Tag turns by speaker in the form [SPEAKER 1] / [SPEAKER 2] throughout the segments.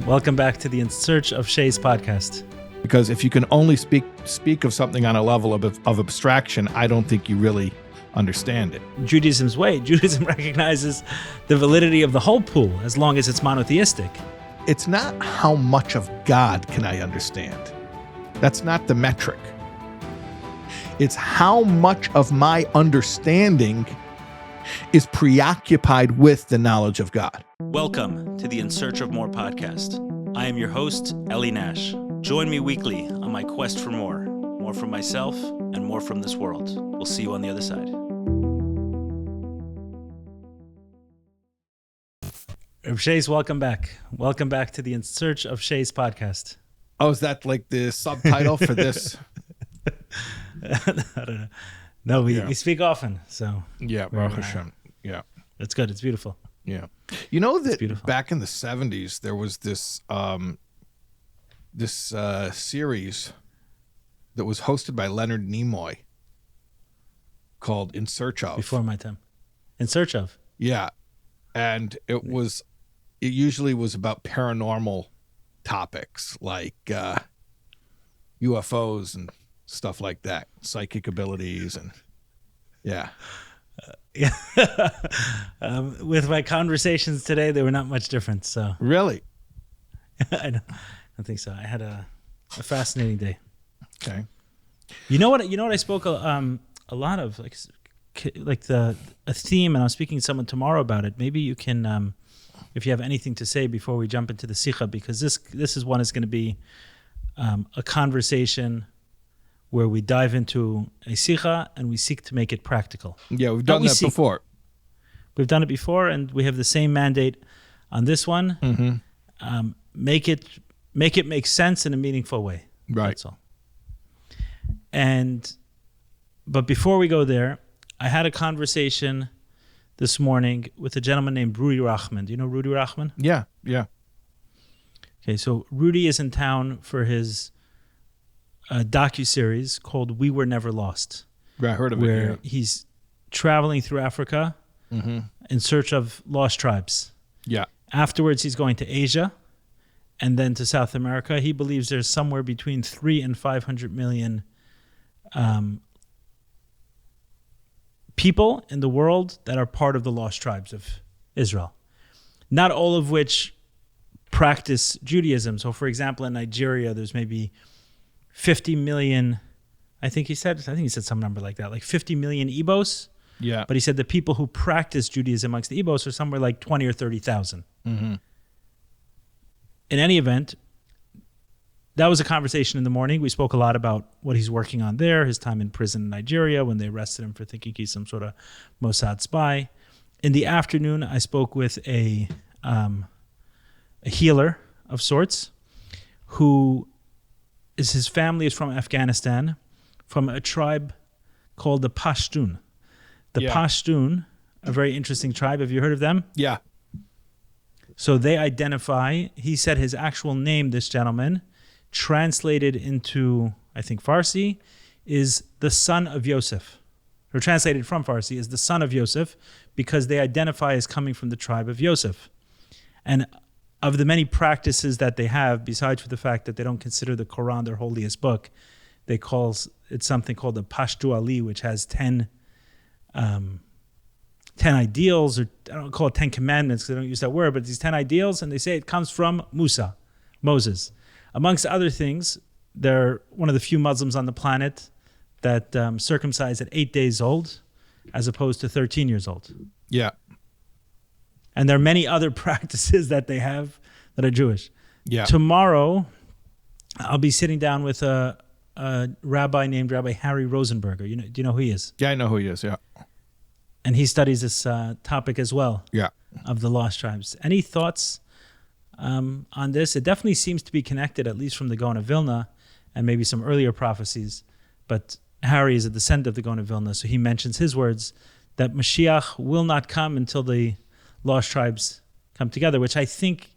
[SPEAKER 1] Welcome back to the In Search of Shais podcast.
[SPEAKER 2] Because if you can only speak of something on a level of abstraction, I don't think you really understand it.
[SPEAKER 1] Judaism's way. Judaism recognizes the validity of the whole pool as long as it's monotheistic.
[SPEAKER 2] It's not how much of God can I understand. That's not the metric. It's how much of my understanding is preoccupied with the knowledge of God.
[SPEAKER 1] Welcome to the In Search of More podcast. I am your host, Eli Nash. Join me weekly on my quest for more from myself and more from this world. We'll see you on the other side. Rabbi Shais, welcome back. Welcome back to the In Search of Shais podcast.
[SPEAKER 2] Oh, is that like the subtitle for this?
[SPEAKER 1] I don't know. No, we speak often, so.
[SPEAKER 2] Yeah, Baruch Hashem. Yeah.
[SPEAKER 1] That's good. It's beautiful.
[SPEAKER 2] Yeah. You know that back in the 70s, there was this series that was hosted by Leonard Nimoy called In Search Of.
[SPEAKER 1] Before my time. In Search Of.
[SPEAKER 2] Yeah. And it usually was about paranormal topics like UFOs and stuff like that, psychic abilities, and
[SPEAKER 1] with my conversations today, they were not much different. So
[SPEAKER 2] really,
[SPEAKER 1] I don't think so. I had a fascinating day.
[SPEAKER 2] Okay.
[SPEAKER 1] You know what I spoke a lot of, like a theme, and I'm speaking to someone tomorrow about it. Maybe you can, if you have anything to say before we jump into the sikha, because this is one is going to be a conversation where we dive into a sikha and we seek to make it practical.
[SPEAKER 2] Yeah, we've done that before.
[SPEAKER 1] We've done it before, and we have the same mandate on this one.
[SPEAKER 2] Mm-hmm.
[SPEAKER 1] Make it make sense in a meaningful way.
[SPEAKER 2] Right.
[SPEAKER 1] That's all. But before we go there, I had a conversation this morning with a gentleman named Rudy Rachman. Do you know Rudy Rachman?
[SPEAKER 2] Yeah.
[SPEAKER 1] Okay, so Rudy is in town for his docuseries called We Were Never Lost.
[SPEAKER 2] Right, I heard of it.
[SPEAKER 1] Where he's traveling through Africa in search of lost tribes.
[SPEAKER 2] Yeah.
[SPEAKER 1] Afterwards, he's going to Asia and then to South America. He believes there's somewhere between 300 and 500 million people in the world that are part of the lost tribes of Israel. Not all of which practice Judaism. So, for example, in Nigeria, there's maybe 50 million, I think he said some number like that, like 50 million Igbos.
[SPEAKER 2] Yeah.
[SPEAKER 1] But he said the people who practice Judaism amongst the Igbos are somewhere like 20 or 30,000.
[SPEAKER 2] Mm-hmm.
[SPEAKER 1] In any event, that was a conversation in the morning. We spoke a lot about what he's working on there, his time in prison in Nigeria when they arrested him for thinking he's some sort of Mossad spy. In the afternoon, I spoke with a healer of sorts who his family is from Afghanistan, from a tribe called the Pashtun. The Pashtun, a very interesting tribe. Have you heard of them?
[SPEAKER 2] Yeah.
[SPEAKER 1] So they identify, he said his actual name, this gentleman, translated into, I think, Farsi, is the son of Yosef. Or translated from Farsi is the son of Yosef, because they identify as coming from the tribe of Yosef. And of the many practices that they have, besides for the fact that they don't consider the Quran their holiest book, they call it something called the Pashtu Ali, which has 10 ideals, or I don't call it 10 commandments because they don't use that word, but these 10 ideals, and they say it comes from Moses. Amongst other things, they're one of the few Muslims on the planet that circumcise at 8 days old as opposed to 13 years old.
[SPEAKER 2] Yeah.
[SPEAKER 1] And there are many other practices that they have that are Jewish.
[SPEAKER 2] Yeah.
[SPEAKER 1] Tomorrow, I'll be sitting down with a rabbi named Rabbi Harry Rosenberger. Do you know who he is?
[SPEAKER 2] Yeah, I know who he is, yeah.
[SPEAKER 1] And he studies this topic as well.
[SPEAKER 2] Yeah.
[SPEAKER 1] Of the lost tribes. Any thoughts on this? It definitely seems to be connected, at least from the Gaon of Vilna and maybe some earlier prophecies. But Harry is a descendant of the Gaon of Vilna, so he mentions his words that Mashiach will not come until the lost tribes come together, which I think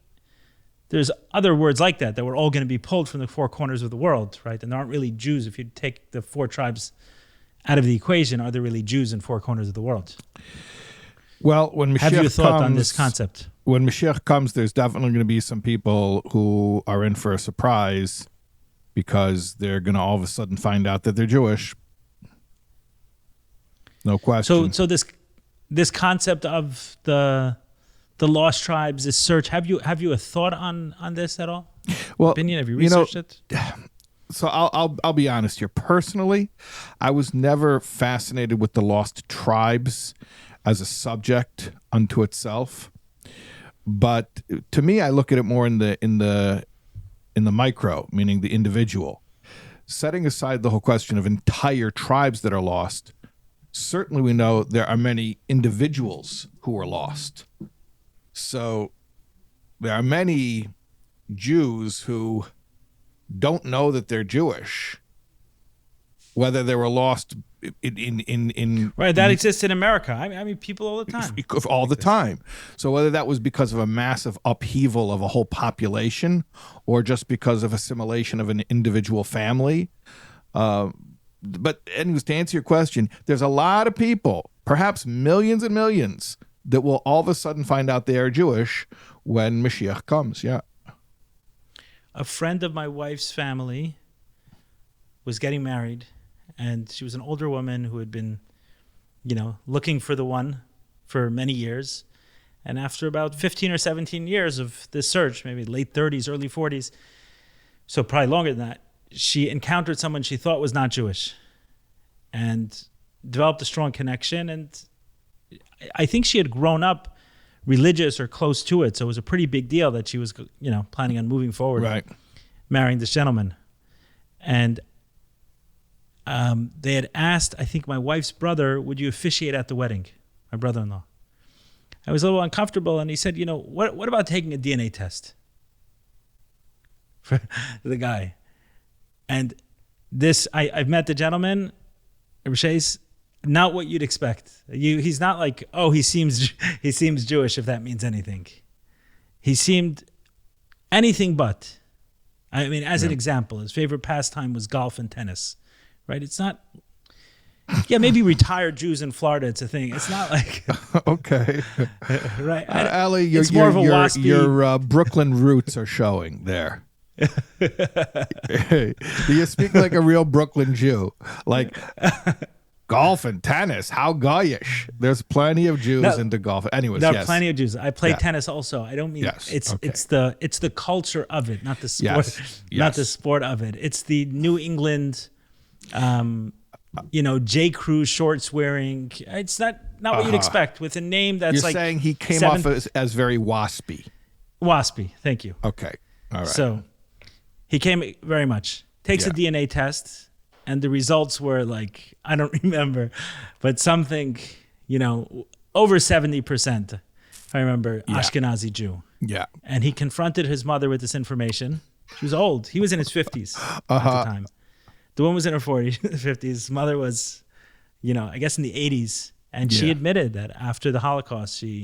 [SPEAKER 1] there's other words like that we're all going to be pulled from the four corners of the world, right? And there aren't really Jews. If you take the four tribes out of the equation, are there really Jews in four corners of the world?
[SPEAKER 2] Well, when Mashiach
[SPEAKER 1] have you thought
[SPEAKER 2] comes,
[SPEAKER 1] on this concept?
[SPEAKER 2] when Mashiach comes, there's definitely going to be some people who are in for a surprise because they're going to all of a sudden find out that they're Jewish. No question.
[SPEAKER 1] So this concept of the lost tribes, this search, have you a thought on this at all?
[SPEAKER 2] Well,
[SPEAKER 1] opinion? Have you researched it?
[SPEAKER 2] So I'll be honest here. Personally, I was never fascinated with the lost tribes as a subject unto itself. But to me, I look at it more in the micro, meaning the individual. Setting aside the whole question of entire tribes that are lost, certainly we know there are many individuals who are lost. So there are many Jews who don't know that they're Jewish, whether they were lost in
[SPEAKER 1] right. That exists in America. I mean, people all the time.
[SPEAKER 2] All the time. So whether that was because of a massive upheaval of a whole population or just because of assimilation of an individual family. But anyways, to answer your question, there's a lot of people, perhaps millions and millions, that will all of a sudden find out they are Jewish when Mashiach comes. Yeah.
[SPEAKER 1] A friend of my wife's family was getting married, and she was an older woman who had been, looking for the one for many years. And after about 15 or 17 years of this search, maybe late 30s, early 40s, so probably longer than that, she encountered someone she thought was not Jewish and developed a strong connection. And I think she had grown up religious or close to it. So it was a pretty big deal that she was, planning on moving forward,
[SPEAKER 2] right,
[SPEAKER 1] marrying this gentleman. And they had asked, I think, my wife's brother, would you officiate at the wedding? My brother-in-law. I was a little uncomfortable, and he said, what about taking a DNA test for the guy? And this, I've met the gentleman, Rabbi Shais, not what you'd expect. He's not like, oh, he seems Jewish, if that means anything. He seemed anything but. I mean, as an example, his favorite pastime was golf and tennis, right? It's not, maybe retired Jews in Florida, it's a thing. It's not like,
[SPEAKER 2] okay,
[SPEAKER 1] right?
[SPEAKER 2] Ali,
[SPEAKER 1] it's more of a waspy.
[SPEAKER 2] Your Brooklyn roots are showing there. You speak like a real Brooklyn Jew, like. Golf and tennis, how goyish. There's plenty of Jews into golf. Anyways,
[SPEAKER 1] there are
[SPEAKER 2] yes.
[SPEAKER 1] plenty of Jews. I play tennis also. I don't mean it's the culture of it, not the sport. Not the sport of it. It's the New England J. Crew shorts wearing. It's not what you'd expect with a name that's
[SPEAKER 2] You're saying he came off as very waspy.
[SPEAKER 1] Waspy, thank you.
[SPEAKER 2] Okay. All right. So
[SPEAKER 1] he came very much. Takes a DNA test. And the results were like, I don't remember, but something, over 70%, if I remember, Ashkenazi Jew.
[SPEAKER 2] Yeah.
[SPEAKER 1] And he confronted his mother with this information. She was old. He was in his 50s at the time. The woman was in her 40s, 50s. His mother was, I guess in the 80s. And she admitted that after the Holocaust, she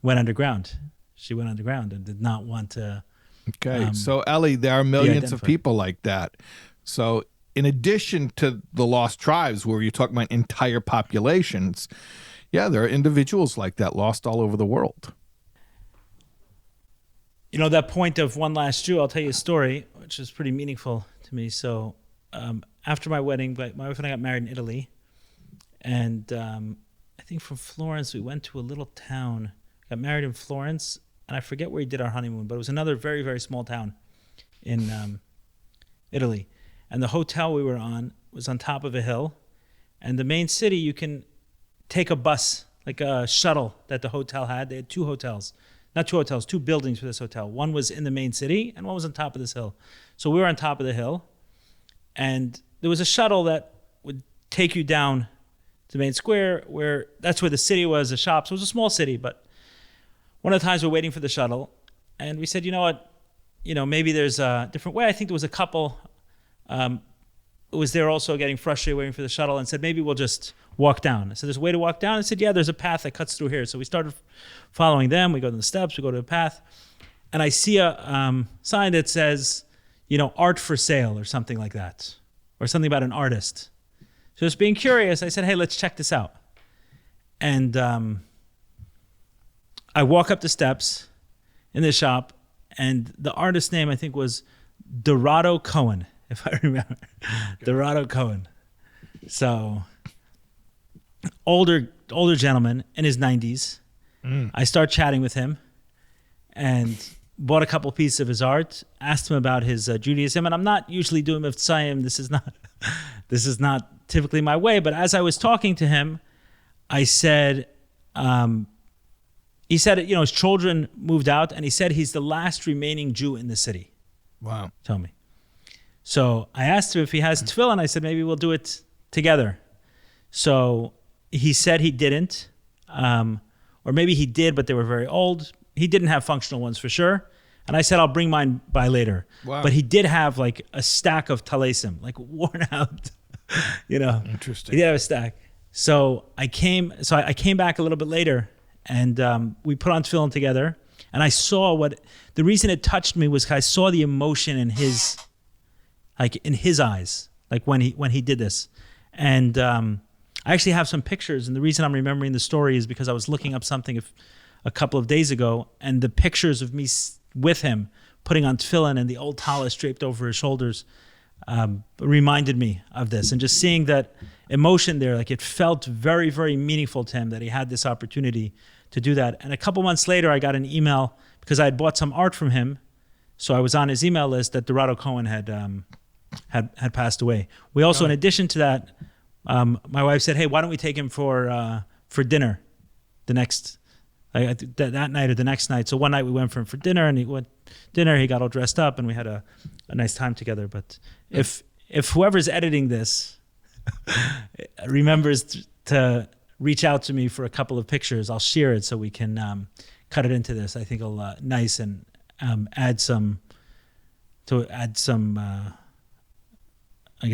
[SPEAKER 1] went underground. She went underground and did not want to.
[SPEAKER 2] Okay. So, Eli, there are millions of people like that. So, in addition to the lost tribes where you're talking about entire populations, there are individuals like that lost all over the world.
[SPEAKER 1] That point of one last Jew, I'll tell you a story, which is pretty meaningful to me. So after my wedding, my wife and I got married in Italy. And I think from Florence, we went to a little town, got married in Florence. And I forget where we did our honeymoon, but it was another very, very small town in Italy. And the hotel we were on was on top of a hill. And the main city, you can take a bus, like a shuttle that the hotel had. They had two buildings for this hotel. One was in the main city and one was on top of this hill. So we were on top of the hill. And there was a shuttle that would take you down to the main square that's where the city was, the shops. It was a small city, but one of the times we're waiting for the shuttle. And we said, you know what, maybe there's a different way. I think there was a couple was there also getting frustrated waiting for the shuttle and said, maybe we'll just walk down. I said, there's a way to walk down? I said, there's a path that cuts through here. So we started following them. We go to the steps, we go to the path. And I see a sign that says, art for sale or something like that, or something about an artist. So just being curious, I said, hey, let's check this out. And I walk up the steps in the shop, and the artist's name I think was Dorado Cohen, if I remember. Okay. Dorado Cohen. So older gentleman in his 90s. I start chatting with him and bought a couple pieces of his art, asked him about his Judaism, and I'm not usually doing Mivtzoyim. This is not typically my way, but as I was talking to him, I said, he said, his children moved out, and he said he's the last remaining Jew in the city.
[SPEAKER 2] Wow.
[SPEAKER 1] Tell me. So I asked him if he has tefillin. I said, maybe we'll do it together. So he said he didn't, or maybe he did, but they were very old. He didn't have functional ones for sure. And I said, I'll bring mine by later. Wow. But he did have like a stack of talesim, like worn out,
[SPEAKER 2] Interesting.
[SPEAKER 1] He did have a stack. So I came back a little bit later, and we put on tefillin together. And I saw the reason it touched me was I saw the emotion in his eyes, like when he did this. And I actually have some pictures. And the reason I'm remembering the story is because I was looking up something a couple of days ago, and the pictures of me with him putting on tefillin and the old tallis draped over his shoulders reminded me of this. And just seeing that emotion there, like it felt very, very meaningful to him that he had this opportunity to do that. And a couple months later, I got an email because I had bought some art from him. So I was on his email list that Dorado Cohen had passed away. We also, in addition to that, my wife said, hey, why don't we take him for dinner that night or the next night. So one night we went for him for dinner, and he got all dressed up, and we had a nice time together. But if whoever's editing this remembers to reach out to me for a couple of pictures, I'll share it so we can cut it into this. I think it'll nice and add some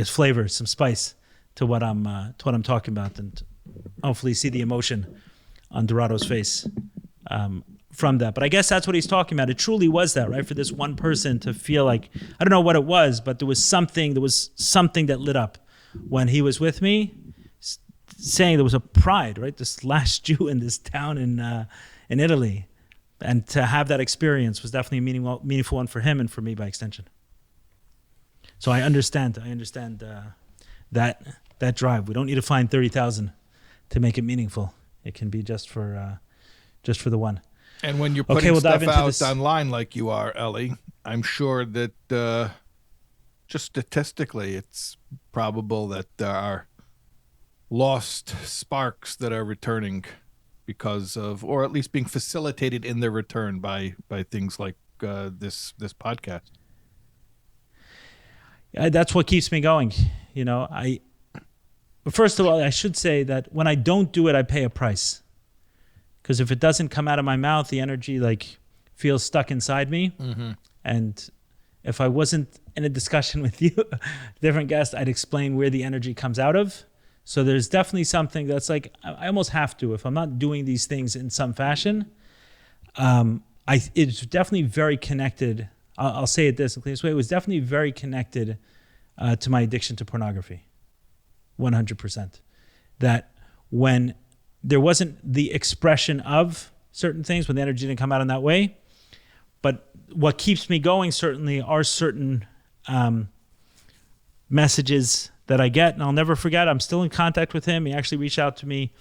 [SPEAKER 1] flavor, some spice to what I'm talking about, and hopefully see the emotion on Dorado's face from that. But I guess that's what he's talking about. It truly was that, right? For this one person to feel like, I don't know what it was, but there was something that lit up when he was with me, saying there was a pride, right? This last Jew in this town in Italy. And to have that experience was definitely a meaningful one for him and for me by extension. So I understand that drive. We don't need to find 30,000 to make it meaningful. It can be just for the one.
[SPEAKER 2] And when you're putting stuff out online like you are, Eli, I'm sure that just statistically, it's probable that there are lost sparks that are returning because of, or at least being facilitated in their return by things like this podcast.
[SPEAKER 1] That's what keeps me going. First of all, I should say that when I don't do it, I pay a price. Because if it doesn't come out of my mouth, the energy feels stuck inside me. Mm-hmm. And if I wasn't in a discussion with you, different guest, I'd explain where the energy comes out of. So there's definitely something that's I almost have to. If I'm not doing these things in some fashion, it's definitely very connected. I'll say it this way. It was definitely very connected to my addiction to pornography. 100%. That when there wasn't the expression of certain things, when the energy didn't come out in that way, but what keeps me going certainly are certain messages that I get, and I'll never forget. I'm still in contact with him. He actually reached out to me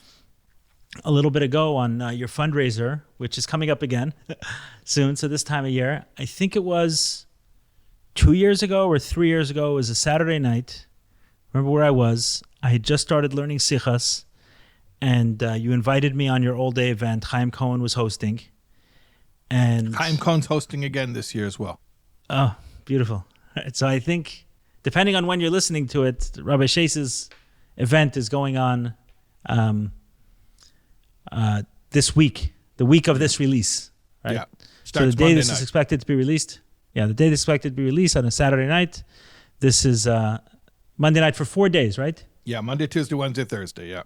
[SPEAKER 1] a little bit ago on your fundraiser, which is coming up again soon. So this time of year, I think it was 2 years ago or 3 years ago. It was a Saturday night. Remember where I was? I had just started learning Sichas, and you invited me on your all-day event. Chaim Cohen was hosting. And
[SPEAKER 2] Chaim Cohen's hosting again this year as well.
[SPEAKER 1] Oh, beautiful. Right, so I think, depending on when you're listening to it, Rabbi Shais's event is going on this week, the week of this release. Right? Yeah. So the day Monday this night is expected to be released. Yeah, the day this is expected to be released on a Saturday night. This is Monday night for 4 days, right?
[SPEAKER 2] Yeah, Monday, Tuesday, Wednesday, Thursday, yeah.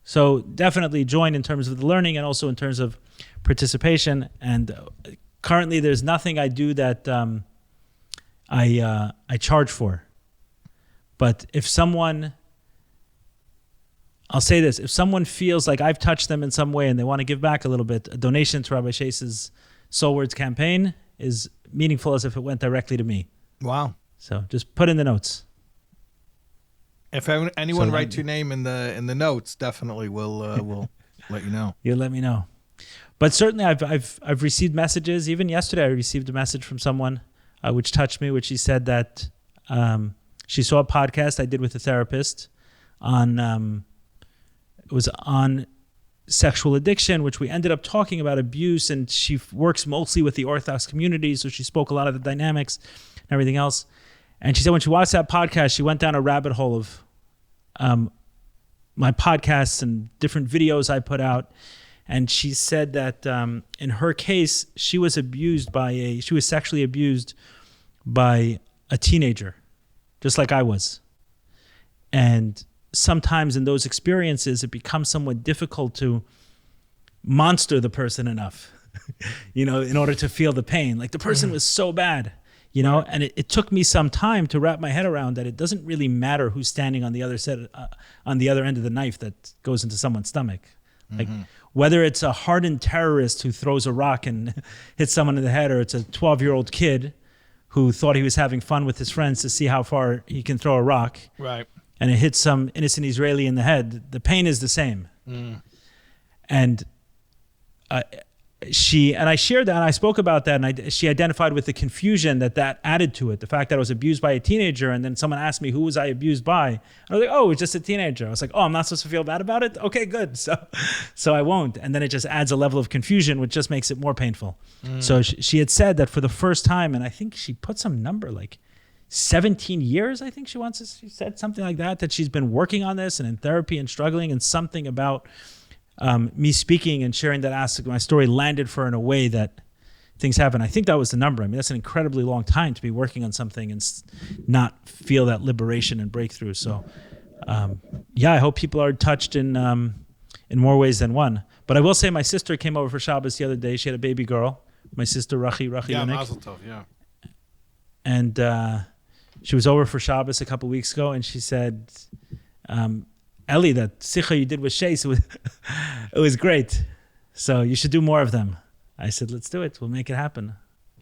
[SPEAKER 1] So definitely join in terms of the learning and also in terms of participation. And currently there's nothing I do that I charge for. But if someone, I'll say this, if someone feels like I've touched them in some way and they want to give back a little bit, a donation to Rabbi Shais's SoulWords campaign is meaningful as if it went directly to me.
[SPEAKER 2] Wow.
[SPEAKER 1] So just put in the notes.
[SPEAKER 2] If anyone writes your name in the notes, definitely we'll let you know.
[SPEAKER 1] You'll let me know. But certainly I've received messages. Even yesterday I received a message from someone which touched me, which she said that she saw a podcast I did with a therapist on it was on sexual addiction, which we ended up talking about abuse, and she works mostly with the Orthodox community, so she spoke a lot of the dynamics and everything else. And she said when she watched that podcast, she went down a rabbit hole of my podcasts and different videos I put out. And she said that in her case, she was sexually abused by a teenager, just like I was. And sometimes in those experiences, it becomes somewhat difficult to monster the person enough, in order to feel the pain. Like the person was so bad, and it took me some time to wrap my head around that it doesn't really matter who's standing on the other side, on the other end of the knife that goes into someone's stomach. Like whether it's a hardened terrorist who throws a rock and hits someone in the head, or it's a 12-year-old kid who thought he was having fun with his friends to see how far he can throw a rock.
[SPEAKER 2] Right.
[SPEAKER 1] And it hits some innocent Israeli in the head, the pain is the same. And I shared that, and I spoke about that, and she identified with the confusion that added to it, the fact that I was abused by a teenager, and then someone asked me, who was I abused by? I was like, oh, it's just a teenager. I was like, oh, I'm not supposed to feel bad about it? Okay, good. So I won't. And then it just adds a level of confusion, which just makes it more painful. So she had said that for the first time, and I think she put some number, like 17 years, I think she said something like that she's been working on this and in therapy and struggling, and something about me speaking and sharing that aspect of my story landed for her in a way that things happen. I think that was the number. I mean, that's an incredibly long time to be working on something and not feel that liberation and breakthrough. So, I hope people are touched in more ways than one. But I will say my sister came over for Shabbos the other day. She had a baby girl, my sister Rachi
[SPEAKER 2] Yeah,
[SPEAKER 1] Yunik.
[SPEAKER 2] Mazel Tov, yeah.
[SPEAKER 1] And she was over for Shabbos a couple weeks ago, and she said, Eli, that sicha you did with Shais, it was great. So you should do more of them. I said, let's do it. We'll make it happen.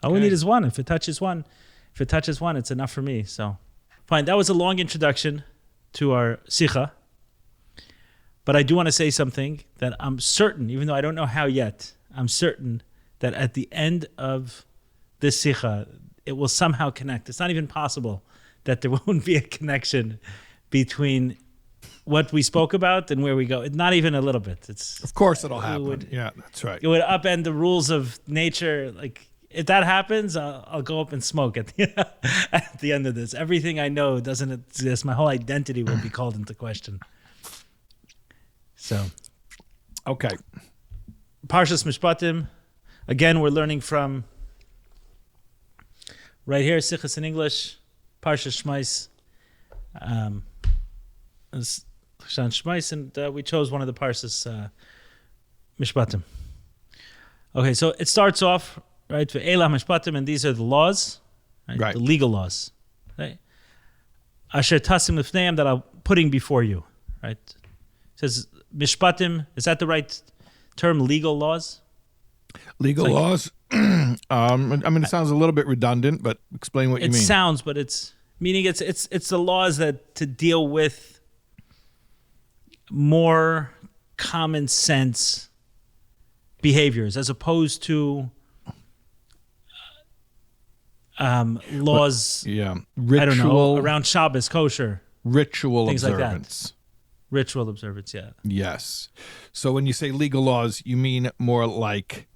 [SPEAKER 1] All we need is one. If it touches one, it's enough for me. So fine. That was a long introduction to our sicha. But I do want to say something that I'm certain, even though I don't know how yet, I'm certain that at the end of this sicha, it will somehow connect. It's not even possible that there won't be a connection between what we spoke about and where we go. Not even a little bit.
[SPEAKER 2] Of course it'll happen. Yeah, that's right.
[SPEAKER 1] It would upend the rules of nature. Like if that happens, I'll go up and smoke at the end of this. Everything I know doesn't exist. My whole identity will be called into question. So,
[SPEAKER 2] okay.
[SPEAKER 1] Parshas Mishpatim. Again, we're learning from right here, Sichas in English, Parshas Shmais. Shmais, and we chose one of the Parshas Mishpatim. Okay, so it starts off, right, for Eli Mishpatim, and these are the laws, right? The legal laws, right? Asher tasim lifneim, that I'm putting before you, right? It says Mishpatim, is that the right term, legal laws?
[SPEAKER 2] Legal laws? I mean, it sounds a little bit redundant, but explain what you mean.
[SPEAKER 1] It sounds, but it's meaning it's the laws that to deal with more common sense behaviors as opposed to laws.
[SPEAKER 2] Ritual.
[SPEAKER 1] I don't know, around Shabbos, kosher.
[SPEAKER 2] Ritual
[SPEAKER 1] things
[SPEAKER 2] observance.
[SPEAKER 1] Like that. Ritual observance, yeah.
[SPEAKER 2] Yes. So when you say legal laws, you mean more like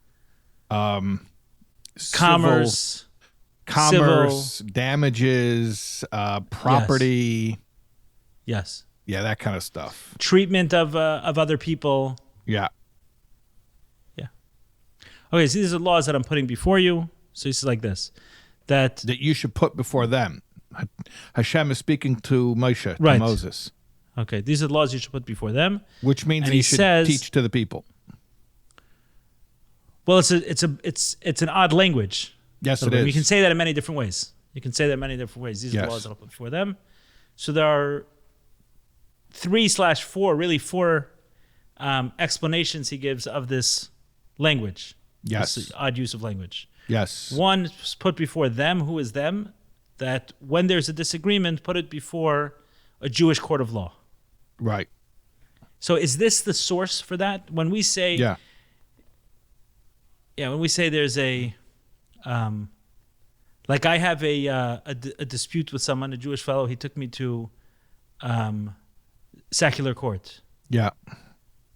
[SPEAKER 1] commerce,
[SPEAKER 2] civil, damages, property.
[SPEAKER 1] Yes.
[SPEAKER 2] Yeah, that kind of stuff.
[SPEAKER 1] Treatment of other people.
[SPEAKER 2] Yeah.
[SPEAKER 1] Yeah. Okay, so these are laws that I'm putting before you. So this is like this. That
[SPEAKER 2] you should put before them. Hashem is speaking to Moshe,
[SPEAKER 1] right.
[SPEAKER 2] To Moses.
[SPEAKER 1] Okay, these are the laws you should put before them.
[SPEAKER 2] Which means he should teach to the people.
[SPEAKER 1] Well, it's an odd language.
[SPEAKER 2] Yes, it is.
[SPEAKER 1] You can say that in many different ways. These are the laws that I'll put before them. So there are 3/4 explanations he gives of this language.
[SPEAKER 2] Yes.
[SPEAKER 1] This odd use of language.
[SPEAKER 2] Yes.
[SPEAKER 1] One, put before them, who is them, that when there's a disagreement, put it before a Jewish court of law.
[SPEAKER 2] Right.
[SPEAKER 1] So is this the source for that? When we say,
[SPEAKER 2] Yeah.
[SPEAKER 1] when we say there's a, like I have a dispute with someone, a Jewish fellow, he took me to secular court.
[SPEAKER 2] Yeah.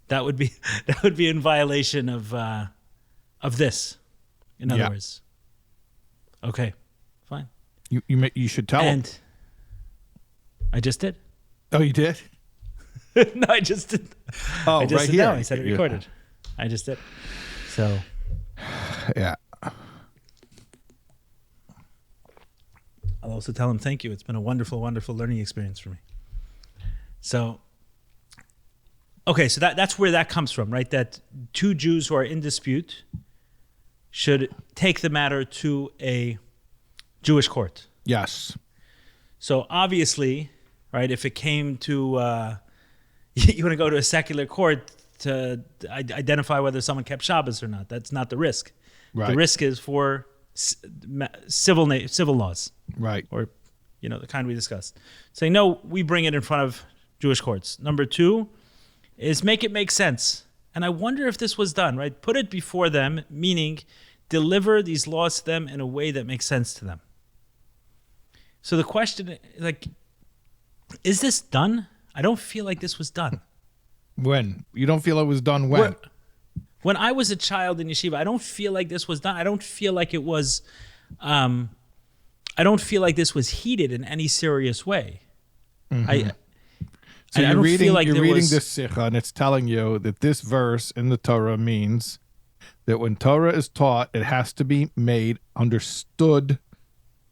[SPEAKER 1] That would be in violation of this. In other words. Okay, fine.
[SPEAKER 2] You should tell him.
[SPEAKER 1] And I just did.
[SPEAKER 2] Oh, you did?
[SPEAKER 1] No, I just did.
[SPEAKER 2] Oh,
[SPEAKER 1] I just
[SPEAKER 2] right
[SPEAKER 1] did
[SPEAKER 2] here.
[SPEAKER 1] now. I said it recorded. I just did. So.
[SPEAKER 2] Yeah.
[SPEAKER 1] I'll also tell him thank you. It's been a wonderful, wonderful learning experience for me. So. Okay, so that's where that comes from, right? That two Jews who are in dispute should take the matter to a Jewish court.
[SPEAKER 2] Yes.
[SPEAKER 1] So obviously, right, if it came to, you want to go to a secular court to identify whether someone kept Shabbos or not. That's not the risk.
[SPEAKER 2] Right.
[SPEAKER 1] The risk is for civil laws.
[SPEAKER 2] Right.
[SPEAKER 1] Or, the kind we discussed. Saying, no, we bring it in front of Jewish courts. Number two is make it make sense. And I wonder if this was done, right? Put it before them, meaning deliver these laws to them in a way that makes sense to them. So the question, is this done? I don't feel like this was done.
[SPEAKER 2] When? You don't feel it was done when?
[SPEAKER 1] When I was a child in yeshiva, I don't feel like this was done. I don't feel like it was, I don't feel like this was heated in any serious way.
[SPEAKER 2] Mm-hmm. So you're reading this sikha, and it's telling you that this verse in the Torah means that when Torah is taught, it has to be made understood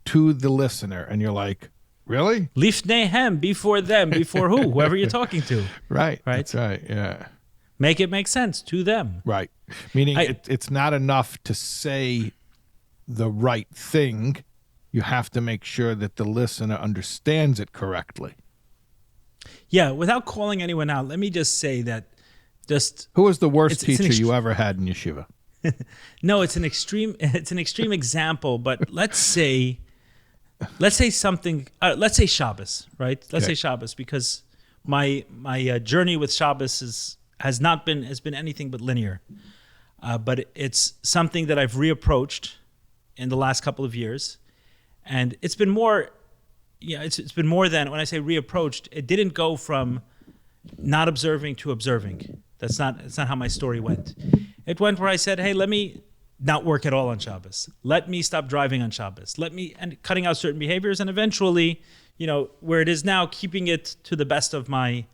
[SPEAKER 2] to the listener. And you're like, really?
[SPEAKER 1] Lifneihem, before them, before who? Whoever you're talking to.
[SPEAKER 2] Right. That's right. Yeah.
[SPEAKER 1] Make it make sense to them.
[SPEAKER 2] Right. Meaning it's not enough to say the right thing. You have to make sure that the listener understands it correctly.
[SPEAKER 1] Yeah, without calling anyone out, let me just say that
[SPEAKER 2] who was the worst teacher you ever had in yeshiva?
[SPEAKER 1] No, it's an extreme example, but let's say something, let's say Shabbos, right? Let's say Shabbos, because my journey with Shabbos has been anything but linear. But it's something that I've reapproached in the last couple of years. And it's been more, it's been more than, when I say reapproached, it didn't go from not observing to observing. That's not how my story went. It went where I said, hey, let me not work at all on Shabbos. Let me stop driving on Shabbos. And cutting out certain behaviors, and eventually, where it is now, keeping it to the best of my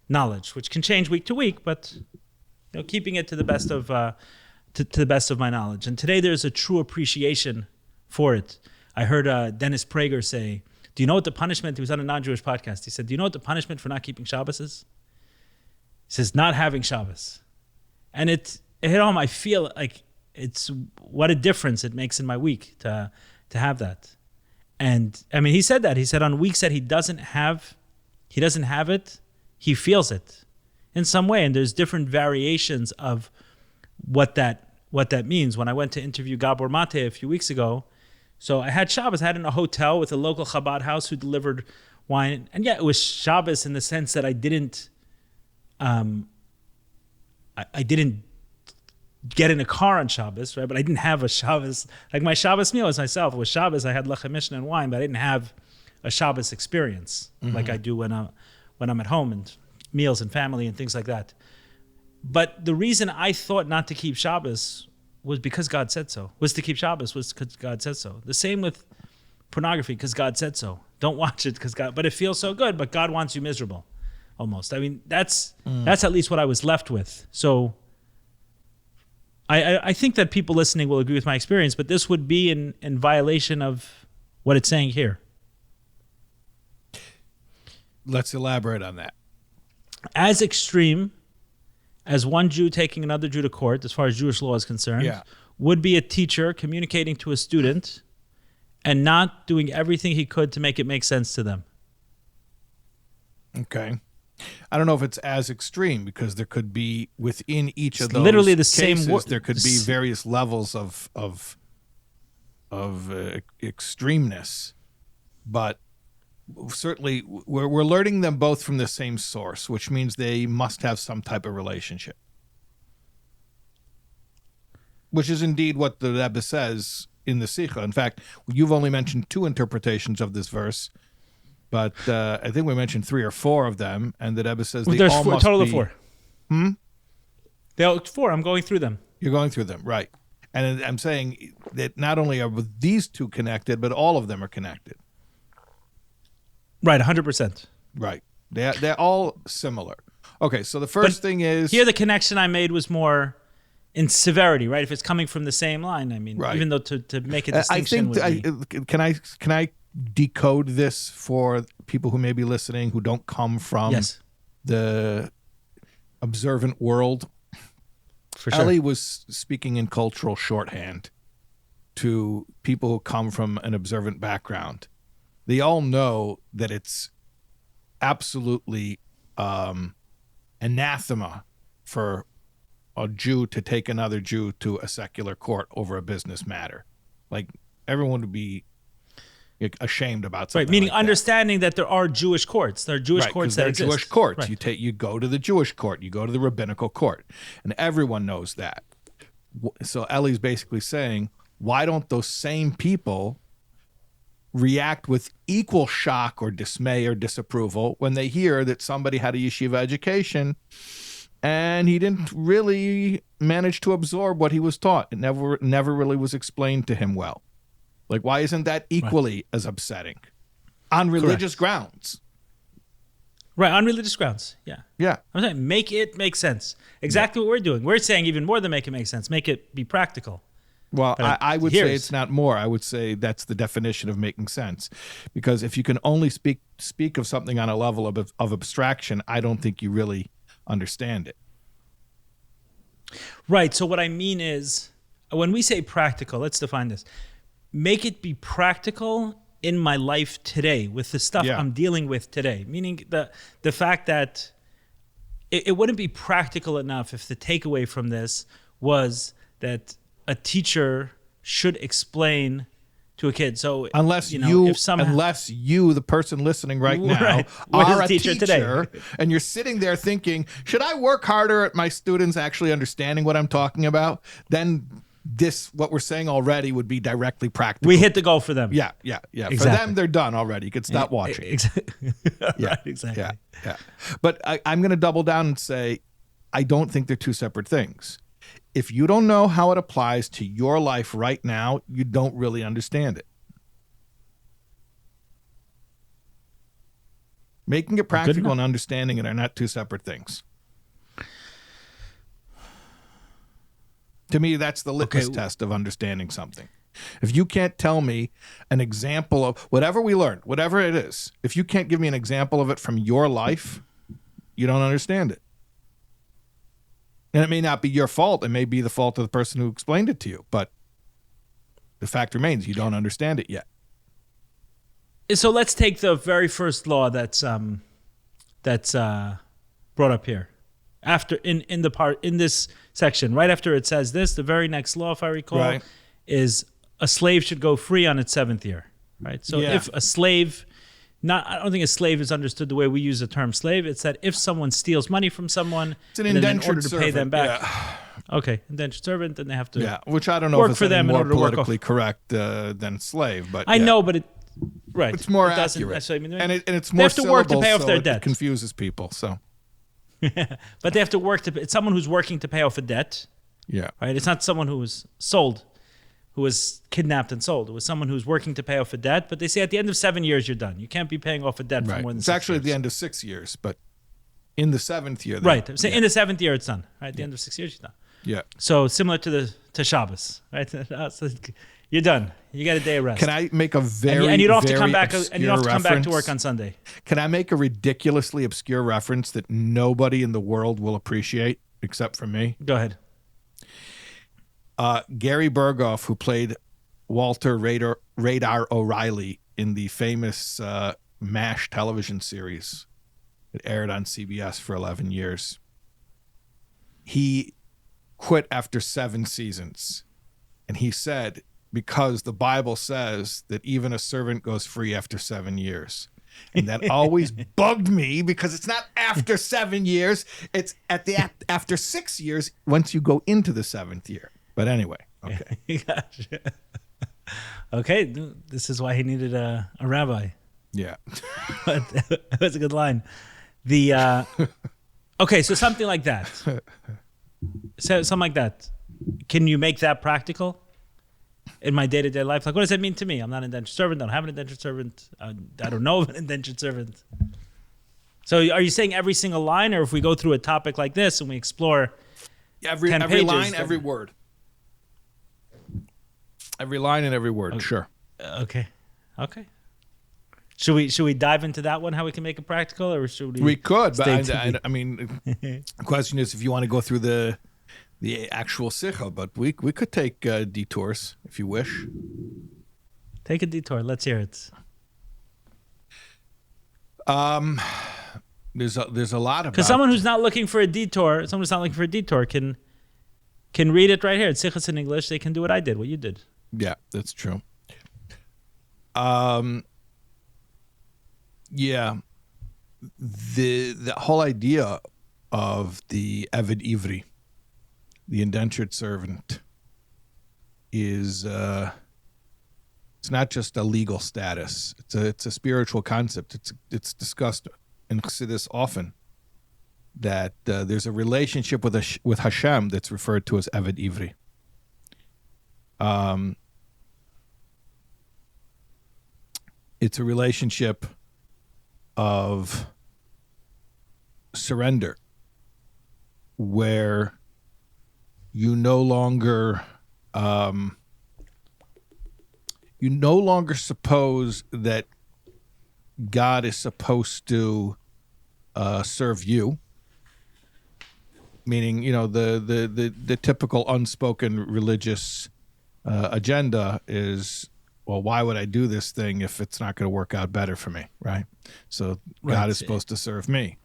[SPEAKER 1] knowledge, which can change week to week, but keeping it to the best of to the best of my knowledge. And today there's a true appreciation for it. I heard Dennis Prager say, do you know what the punishment, he was on a non-Jewish podcast, he said, do you know what the punishment for not keeping Shabbos is? He says, not having Shabbos. And it hit home. I feel like it's what a difference it makes in my week to have that. And I mean, he said that. He said on weeks that he doesn't have it, he feels it in some way. And there's different variations of what that means. When I went to interview Gabor Mate a few weeks ago, so I had Shabbos. I had in a hotel with a local Chabad house who delivered wine. And yeah, it was Shabbos in the sense that I didn't get in a car on Shabbos, right? But I didn't have a Shabbos. Like my Shabbos meal as myself. It was Shabbos. I had lechem mishnah and wine, but I didn't have a Shabbos experience like I do when I'm at home and meals and family and things like that. But the reason I thought not to keep Shabbos was because God said so. Was to keep Shabbos was because God said so. The same with pornography, because God said so. Don't watch it because God. But it feels so good. But God wants you miserable, almost. I mean, that's at least what I was left with. So I think that people listening will agree with my experience, but this would be in violation of what it's saying here.
[SPEAKER 2] Let's elaborate on that.
[SPEAKER 1] As extreme as one Jew taking another Jew to court, as far as Jewish law is concerned, would be a teacher communicating to a student and not doing everything he could to make it make sense to them.
[SPEAKER 2] Okay. I don't know if it's as extreme, because there could be within each of those
[SPEAKER 1] literally the
[SPEAKER 2] cases,
[SPEAKER 1] same
[SPEAKER 2] there could be various levels of extremeness, but certainly we're learning them both from the same source, which means they must have some type of relationship, which is indeed what the Rebbe says in the Sikha. In fact, you've only mentioned 2 interpretations of this verse, but I think we mentioned 3 or 4 of them, and the Rebbe says
[SPEAKER 1] there's a total of 4. There are 4. I'm going through them.
[SPEAKER 2] You're going through them, right? And I'm saying that not only are these 2 connected, but all of them are connected.
[SPEAKER 1] Right, 100%.
[SPEAKER 2] Right. They're all similar. Okay, so the first thing is...
[SPEAKER 1] Here the connection I made was more in severity, right? If it's coming from the same line, I mean,
[SPEAKER 2] right.
[SPEAKER 1] Even though to make a distinction
[SPEAKER 2] Can I decode this for people who may be listening who don't come from the observant world?
[SPEAKER 1] For sure.
[SPEAKER 2] Eli was speaking in cultural shorthand to people who come from an observant background. They all know that it's absolutely anathema for a Jew to take another Jew to a secular court over a business matter. Like, everyone would be ashamed about something.
[SPEAKER 1] Right, meaning
[SPEAKER 2] like
[SPEAKER 1] understanding that there are Jewish courts. There are Jewish courts that exist.
[SPEAKER 2] Jewish courts.
[SPEAKER 1] Right.
[SPEAKER 2] You go to the Jewish court. You go to the rabbinical court, and everyone knows that. So Eli's basically saying, why don't those same people react with equal shock or dismay or disapproval when they hear that somebody had a yeshiva education and he didn't really manage to absorb what he was taught? It never really was explained to him well. Like, why isn't that equally as upsetting on religious grounds?
[SPEAKER 1] Right, on religious grounds. Yeah.
[SPEAKER 2] Yeah.
[SPEAKER 1] I'm saying make it make sense. Exactly what we're doing. We're saying even more than make it make sense. Make it be practical.
[SPEAKER 2] Well, I would say it's not more. I would say that's the definition of making sense. Because if you can only speak of something on a level of abstraction, I don't think you really understand it.
[SPEAKER 1] Right. So what I mean is, when we say practical, let's define this. Make it be practical in my life today with the stuff I'm dealing with today. Meaning the fact that it wouldn't be practical enough if the takeaway from this was that a teacher should explain to a kid. So
[SPEAKER 2] unless you, the person listening right now, are a teacher today, and you're sitting there thinking, should I work harder at my students actually understanding what I'm talking about? Then what we're saying already would be directly practical.
[SPEAKER 1] We hit the goal for them.
[SPEAKER 2] Yeah. Exactly. For them, they're done already. You could stop watching.
[SPEAKER 1] Exactly. Right, exactly.
[SPEAKER 2] Yeah. But I'm going to double down and say, I don't think they're 2 separate things. If you don't know how it applies to your life right now, you don't really understand it. Making it practical and understanding it are not 2 separate things. To me, that's the litmus test of understanding something. If you can't tell me an example of whatever we learned, whatever it is, if you can't give me an example of it from your life, you don't understand it. And it may not be your fault. It may be the fault of the person who explained it to you. But the fact remains, you don't understand it yet.
[SPEAKER 1] So let's take the very first law that's brought up here. After in this section, right after it says this, the very next law, if I recall, is a slave should go free on its 7th year. Right. So if a slave, I don't think a slave is understood the way we use the term slave. It's that if someone steals money from someone,
[SPEAKER 2] it's an indentured
[SPEAKER 1] in order to pay them back.
[SPEAKER 2] Yeah.
[SPEAKER 1] Okay, indentured servant, then they have to
[SPEAKER 2] which I don't know if it's any more politically correct than slave, but
[SPEAKER 1] I know, but
[SPEAKER 2] it's more accurate. And it's more
[SPEAKER 1] they have to work to pay off their debt.
[SPEAKER 2] It confuses people, so.
[SPEAKER 1] But they have to work it's someone who's working to pay off a debt.
[SPEAKER 2] Yeah.
[SPEAKER 1] Right? It's not someone who was sold, who was kidnapped and sold. It was someone who's working to pay off a debt. But they say at the end of 7 years, you're done. You can't be paying off a debt for more than 6 years.
[SPEAKER 2] It's actually at the end of 6 years, but in the 7th year.
[SPEAKER 1] Right. So in the 7th year, it's done. Right? At the end of 6 years, you're done.
[SPEAKER 2] Yeah.
[SPEAKER 1] So similar to Shabbos, right? So you're done. You get a day of rest.
[SPEAKER 2] Can I make a very
[SPEAKER 1] and you don't have to come back
[SPEAKER 2] and
[SPEAKER 1] you don't have to come back to work on Sunday.
[SPEAKER 2] Can I make a ridiculously obscure reference that nobody in the world will appreciate except for me?
[SPEAKER 1] Go ahead.
[SPEAKER 2] Gary Berghoff, who played Walter Radar O'Reilly in the famous MASH television series, It aired on CBS for 11 years. He quit after 7 seasons. And he said, because the Bible says that even a servant goes free after 7 years. And that always bugged me because it's not after 7 years. It's after 6 years once you go into the 7th year. But anyway, okay.
[SPEAKER 1] Gotcha. Okay, this is why he needed a rabbi.
[SPEAKER 2] Yeah.
[SPEAKER 1] But that's a good line. Okay, so something like that. So something like that. Can you make that practical in my day-to-day life? Like, what does that mean to me? I'm not an indentured servant. I don't have an indentured servant. I don't know of an indentured servant. So are you saying every single line, or if we go through a topic like this and we explore
[SPEAKER 2] every
[SPEAKER 1] pages,
[SPEAKER 2] line, every word. Every line and every word,
[SPEAKER 1] okay.
[SPEAKER 2] Sure.
[SPEAKER 1] Okay. Should we dive into that one, how we can make it practical, or should we?
[SPEAKER 2] We could, but
[SPEAKER 1] stay
[SPEAKER 2] I mean, the question is if you want to go through the actual sikha, but we could take detours if you wish.
[SPEAKER 1] Take a detour. Let's hear it.
[SPEAKER 2] There's a lot of,
[SPEAKER 1] because someone who's not looking for a detour, can read it right here. It's sikhas in English. They can do what I did, what you did.
[SPEAKER 2] Yeah, that's true. Yeah, the whole idea of the Eved Ivri, the indentured servant, is it's not just a legal status. It's a spiritual concept. It's discussed in Chassidus often that there's a relationship with Hashem that's referred to as Eved Ivri. It's a relationship of surrender, where you no longer suppose that God is supposed to serve you. Meaning, the typical unspoken religious agenda is, well, why would I do this thing if it's not going to work out better for me, right? So
[SPEAKER 1] Right.
[SPEAKER 2] God is supposed to serve me.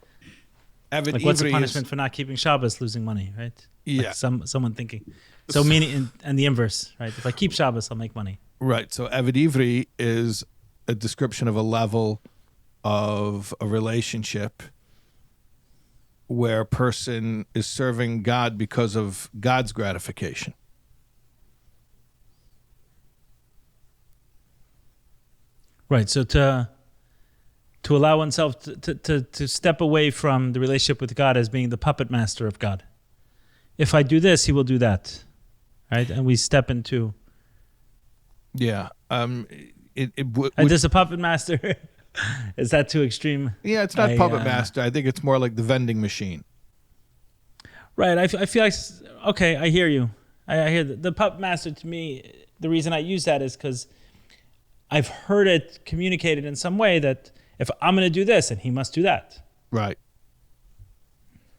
[SPEAKER 1] Like, what's the punishment for not keeping Shabbos? Losing money, right?
[SPEAKER 2] Yeah.
[SPEAKER 1] Like someone thinking. So meaning, and the inverse, right? If I keep Shabbos, I'll make money.
[SPEAKER 2] Right. So Eved Ivri is a description of a level of a relationship where a person is serving God because of God's gratification.
[SPEAKER 1] Right. So to allow oneself to step away from the relationship with God as being the puppet master of God. If I do this, he will do that. Right? And we step into...
[SPEAKER 2] Yeah.
[SPEAKER 1] Does a puppet master... Is that too extreme?
[SPEAKER 2] Yeah, it's not puppet master. I think it's more like the vending machine.
[SPEAKER 1] Right. I feel like... Okay, I hear you. I hear the puppet master, to me, the reason I use that is because I've heard it communicated in some way that if I'm going to do this, and he must do that.
[SPEAKER 2] Right.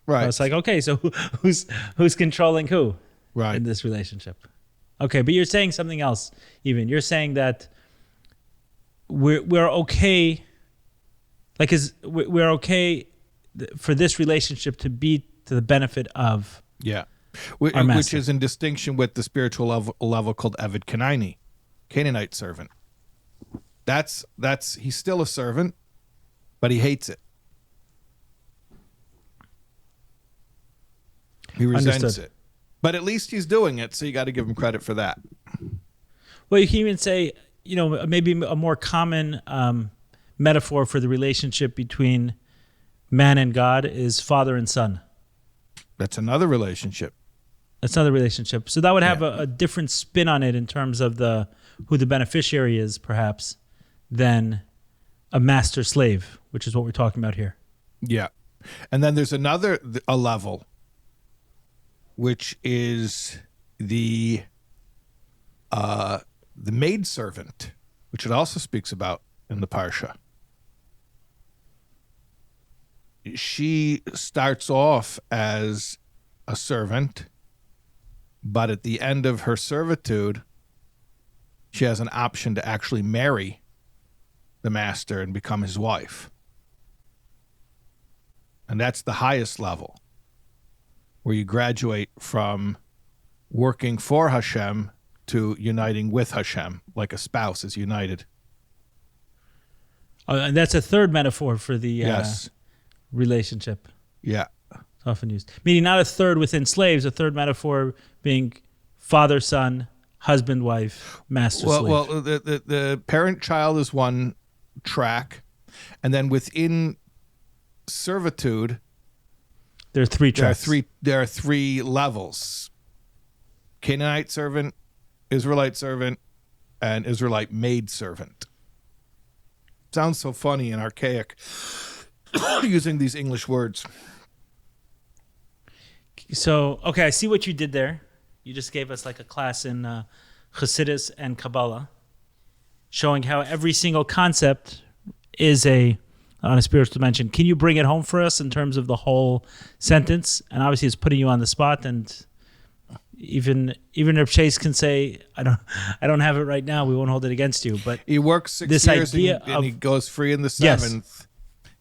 [SPEAKER 2] Right.
[SPEAKER 1] So it's like, okay, so who's controlling who
[SPEAKER 2] right.
[SPEAKER 1] in this relationship? Okay, but you're saying something else even. You're saying that we're okay, like we're okay for this relationship to be to the benefit of
[SPEAKER 2] which is in distinction with the spiritual level called Eved Canaani, Canaanite servant. That's he's still a servant, but he hates it. He resents it. But at least he's doing it, so you got to give him credit for that.
[SPEAKER 1] Well, you can even say, maybe a more common metaphor for the relationship between man and God is father and son.
[SPEAKER 2] That's another relationship.
[SPEAKER 1] So that would have a different spin on it in terms of who the beneficiary is, perhaps, than a master-slave, which is what we're talking about here.
[SPEAKER 2] Yeah. And then there's a level, which is the maidservant, which it also speaks about in the Parsha. She starts off as a servant, but at the end of her servitude, she has an option to actually marry the master and become his wife. And that's the highest level, where you graduate from working for Hashem to uniting with Hashem, like a spouse is united.
[SPEAKER 1] And that's a third metaphor for the
[SPEAKER 2] Yes.
[SPEAKER 1] relationship.
[SPEAKER 2] Yeah.
[SPEAKER 1] It's often used. Meaning not a third within slaves, a third metaphor being father, son, husband, wife, master, slave.
[SPEAKER 2] Well, the parent-child is one track, and then within servitude,
[SPEAKER 1] There are three tracks.
[SPEAKER 2] there are three levels: Canaanite servant, Israelite servant, and Israelite maid servant. Sounds so funny and archaic using these English words.
[SPEAKER 1] So, okay, I see what you did there. You just gave us like a class in Chassidus and Kabbalah, showing how every single concept is on a spiritual dimension. Can you bring it home for us in terms of the whole sentence? And obviously, it's putting you on the spot, and even Rabbi Shais can say, "I don't have it right now. We won't hold it against you." But
[SPEAKER 2] He works 6
[SPEAKER 1] this
[SPEAKER 2] years
[SPEAKER 1] idea
[SPEAKER 2] and he goes free in the
[SPEAKER 1] Yes.
[SPEAKER 2] 7th.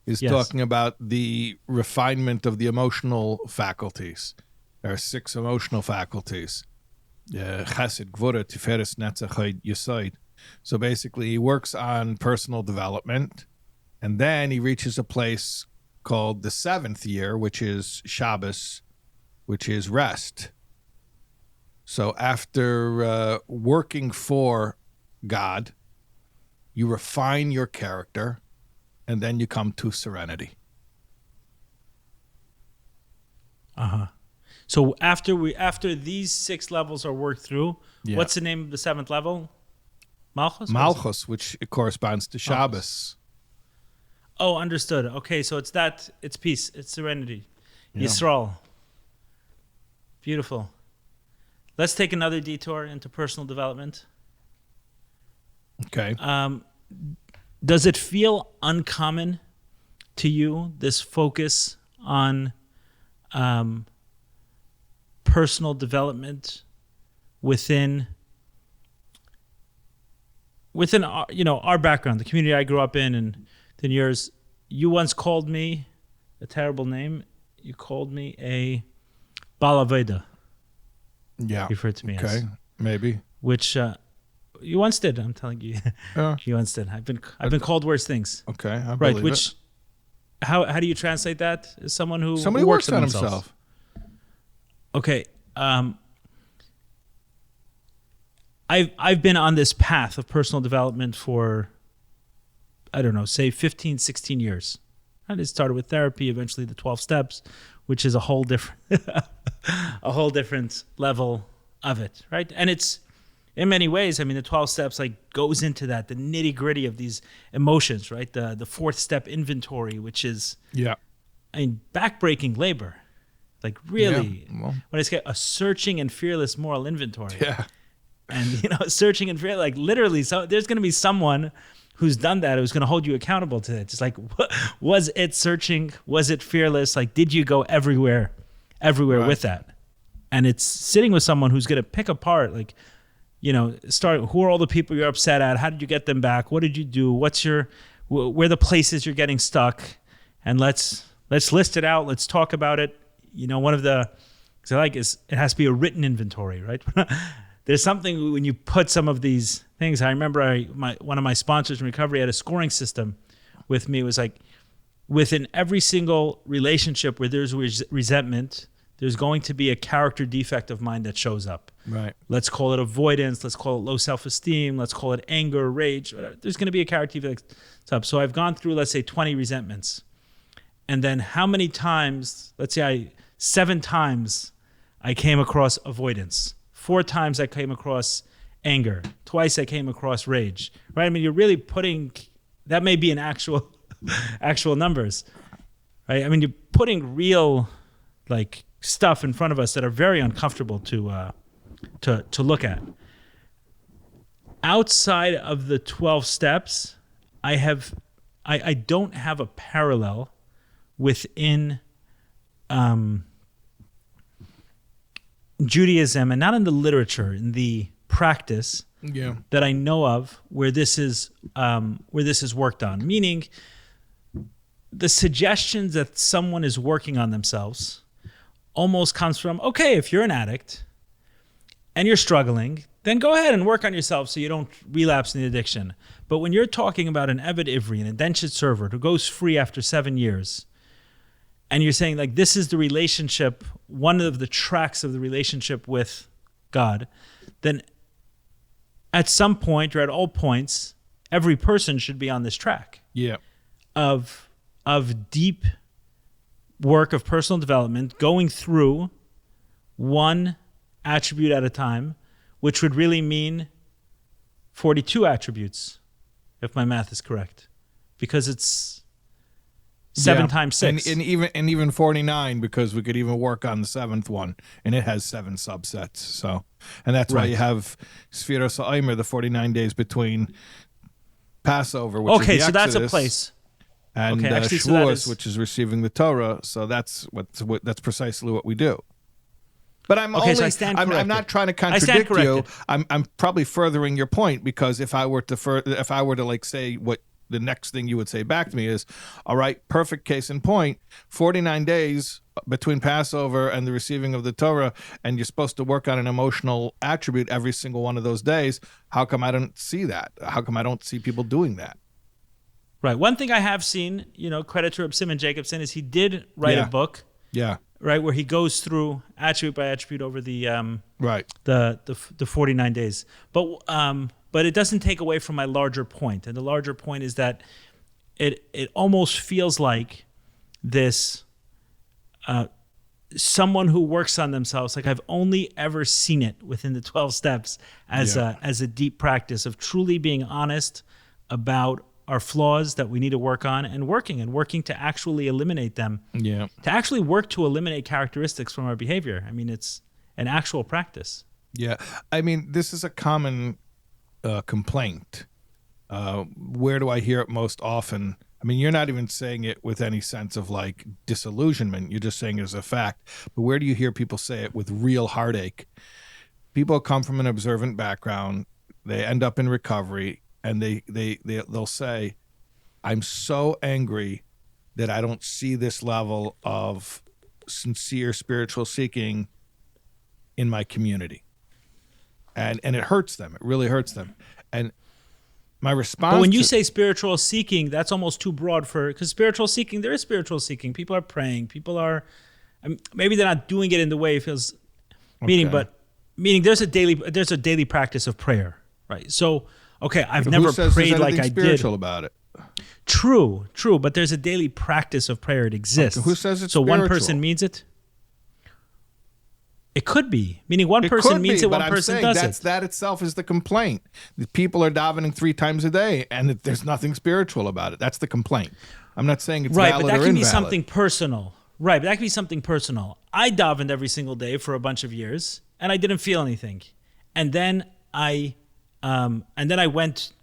[SPEAKER 2] He's
[SPEAKER 1] Yes.
[SPEAKER 2] talking about the refinement of the emotional faculties. There are 6 emotional faculties. Chesed, Gvura, Tiferes, Netzach, Yesod. So basically, he works on personal development, and then he reaches a place called the 7th year, which is Shabbos, which is rest. So after working for God, you refine your character, and then you come to serenity.
[SPEAKER 1] so after these 6 levels are worked through,
[SPEAKER 2] Yeah.
[SPEAKER 1] what's the name of the 7th level? Malchus?
[SPEAKER 2] Malchus, which corresponds to Shabbos.
[SPEAKER 1] Oh, understood. Okay, so it's peace, it's serenity.
[SPEAKER 2] Yeah.
[SPEAKER 1] Yisrael. Beautiful. Let's take another detour into personal development.
[SPEAKER 2] Okay.
[SPEAKER 1] Does it feel uncommon to you, this focus on personal development within our background, the community I grew up in, and then yours? You once called me a terrible name. You called me a balaveda.
[SPEAKER 2] Yeah.
[SPEAKER 1] Referred to me
[SPEAKER 2] Okay.
[SPEAKER 1] as,
[SPEAKER 2] Maybe.
[SPEAKER 1] which you once did. I'm telling you, you once did. I've been called worse things.
[SPEAKER 2] Okay. I
[SPEAKER 1] Right.
[SPEAKER 2] believe
[SPEAKER 1] Which
[SPEAKER 2] it.
[SPEAKER 1] how do you translate that? As someone who
[SPEAKER 2] Somebody
[SPEAKER 1] who
[SPEAKER 2] works on
[SPEAKER 1] themselves?
[SPEAKER 2] himself.
[SPEAKER 1] Okay. I've been on this path of personal development for, I don't know, say 15, 16 years. And it started with therapy, eventually the 12 steps, which is a whole different level of it, right? And it's, in many ways, I mean, the 12 steps like goes into that, the nitty gritty of these emotions, right? The 4th step inventory, which is,
[SPEAKER 2] Yeah.
[SPEAKER 1] I mean, backbreaking labor. Like really,
[SPEAKER 2] Yeah. Well,
[SPEAKER 1] when it's got a searching and fearless moral inventory.
[SPEAKER 2] yeah.
[SPEAKER 1] And, searching and fearless, like literally, so there's going to be someone who's done that, who's going to hold you accountable to it. Just like, was it searching? Was it fearless? Like, did you go everywhere
[SPEAKER 2] Right.
[SPEAKER 1] with that? And it's sitting with someone who's going to pick apart, like, start, who are all the people you're upset at? How did you get them back? What did you do? Where are the places you're getting stuck? And let's list it out. Let's talk about it. One of the, because I like is it has to be a written inventory, right? There's something when you put some of these things. I remember one of my sponsors in recovery had a scoring system with me. It was like, within every single relationship where there's resentment, there's going to be a character defect of mine that shows up.
[SPEAKER 2] Right.
[SPEAKER 1] Let's call it avoidance. Let's call it low self-esteem. Let's call it anger, rage. Whatever. There's going to be a character defect up. So I've gone through, let's say, 20 resentments. And then how many times, let's say 7 times I came across avoidance. 4 times I came across anger. Twice I came across rage. Right? I mean, you're really putting, that may be an actual numbers. Right? I mean, you're putting real like stuff in front of us that are very uncomfortable to look at. Outside of the 12 steps, I don't have a parallel within Judaism, and not in the literature, in the practice that I know of where this is worked on. Meaning, the suggestions that someone is working on themselves almost comes from, okay, if you're an addict and you're struggling, then go ahead and work on yourself so you don't relapse in the addiction. But when you're talking about an Eved Ivri, an indentured servant who goes free after 7 years, and you're saying like this is the relationship, one of the tracks of the relationship with God, then at some point or at all points, every person should be on this track of deep work of personal development, going through one attribute at a time, which would really mean 42 attributes, if my math is correct, because it's 7 times 6.
[SPEAKER 2] And even 49, because we could even work on the 7th one, and it has 7 subsets. So, and that's why you have Sfiras HaOmer, the 49 days between Passover, which is the
[SPEAKER 1] so that's a
[SPEAKER 2] Exodus,
[SPEAKER 1] place.
[SPEAKER 2] and SoulWords, which is receiving the Torah. So that's that's precisely what we do. But I'm not trying to contradict you. I'm probably furthering your point, because if I were to like say what the next thing you would say back to me is, all right, perfect case in point, 49 days between Passover and the receiving of the Torah, and you're supposed to work on an emotional attribute every single one of those days. How come I don't see that? How come I don't see people doing that?
[SPEAKER 1] Right. One thing I have seen, credit to Reb Simon Jacobson, is he did write a book.
[SPEAKER 2] Yeah.
[SPEAKER 1] Right, where he goes through attribute by attribute over the the 49 days. But it doesn't take away from my larger point. And the larger point is that it almost feels like this someone who works on themselves. Like I've only ever seen it within the 12 steps as a deep practice of truly being honest about our flaws that we need to work on, and working to actually eliminate them. Yeah. To actually work to eliminate characteristics from our behavior. I mean, it's an actual practice.
[SPEAKER 2] Yeah. I mean, this is a common complaint. Where do I hear it most often? I mean, you're not even saying it with any sense of like disillusionment. You're just saying it as a fact. But where do you hear people say it with real heartache? People come from an observant background. They end up in recovery. And they'll say, I'm so angry that I don't see this level of sincere spiritual seeking in my community. And it hurts them. It really hurts them. And my response
[SPEAKER 1] But when you say spiritual seeking, that's almost too broad because spiritual seeking, there is spiritual seeking. People are praying. People are, maybe they're not doing it in the way it feels, meaning there's a daily practice of prayer, right? So, okay, I've never prayed like I did.
[SPEAKER 2] Spiritual about it?
[SPEAKER 1] True, but there's a daily practice of prayer. It exists.
[SPEAKER 2] Okay, who says it's
[SPEAKER 1] so
[SPEAKER 2] spiritual?
[SPEAKER 1] One person means it? It could be. Meaning one person means it, one person doesn't.
[SPEAKER 2] That itself is the complaint. The people are davening 3 times a day, and there's nothing spiritual about it. That's the complaint. I'm not saying it's valid or invalid.
[SPEAKER 1] Right, but that can be something personal. Right, but that can be something personal. I davened every single day for a bunch of years, and I didn't feel anything. And then I went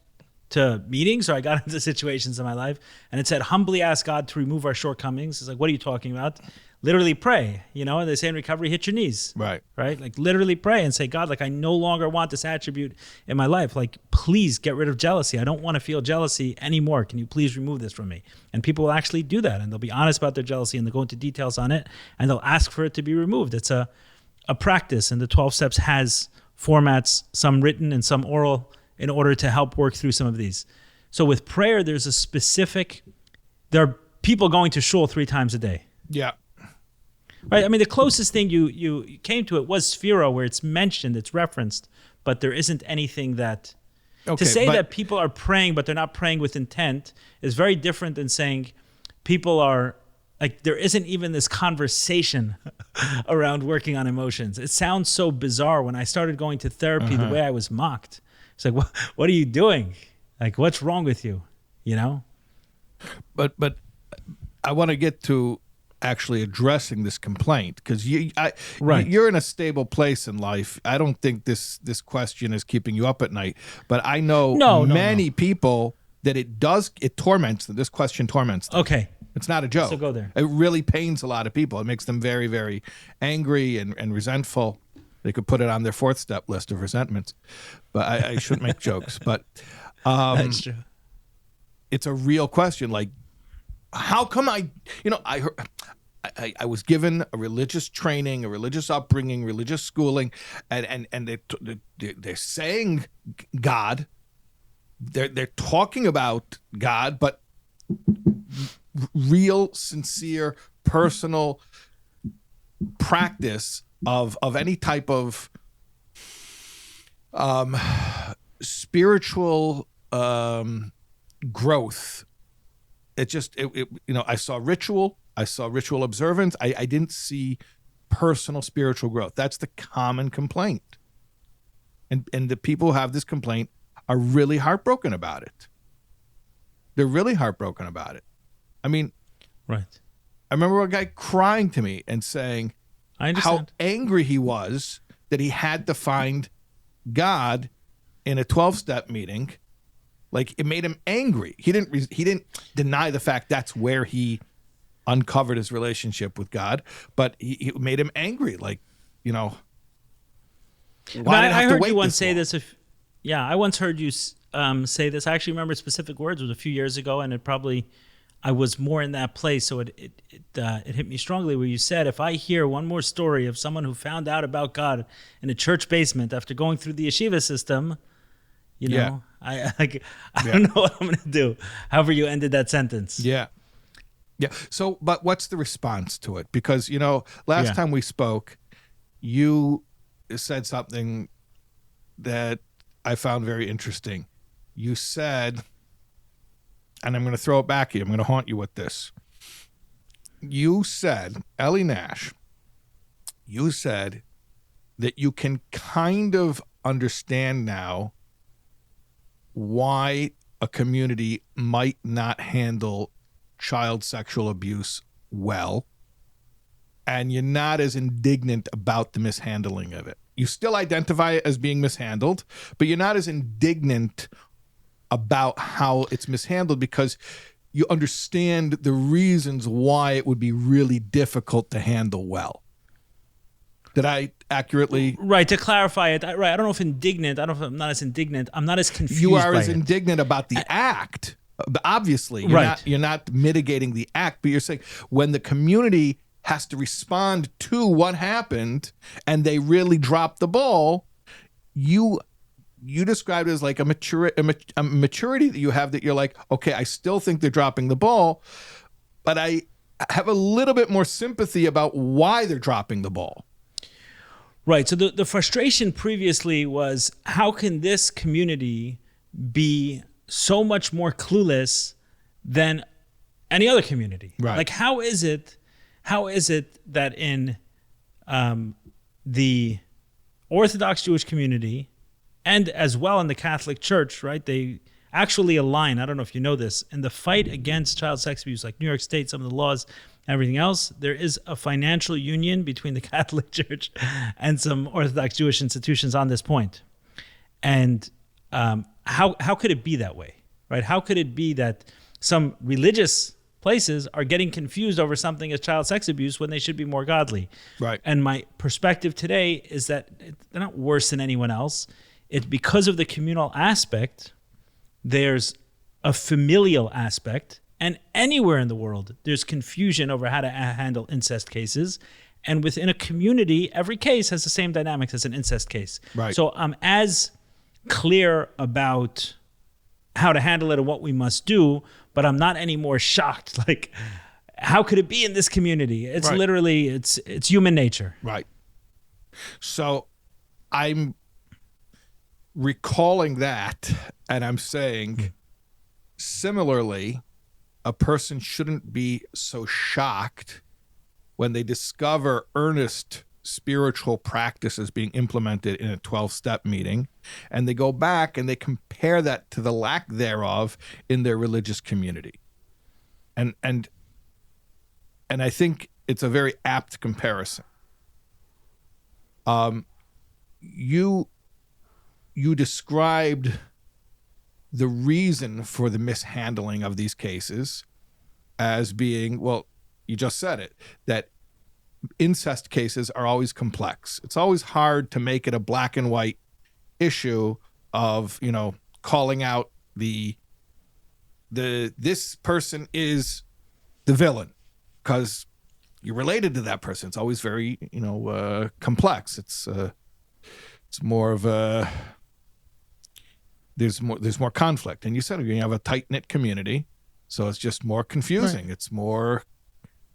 [SPEAKER 1] to meetings, or I got into situations in my life, and it said, humbly ask God to remove our shortcomings. It's like, what are you talking about? Literally pray, and they say in recovery, hit your knees. Right? Like literally pray and say, God, like I no longer want this attribute in my life. Like, please get rid of jealousy. I don't want to feel jealousy anymore. Can you please remove this from me? And people will actually do that, and they'll be honest about their jealousy, and they'll go into details on it, and they'll ask for it to be removed. It's a practice, and the 12 steps has formats, some written and some oral, in order to help work through some of these. So with prayer, there are people going to shul 3 times a day. Yeah. Right. I mean, the closest thing you came to it was Sphira, where it's mentioned, it's referenced, but there isn't anything that... Okay, to say that people are praying, but they're not praying with intent, is very different than saying people are... Like, there isn't even this conversation around working on emotions. It sounds so bizarre. When I started going to therapy, the way I was mocked. It's like, what are you doing? Like, what's wrong with you? But
[SPEAKER 2] I want to get to actually addressing this complaint, because you're in a stable place in life. I don't think this question is keeping you up at night, but I know many people that it torments them. This question torments them.
[SPEAKER 1] Okay.
[SPEAKER 2] It's not a joke.
[SPEAKER 1] So go there.
[SPEAKER 2] It really pains a lot of people. It makes them very, very angry and resentful. They could put it on their 4th step list of resentments, but I shouldn't make jokes. But
[SPEAKER 1] that's true.
[SPEAKER 2] It's a real question. Like, how come I heard, I was given a religious training, a religious upbringing, religious schooling, and they're saying God, they're talking about God, but real, sincere, personal practice of any type of spiritual growth. I saw ritual. I saw ritual observance. I didn't see personal spiritual growth. That's the common complaint. And the people who have this complaint are really heartbroken about it. They're really heartbroken about it. I mean,
[SPEAKER 1] right.
[SPEAKER 2] I remember a guy crying to me and saying how angry he was that he had to find God in a 12-step meeting. Like, it made him angry. He didn't deny the fact that's where he uncovered his relationship with God, but it made him angry. Like, why did I have to
[SPEAKER 1] heard
[SPEAKER 2] wait
[SPEAKER 1] you once
[SPEAKER 2] this
[SPEAKER 1] say
[SPEAKER 2] long?
[SPEAKER 1] this. I once heard you say this. I actually remember specific words. It was a few years ago, and I was more in that place, so it hit me strongly. Where you said, if I hear one more story of someone who found out about God in a church basement after going through the yeshiva system, I don't know what I'm going to do. However, you ended that sentence.
[SPEAKER 2] Yeah. So, but what's the response to it? Because, last time we spoke, you said something that I found very interesting. You said, and I'm going to throw it back at you. I'm going to haunt you with this. You said, Eli Nash, you said that you can kind of understand now why a community might not handle child sexual abuse well, and you're not as indignant about the mishandling of it. You still identify it as being mishandled, but you're not as indignant about how it's mishandled because you understand the reasons why it would be really difficult to handle well. Did I accurately?
[SPEAKER 1] Right, to clarify it. Right, I don't know if indignant. I don't know if I'm not as indignant. I'm not as confused.
[SPEAKER 2] You are
[SPEAKER 1] by
[SPEAKER 2] as
[SPEAKER 1] it.
[SPEAKER 2] indignant about the act. Obviously,
[SPEAKER 1] Right.
[SPEAKER 2] You're not mitigating the act, but you're saying when the community has to respond to what happened and they really drop the ball, you described it as like a maturity that you have, that you're like, okay, I still think they're dropping the ball, but I have a little bit more sympathy about why they're dropping the ball.
[SPEAKER 1] Right. So the frustration previously was, how can this community be so much more clueless than any other community?
[SPEAKER 2] Right.
[SPEAKER 1] Like, how is it that in the Orthodox Jewish community and as well in the Catholic Church, right, they actually align, I don't know if you know this, in the fight against child sex abuse, like New York State, some of the laws, everything else, there is a financial union between the Catholic Church and some Orthodox Jewish institutions on this point. And how could it be that way, right? How could it be that some religious places are getting confused over something as child sex abuse when they should be more godly?
[SPEAKER 2] Right.
[SPEAKER 1] And my perspective today is that they're not worse than anyone else. It's because of the communal aspect. There's a familial aspect, and anywhere in the world, there's confusion over how to handle incest cases. And within a community, every case has the same dynamics as an incest case.
[SPEAKER 2] Right.
[SPEAKER 1] So I'm as clear about how to handle it and what we must do, but I'm not any more shocked. Like, how could it be in this community? It's
[SPEAKER 2] Right.
[SPEAKER 1] literally, it's human nature.
[SPEAKER 2] Right. So I'm recalling that, and I'm saying, similarly, a person shouldn't be so shocked when they discover earnest spiritual practices being implemented in a 12-step meeting, and they go back and they compare that to the lack thereof in their religious community. And I think it's a very apt comparison. You described the reason for the mishandling of these cases as being, well, you just said it, that incest cases are always complex. It's always hard to make it a black and white issue of, calling out this person is the villain, because you're related to that person. It's always very, complex. It's more of a, there's more conflict. And you said you have a tight-knit community, so it's just more confusing. Right. It's more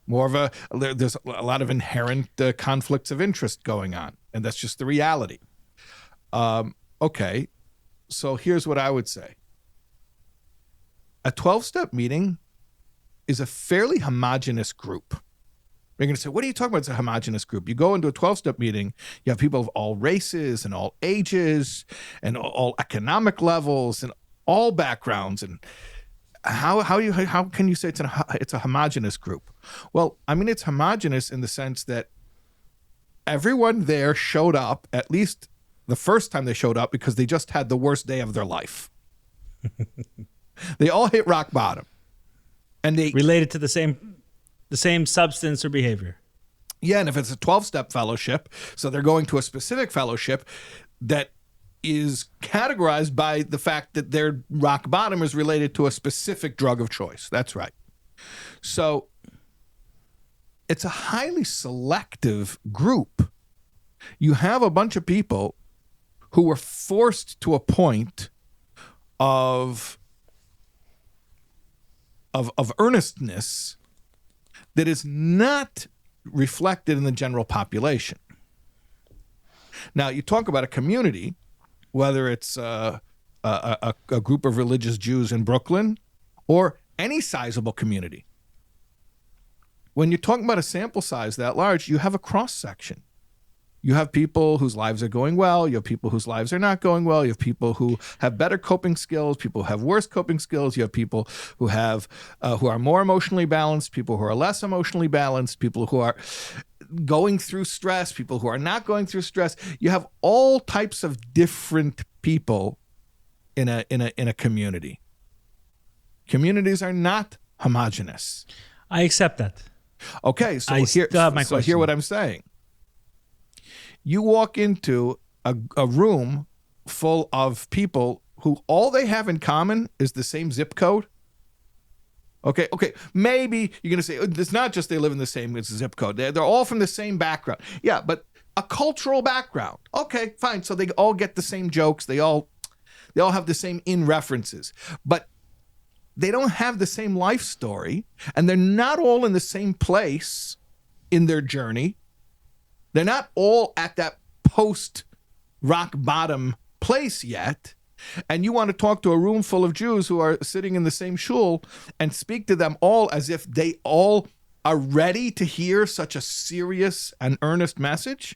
[SPEAKER 2] of a, there's a lot of inherent conflicts of interest going on, and that's just the reality. Okay, so here's what I would say. A 12-step meeting is a fairly homogenous group. You're going to say, what are you talking about? It's a homogenous group. You go into a 12-step meeting, you have people of all races and all ages and all economic levels and all backgrounds. And how can you say it's a homogenous group? Well, I mean, it's homogenous in the sense that everyone there showed up, at least the first time they showed up, because they just had the worst day of their life. They all hit rock bottom. And they
[SPEAKER 1] related to the same substance or behavior.
[SPEAKER 2] Yeah, and if it's a 12-step fellowship, so they're going to a specific fellowship that is categorized by the fact that their rock bottom is related to a specific drug of choice. That's right. So it's a highly selective group. You have a bunch of people who were forced to a point of earnestness that is not reflected in the general population. Now, you talk about a community, whether it's a group of religious Jews in Brooklyn or any sizable community. When you're talking about a sample size that large, you have a cross-section. You have people whose lives are going well. You have people whose lives are not going well. You have people who have better coping skills, people who have worse coping skills. You have people who are more emotionally balanced, people who are less emotionally balanced, people who are going through stress, people who are not going through stress. You have all types of different people in a community. Communities are not homogeneous.
[SPEAKER 1] I accept that.
[SPEAKER 2] Okay, so hear what I'm saying. You walk into a room full of people who all they have in common is the same zip code. Okay. Maybe you're going to say, it's not just they live in the same zip code. They're all from the same background. Yeah, but a cultural background. Okay, fine. So they all get the same jokes. They all have the same references. But they don't have the same life story, and they're not all in the same place in their journey. They're not all at that post-rock bottom place yet. And you want to talk to a room full of Jews who are sitting in the same shul and speak to them all as if they all are ready to hear such a serious and earnest message?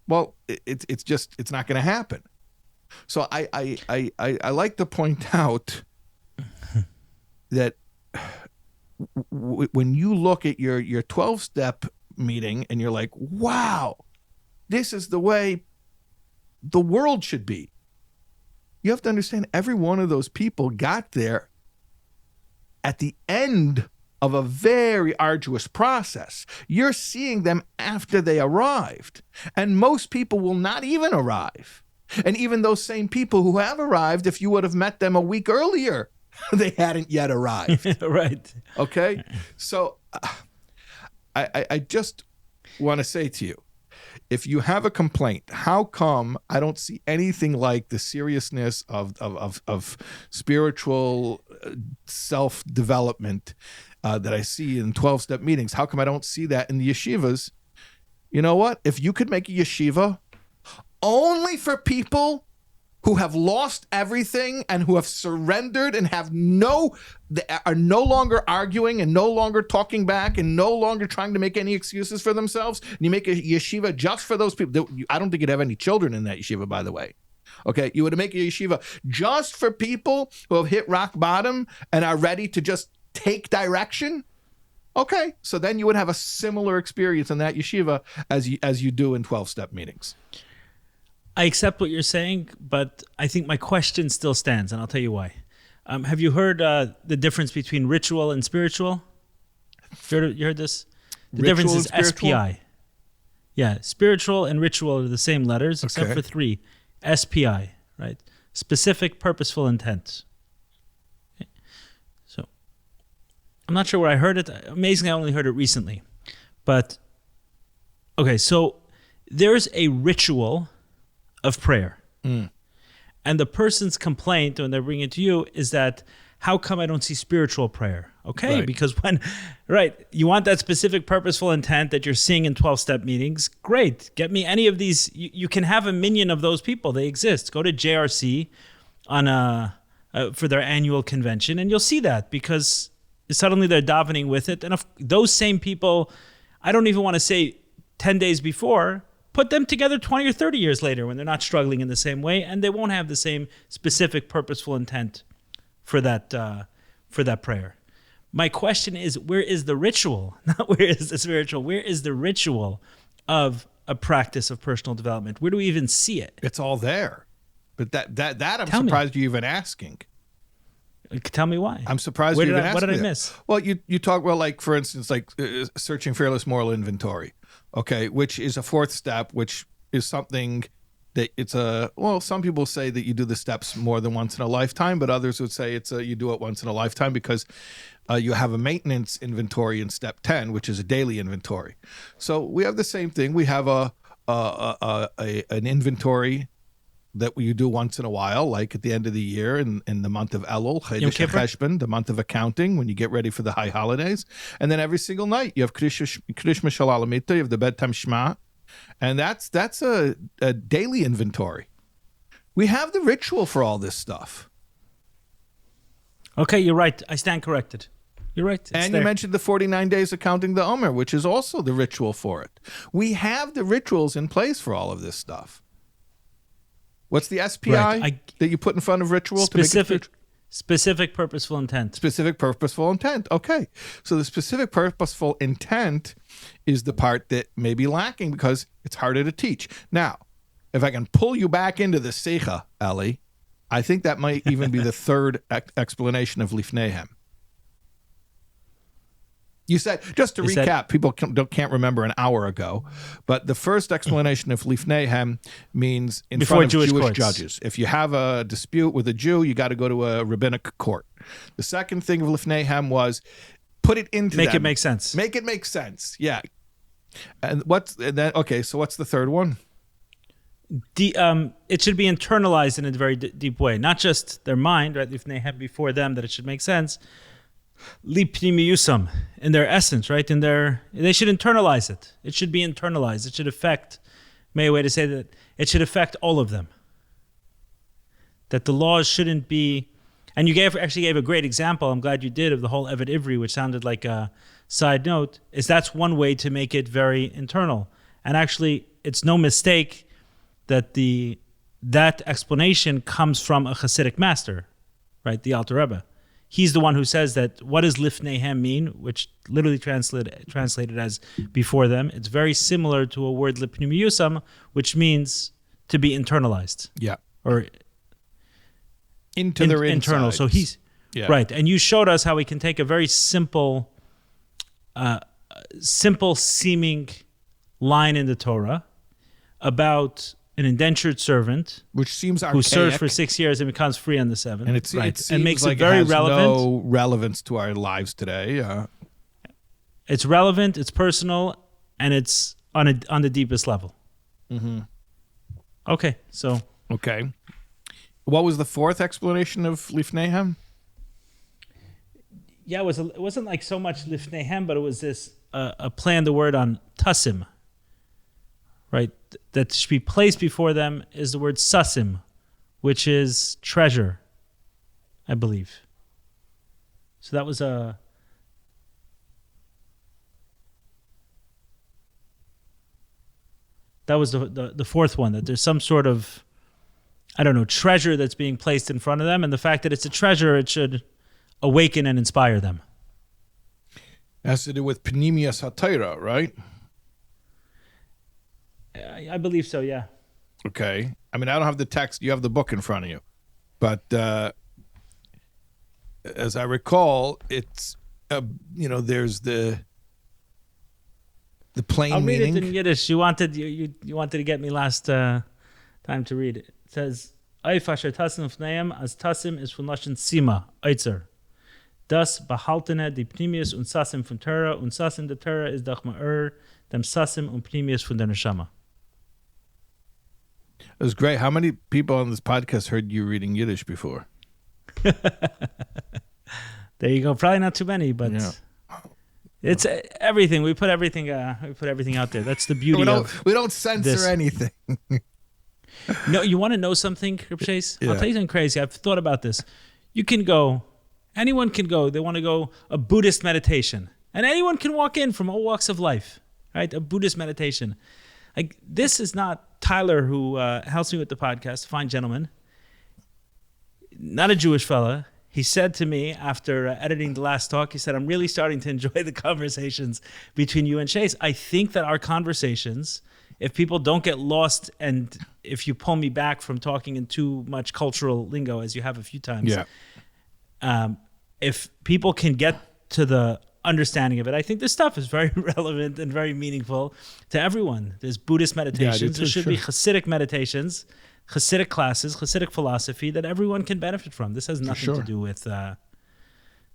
[SPEAKER 2] Well, it's not going to happen. So I like to point out that when you look at your 12-step meeting and you're like, wow, this is the way the world should be. You have to understand every one of those people got there at the end of a very arduous process. You're seeing them after they arrived. And most people will not even arrive. And even those same people who have arrived, if you would have met them a week earlier, they hadn't yet arrived.
[SPEAKER 1] Right.
[SPEAKER 2] Okay? So I just want to say to you, if you have a complaint, how come I don't see anything like the seriousness of spiritual self-development that I see in 12-step meetings? How come I don't see that in the yeshivas? You know what? If you could make a yeshiva only for people who have lost everything and who have surrendered and they are no longer arguing and no longer talking back and no longer trying to make any excuses for themselves, and you make a yeshiva just for those people. I don't think you'd have any children in that yeshiva, by the way. Okay, you would make a yeshiva just for people who have hit rock bottom and are ready to just take direction. Okay, so then you would have a similar experience in that yeshiva as you do in 12-step meetings.
[SPEAKER 1] I accept what you're saying, but I think my question still stands, and I'll tell you why. Have you heard the difference between ritual and spiritual? You heard this? The difference is SPI. Yeah, spiritual and ritual are the same letters, except for three. SPI, right? Specific, purposeful intent. Okay. So I'm not sure where I heard it. Amazingly, I only heard it recently. But, okay, so there's a ritual of prayer. And the person's complaint when they're bringing it to you is that, how come I don't see spiritual prayer? Okay,
[SPEAKER 2] Right.
[SPEAKER 1] because you want that specific purposeful intent that you're seeing in 12-step meetings. Great. Get me any of these. You can have a minion of those people. They exist. Go to JRC for their annual convention, and you'll see that, because suddenly they're davening with it. And those same people, I don't even want to say 10 days before, put them together 20 or 30 years later when they're not struggling in the same way, and they won't have the same specific purposeful intent for that prayer. My question is, where is the ritual? Not where is the spiritual. Where is the ritual of a practice of personal development? Where do we even see it?
[SPEAKER 2] It's all there. But that I'm
[SPEAKER 1] Tell me.
[SPEAKER 2] surprised you even asking.
[SPEAKER 1] Tell me why.
[SPEAKER 2] I'm surprised
[SPEAKER 1] What
[SPEAKER 2] you even
[SPEAKER 1] did
[SPEAKER 2] asked
[SPEAKER 1] I
[SPEAKER 2] me that.
[SPEAKER 1] miss?
[SPEAKER 2] Well, you talk about, like, for instance, like searching fearless moral inventory, okay, which is a fourth step, which is something that some people say that you do the steps more than once in a lifetime, but others would say you do it once in a lifetime, because you have a maintenance inventory in step 10, which is a daily inventory. So we have the same thing. We have an inventory that you do once in a while, like at the end of the year in the month of Elul, Chodesh HaCheshbon, the month of accounting, when you get ready for the high holidays. And then every single night you have Krish Mishal Alamita, you have the Bed Tam Shema, and that's a daily inventory. We have the ritual for all this stuff.
[SPEAKER 1] Okay, you're right. I stand corrected. You're right.
[SPEAKER 2] And you mentioned the 49 days of counting the Omer, which is also the ritual for it. We have the rituals in place for all of this stuff. What's the SPI that you put in front of ritual?
[SPEAKER 1] Specific purposeful intent.
[SPEAKER 2] Specific purposeful intent. Okay. So the specific purposeful intent is the part that may be lacking because it's harder to teach. Now, if I can pull you back into the Seicha, Eli, I think that might even be the third explanation of Lifneihem. You said, just to recap, people can't remember an hour ago, but the first explanation of Lifneihem means
[SPEAKER 1] before
[SPEAKER 2] front of Jewish
[SPEAKER 1] courts.
[SPEAKER 2] judges. If you have a dispute with a Jew, you got to go to a rabbinic court. The second thing of Lifneihem was put it into
[SPEAKER 1] Make it make sense.
[SPEAKER 2] Make it make sense. Yeah. So what's the third one?
[SPEAKER 1] It should be internalized in a very deep way, not just their mind, right? Lifneihem, before them, that it should make sense. Lipnimiyusam, in their essence, right? They should internalize it. It should be internalized. It should affect, may a way to say that, it should affect all of them. That the laws shouldn't be, and you actually gave a great example, I'm glad you did, of the whole Evet Ivri, which sounded like a side note, is that's one way to make it very internal. And actually, it's no mistake that that explanation comes from a Hasidic master, right? The Alter Rebbe. He's the one who says that what does Lifneihem mean, which literally translated as before them. It's very similar to a word Lipnimiyusam, which means to be internalized.
[SPEAKER 2] Yeah.
[SPEAKER 1] Or
[SPEAKER 2] into their
[SPEAKER 1] internal.
[SPEAKER 2] insides.
[SPEAKER 1] So he's right. And you showed us how we can take a very simple seeming line in the Torah about an indentured servant,
[SPEAKER 2] which seems archaic,
[SPEAKER 1] who serves for 6 years and becomes free on the seventh,
[SPEAKER 2] and it seems
[SPEAKER 1] and makes
[SPEAKER 2] like
[SPEAKER 1] it very
[SPEAKER 2] has
[SPEAKER 1] relevant.
[SPEAKER 2] No relevance to our lives today.
[SPEAKER 1] It's relevant, it's personal, and it's on the deepest level.
[SPEAKER 2] Mm-hmm.
[SPEAKER 1] Okay, so
[SPEAKER 2] what was the fourth explanation of Lifneihem?
[SPEAKER 1] Yeah, it wasn't like so much Lifneihem, but it was this a play on the word on tasim. Right, that should be placed before them is the word sasim, which is treasure, I believe. So that was the fourth one, that there's some sort of, I don't know, treasure that's being placed in front of them, and the fact that it's a treasure, it should awaken and inspire them.
[SPEAKER 2] It has to do with Pnimius HaTorah, right?
[SPEAKER 1] I believe so, yeah.
[SPEAKER 2] Okay. I mean, I don't have the text. You have the book in front of you. But as I recall, it's, there's the plain
[SPEAKER 1] I'll
[SPEAKER 2] meaning.
[SPEAKER 1] read it in Yiddish. You wanted to get me last time to read it. It says, Eif asher tasim fneim as tasim is from Lashon sima, oitzer. Das behaltene die Pnimius und Sassim von Torah und Sassim der Torah ist doch ma'ur dem Sassim und Pnimius von der Neshama.
[SPEAKER 2] It was great. How many people on this podcast heard you reading Yiddish before?
[SPEAKER 1] There you go. Probably not too many, but it's everything. We put everything out there. That's the beauty
[SPEAKER 2] we don't censor
[SPEAKER 1] this.
[SPEAKER 2] anything.
[SPEAKER 1] No, you want to know something, Rabbi Shais?
[SPEAKER 2] Yeah.
[SPEAKER 1] I'll tell you something crazy. I've thought about this. You can go, anyone can go. They want to go a Buddhist meditation. And anyone can walk in from all walks of life, right? A Buddhist meditation. Like, this is not Tyler, who helps me with the podcast, fine gentleman, not a Jewish fella. He said to me after editing the last talk, he said, I'm really starting to enjoy the conversations between you and Shais. I think that our conversations, if people don't get lost and if you pull me back from talking in too much cultural lingo, as you have a few times, if people can get to the understanding of it, I think this stuff is very relevant and very meaningful to everyone. There's Buddhist meditations. There should be Hasidic meditations, Hasidic classes, Hasidic philosophy that everyone can benefit from. This has nothing to do with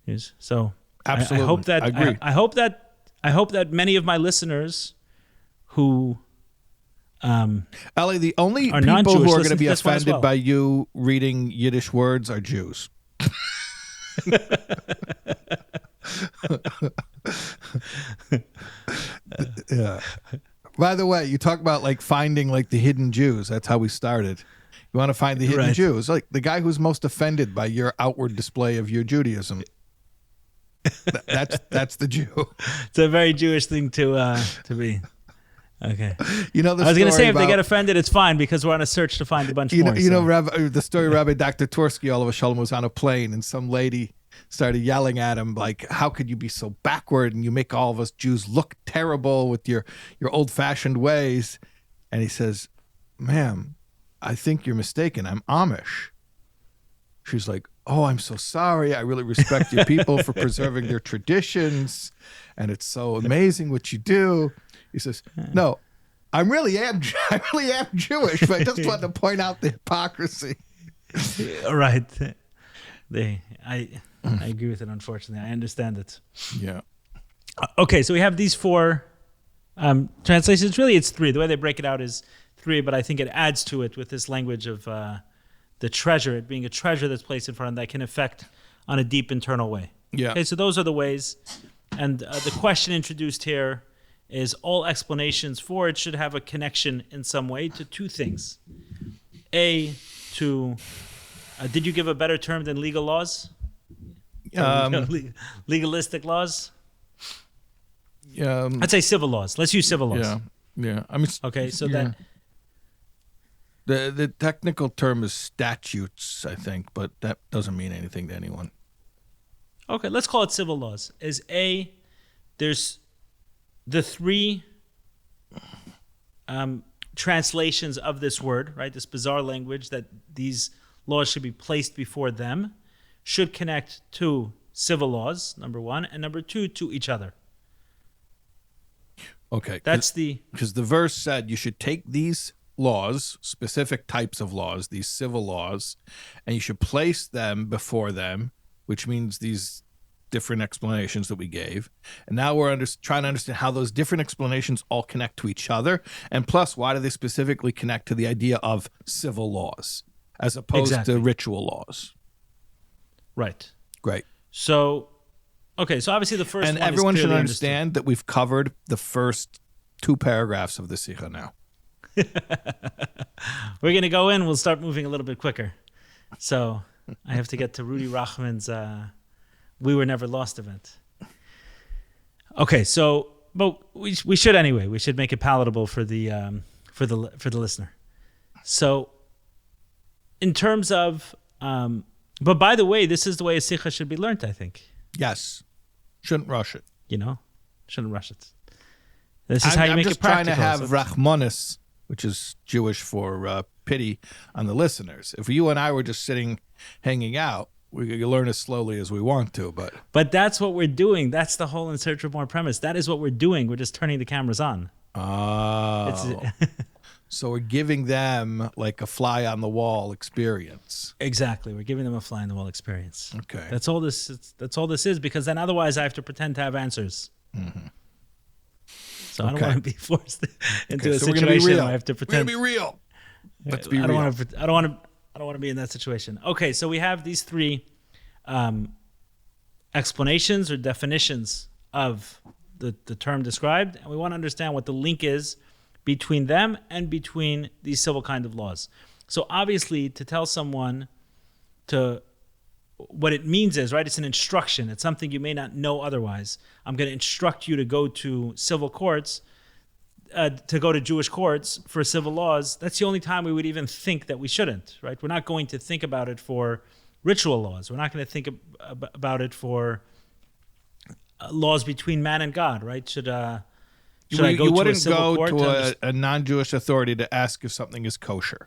[SPEAKER 1] news. So
[SPEAKER 2] absolutely,
[SPEAKER 1] I hope that
[SPEAKER 2] I agree.
[SPEAKER 1] I hope that many of my listeners who
[SPEAKER 2] Eli, the only
[SPEAKER 1] are
[SPEAKER 2] people
[SPEAKER 1] non-Jewish
[SPEAKER 2] who are going to be
[SPEAKER 1] listen to this one as
[SPEAKER 2] offended
[SPEAKER 1] well.
[SPEAKER 2] by you reading Yiddish words are Jews. Yeah. By the way, you talk about like finding like the hidden Jews. That's how we started. You want to find the hidden Jews, like the guy who's most offended by your outward display of your Judaism. That's the Jew.
[SPEAKER 1] It's a very Jewish thing to be. Okay.
[SPEAKER 2] You know,
[SPEAKER 1] I was going to say, if they get offended, it's fine because we're on a search to find a bunch more.
[SPEAKER 2] You know, the story Rabbi Dr. Torsky, all of a sudden, was on a plane and some lady started yelling at him like, how could you be so backward and you make all of us Jews look terrible with your old-fashioned ways? And he says, ma'am, I think you're mistaken. I'm Amish. She's like, oh, I'm so sorry. I really respect your people for preserving their traditions. And it's so amazing what you do. He says, no, I really am Jewish, but I just wanted to point out the hypocrisy.
[SPEAKER 1] Right. I agree with it, unfortunately. I understand it.
[SPEAKER 2] Yeah.
[SPEAKER 1] Okay, so we have these four translations. Really, it's three. The way they break it out is three, but I think it adds to it with this language of the treasure, it being a treasure that's placed in front of them that can affect on a deep internal way.
[SPEAKER 2] Yeah.
[SPEAKER 1] Okay, so those are the ways. And the question introduced here is all explanations for it should have a connection in some way to two things. A, to, did you give a better term than legal laws? Legalistic laws? I'd say civil laws. Let's use civil laws.
[SPEAKER 2] Yeah. I mean,
[SPEAKER 1] okay, so that...
[SPEAKER 2] The technical term is statutes, I think, but that doesn't mean anything to anyone.
[SPEAKER 1] Okay, let's call it civil laws. There's the three translations of this word, right? This bizarre language that these laws should be placed before them should connect to civil laws, number one, and number two, to each other.
[SPEAKER 2] Okay.
[SPEAKER 1] Because
[SPEAKER 2] the verse said you should take these laws, specific types of laws, these civil laws, and you should place them before them, which means these different explanations that we gave. And now we're trying to understand how those different explanations all connect to each other. And plus, why do they specifically connect to the idea of civil laws as opposed to ritual laws?
[SPEAKER 1] Right.
[SPEAKER 2] Great.
[SPEAKER 1] So, okay, so obviously the first
[SPEAKER 2] and
[SPEAKER 1] one
[SPEAKER 2] everyone
[SPEAKER 1] is
[SPEAKER 2] should
[SPEAKER 1] clearly
[SPEAKER 2] understand that we've covered the first two paragraphs of the Sikha now.
[SPEAKER 1] We're going to go in. We'll start moving a little bit quicker. So I have to get to Rudy Rachman's We Were Never Lost event. Okay, so but we should anyway. We should make it palatable for the listener. So in terms of, but by the way, this is the way a sikha should be learned, I think.
[SPEAKER 2] Yes, shouldn't rush it.
[SPEAKER 1] Shouldn't rush it. This is how you make it practical.
[SPEAKER 2] I'm just trying to have Rachmanis, which is Jewish for pity, on the listeners. If you and I were just sitting, hanging out, we could learn as slowly as we want to. But
[SPEAKER 1] that's what we're doing. That's the whole In Search of More premise. That is what we're doing. We're just turning the cameras on.
[SPEAKER 2] Oh. So we're giving them like a fly on the wall experience.
[SPEAKER 1] Exactly. We're giving them a fly in the wall experience.
[SPEAKER 2] Okay.
[SPEAKER 1] That's all this is, because then otherwise I have to pretend to have answers.
[SPEAKER 2] Mm-hmm.
[SPEAKER 1] So I don't want to be forced into a
[SPEAKER 2] so
[SPEAKER 1] situation where I have to pretend.
[SPEAKER 2] We're going to be real. Let's be
[SPEAKER 1] I
[SPEAKER 2] real.
[SPEAKER 1] don't want to be in that situation. Okay, so we have these three explanations or definitions of the term described, and we want to understand what the link is between them and between these civil kind of laws. So obviously, to tell someone what it means is, right, it's an instruction. It's something you may not know otherwise. I'm going to instruct you to go to civil courts, to go to Jewish courts for civil laws. That's the only time we would even think that we shouldn't, right? We're not going to think about it for ritual laws. We're not going to think about it for laws between man and God, right? Should I go to a civil court?
[SPEAKER 2] You wouldn't go to a non-Jewish authority to ask if something is kosher.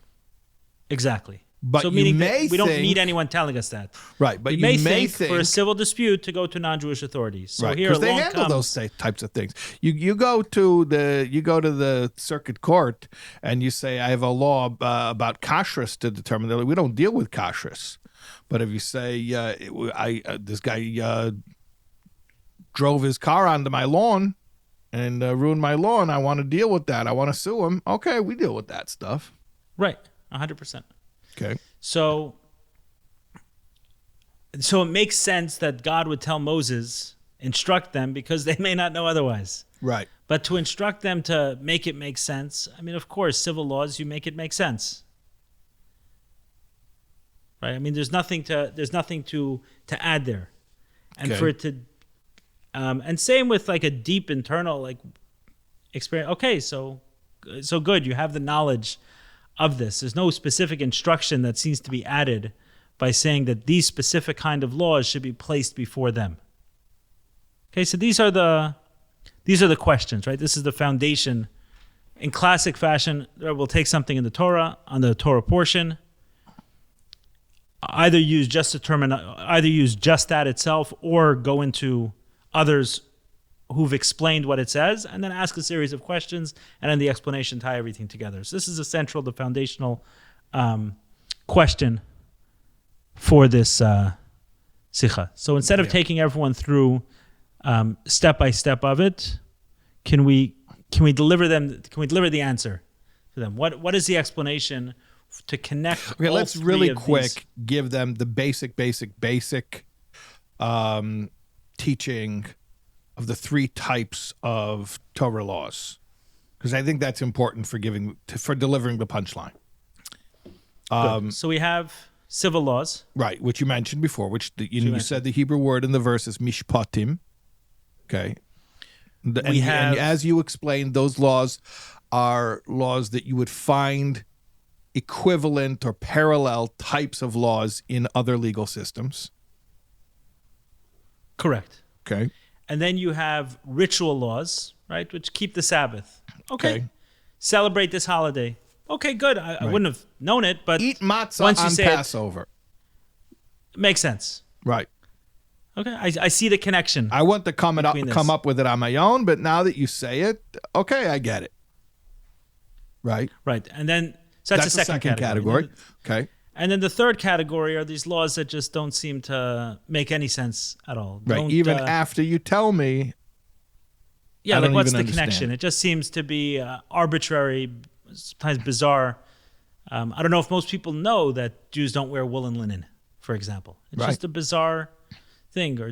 [SPEAKER 1] Exactly.
[SPEAKER 2] But
[SPEAKER 1] so
[SPEAKER 2] you
[SPEAKER 1] meaning
[SPEAKER 2] may
[SPEAKER 1] we don't need anyone telling us that.
[SPEAKER 2] Right, but
[SPEAKER 1] we may think for a civil dispute to go to non-Jewish authorities. So
[SPEAKER 2] right,
[SPEAKER 1] here
[SPEAKER 2] because they handle those types of things. You go to the circuit court and you say, I have a law about kashrus to determine that we don't deal with kashrus. But if you say this guy drove his car onto my lawn and ruined my lawn, I want to deal with that. I want to sue him. Okay, we deal with that stuff.
[SPEAKER 1] Right, 100%.
[SPEAKER 2] Okay.
[SPEAKER 1] So it makes sense that God would tell Moses, instruct them, because they may not know otherwise.
[SPEAKER 2] Right.
[SPEAKER 1] But to instruct them to make it make sense, I mean, of course, civil laws, you make it make sense. Right? I mean, there's nothing to add there. And for it to and same with like a deep internal like experience. Okay, so good, you have the knowledge of this. There's no specific instruction that seems to be added by saying that these specific kind of laws should be placed before them. Okay, so these are the questions, right? This is the foundation. In classic fashion, we'll take something in the Torah, on the Torah portion, either use just that itself, or go into others who've explained what it says, and then ask a series of questions, and then the explanation tie everything together. So this is the foundational question for this sikha. So instead of taking everyone through step by step of it, can we deliver the answer to them? What is the explanation to connect?
[SPEAKER 2] Okay, let's really quick give them the basic teaching of the three types of Torah laws, because I think that's important for delivering the punchline.
[SPEAKER 1] So we have civil laws,
[SPEAKER 2] right, which you mentioned before, which you said the Hebrew word in the verse is Mishpatim. Okay, and as you explained, those laws are laws that you would find equivalent or parallel types of laws in other legal systems.
[SPEAKER 1] Correct.
[SPEAKER 2] Okay.
[SPEAKER 1] And then you have ritual laws, right, which keep the Sabbath. Okay. Celebrate this holiday. Okay, good. I wouldn't have known it, but
[SPEAKER 2] eat matzah
[SPEAKER 1] once you
[SPEAKER 2] on
[SPEAKER 1] say
[SPEAKER 2] Passover.
[SPEAKER 1] It makes sense.
[SPEAKER 2] Right.
[SPEAKER 1] Okay, I see the connection.
[SPEAKER 2] I want to come up with it on my own, but now that you say it, okay, I get it. Right.
[SPEAKER 1] Right. And then so that's the second category.
[SPEAKER 2] Okay.
[SPEAKER 1] And then the third category are these laws that just don't seem to make any sense at all.
[SPEAKER 2] Right. Even after you tell me.
[SPEAKER 1] Yeah, like what's the connection? It just seems to be arbitrary, sometimes bizarre. I don't know if most people know that Jews don't wear woolen linen, for example. It's just a bizarre thing. Or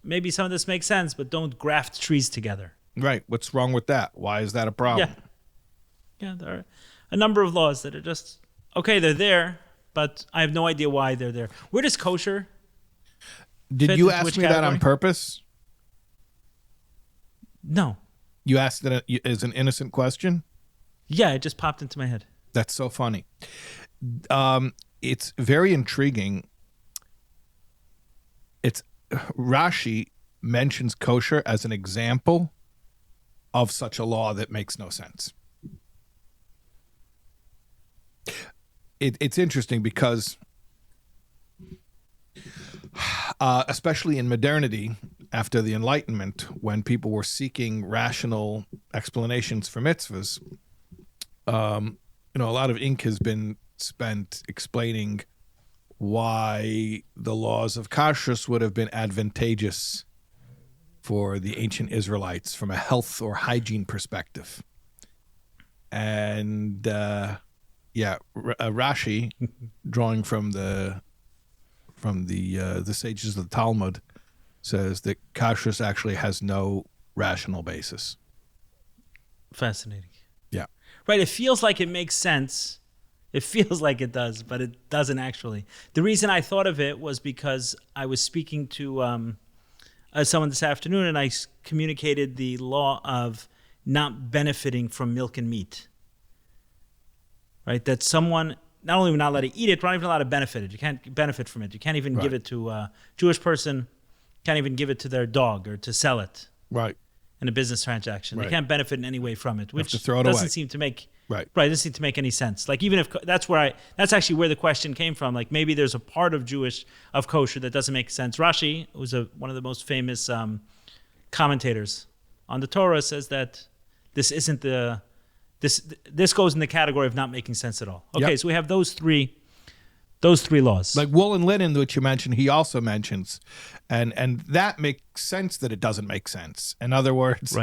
[SPEAKER 1] maybe some of this makes sense, but don't graft trees together.
[SPEAKER 2] Right. What's wrong with that? Why is that a problem?
[SPEAKER 1] Yeah, there are a number of laws that are just, okay, they're there, but I have no idea why they're there. Where does kosher
[SPEAKER 2] Did you ask me that on purpose?
[SPEAKER 1] No.
[SPEAKER 2] You asked it as an innocent question?
[SPEAKER 1] Yeah, it just popped into my head.
[SPEAKER 2] That's so funny. It's very intriguing. Rashi mentions kosher as an example of such a law that makes no sense. It's interesting because, especially in modernity, after the Enlightenment, when people were seeking rational explanations for mitzvahs, a lot of ink has been spent explaining why the laws of kashrus would have been advantageous for the ancient Israelites from a health or hygiene perspective. And Rashi, drawing from the sages of the Talmud, says that kashrus actually has no rational basis.
[SPEAKER 1] Fascinating.
[SPEAKER 2] Yeah.
[SPEAKER 1] Right. It feels like it makes sense. It feels like it does, but it doesn't actually. The reason I thought of it was because I was speaking to someone this afternoon, and I communicated the law of not benefiting from milk and meat. Right? That someone not only not allowed to eat it, but not even allowed to benefit it. You can't benefit from it. You can't even give it to a Jewish person. Can't even give it to their dog or to sell it.
[SPEAKER 2] Right.
[SPEAKER 1] In a business transaction. They can't benefit in any way from it, which doesn't seem to make doesn't seem to make any sense. Like, even if that's actually where the question came from. Like, maybe there's a part of kosher that doesn't make sense. Rashi, who's one of the most famous commentators on the Torah, says that this isn't this goes in the category of not making sense at all. Okay, so we have those three laws.
[SPEAKER 2] Like wool and linen, which you mentioned, he also mentions. And that makes sense that it doesn't make sense. In other words,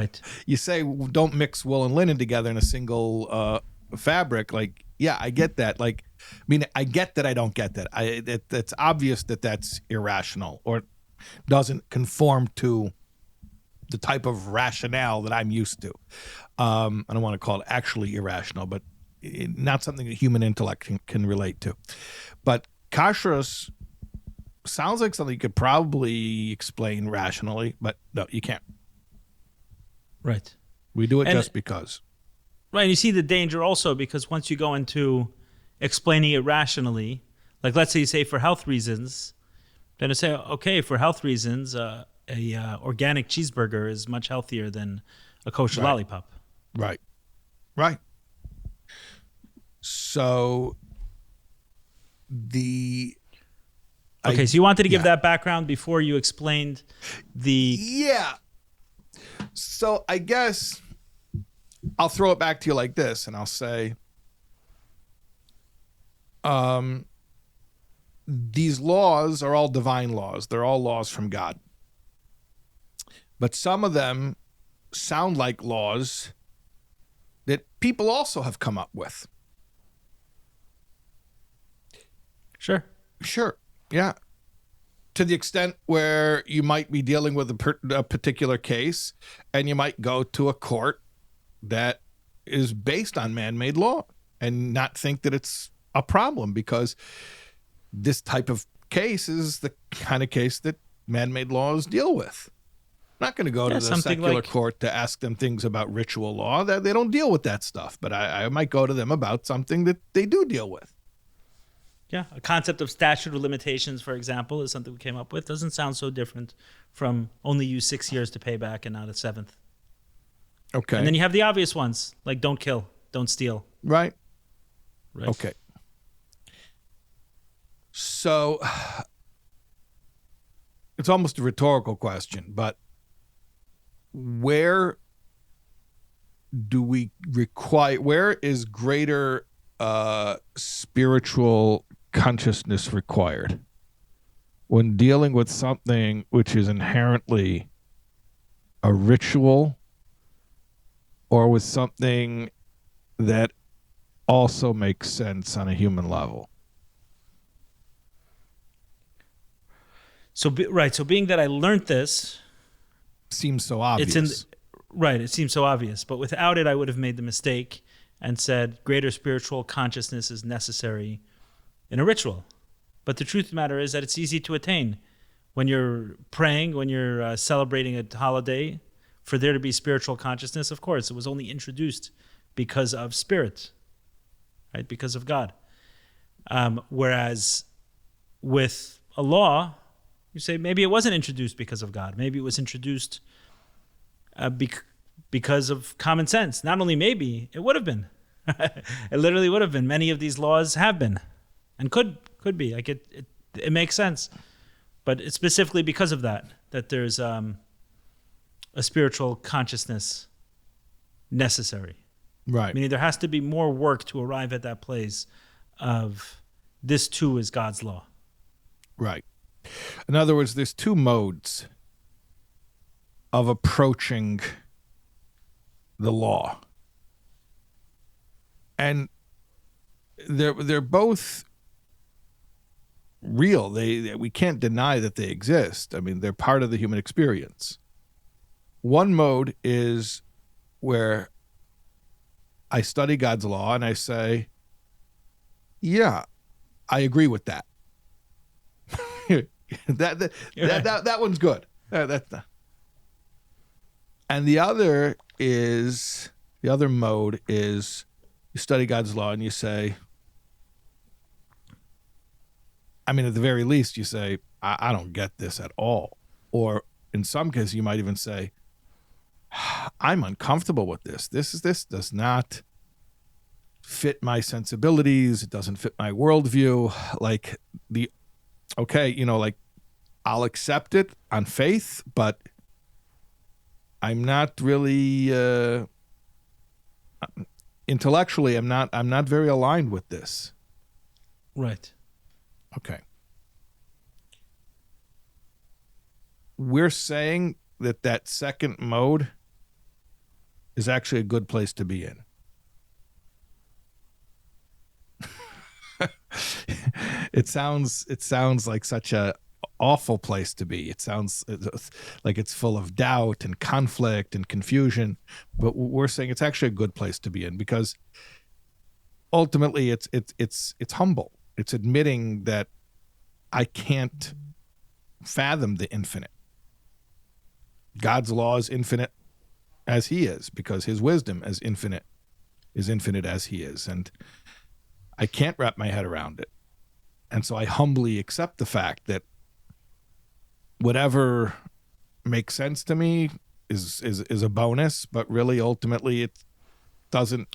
[SPEAKER 2] you say don't mix wool and linen together in a single fabric. Like, yeah, I get that. Like, I mean, I get that I don't get that. It's obvious that that's irrational or doesn't conform to the type of rationale that I'm used to. I don't want to call it actually irrational, but not something that human intellect can relate to. But kashrus sounds like something you could probably explain rationally, but no, you can't.
[SPEAKER 1] Right.
[SPEAKER 2] We do it just because.
[SPEAKER 1] Right. You see the danger also, because once you go into explaining it rationally, like let's say you say for health reasons, then to say, okay, for health reasons, a organic cheeseburger is much healthier than a kosher lollipop.
[SPEAKER 2] Right. So
[SPEAKER 1] so you wanted to give that background before you explained the...
[SPEAKER 2] Yeah. So I guess I'll throw it back to you like this, and I'll say, these laws are all divine laws. They're all laws from God. But some of them sound like laws that people also have come up with. Sure. Yeah. To the extent where you might be dealing with a particular case, and you might go to a court that is based on man-made law and not think that it's a problem, because this type of case is the kind of case that man-made laws deal with. I'm not going to go to the secular court to ask them things about ritual law. They don't deal with that stuff, but I might go to them about something that they do deal with.
[SPEAKER 1] Yeah, a concept of statute of limitations, for example, is something we came up with. Doesn't sound so different from only use 6 years to pay back and not a seventh.
[SPEAKER 2] Okay.
[SPEAKER 1] And then you have the obvious ones, like don't kill, don't steal.
[SPEAKER 2] Right. Okay. So it's almost a rhetorical question, but where is greater spiritual consciousness required when dealing with something which is inherently a ritual, or with something that also makes sense on a human level? So
[SPEAKER 1] being that I learned this,
[SPEAKER 2] seems so obvious.
[SPEAKER 1] It seems so obvious, but without it I would have made the mistake and said greater spiritual consciousness is necessary in a ritual. But the truth of the matter is that it's easy to attain. When you're praying, when you're celebrating a holiday, for there to be spiritual consciousness, of course, it was only introduced because of spirit, right? Because of God. Whereas with a law, you say maybe it wasn't introduced because of God. Maybe it was introduced because of common sense. Not only maybe, it would have been. It literally would have been. Many of these laws have been and could be. Like it makes sense. But it's specifically because of that there's a spiritual consciousness necessary.
[SPEAKER 2] Right.
[SPEAKER 1] Meaning there has to be more work to arrive at that place of this too is God's law.
[SPEAKER 2] Right. In other words, there's two modes of approaching the law. And they're both real. We can't deny that they exist. I mean, they're part of the human experience. One mode is where I study God's law and I say, yeah, I agree with that. that one's good. And the other mode is you study God's law and you say, I mean, at the very least, you say, I don't get this at all. Or in some cases, you might even say, I'm uncomfortable with this. This does not fit my sensibilities. It doesn't fit my worldview. Like I'll accept it on faith, but I'm not really intellectually. I'm not very aligned with this.
[SPEAKER 1] Right.
[SPEAKER 2] Okay. We're saying that second mode is actually a good place to be in. It sounds like such a awful place to be. It sounds like it's full of doubt and conflict and confusion, but we're saying it's actually a good place to be in because ultimately it's humble. It's admitting that I can't fathom the infinite. God's law is infinite as he is because his wisdom is infinite as he is. And I can't wrap my head around it. And so I humbly accept the fact that whatever makes sense to me is a bonus, but really ultimately it doesn't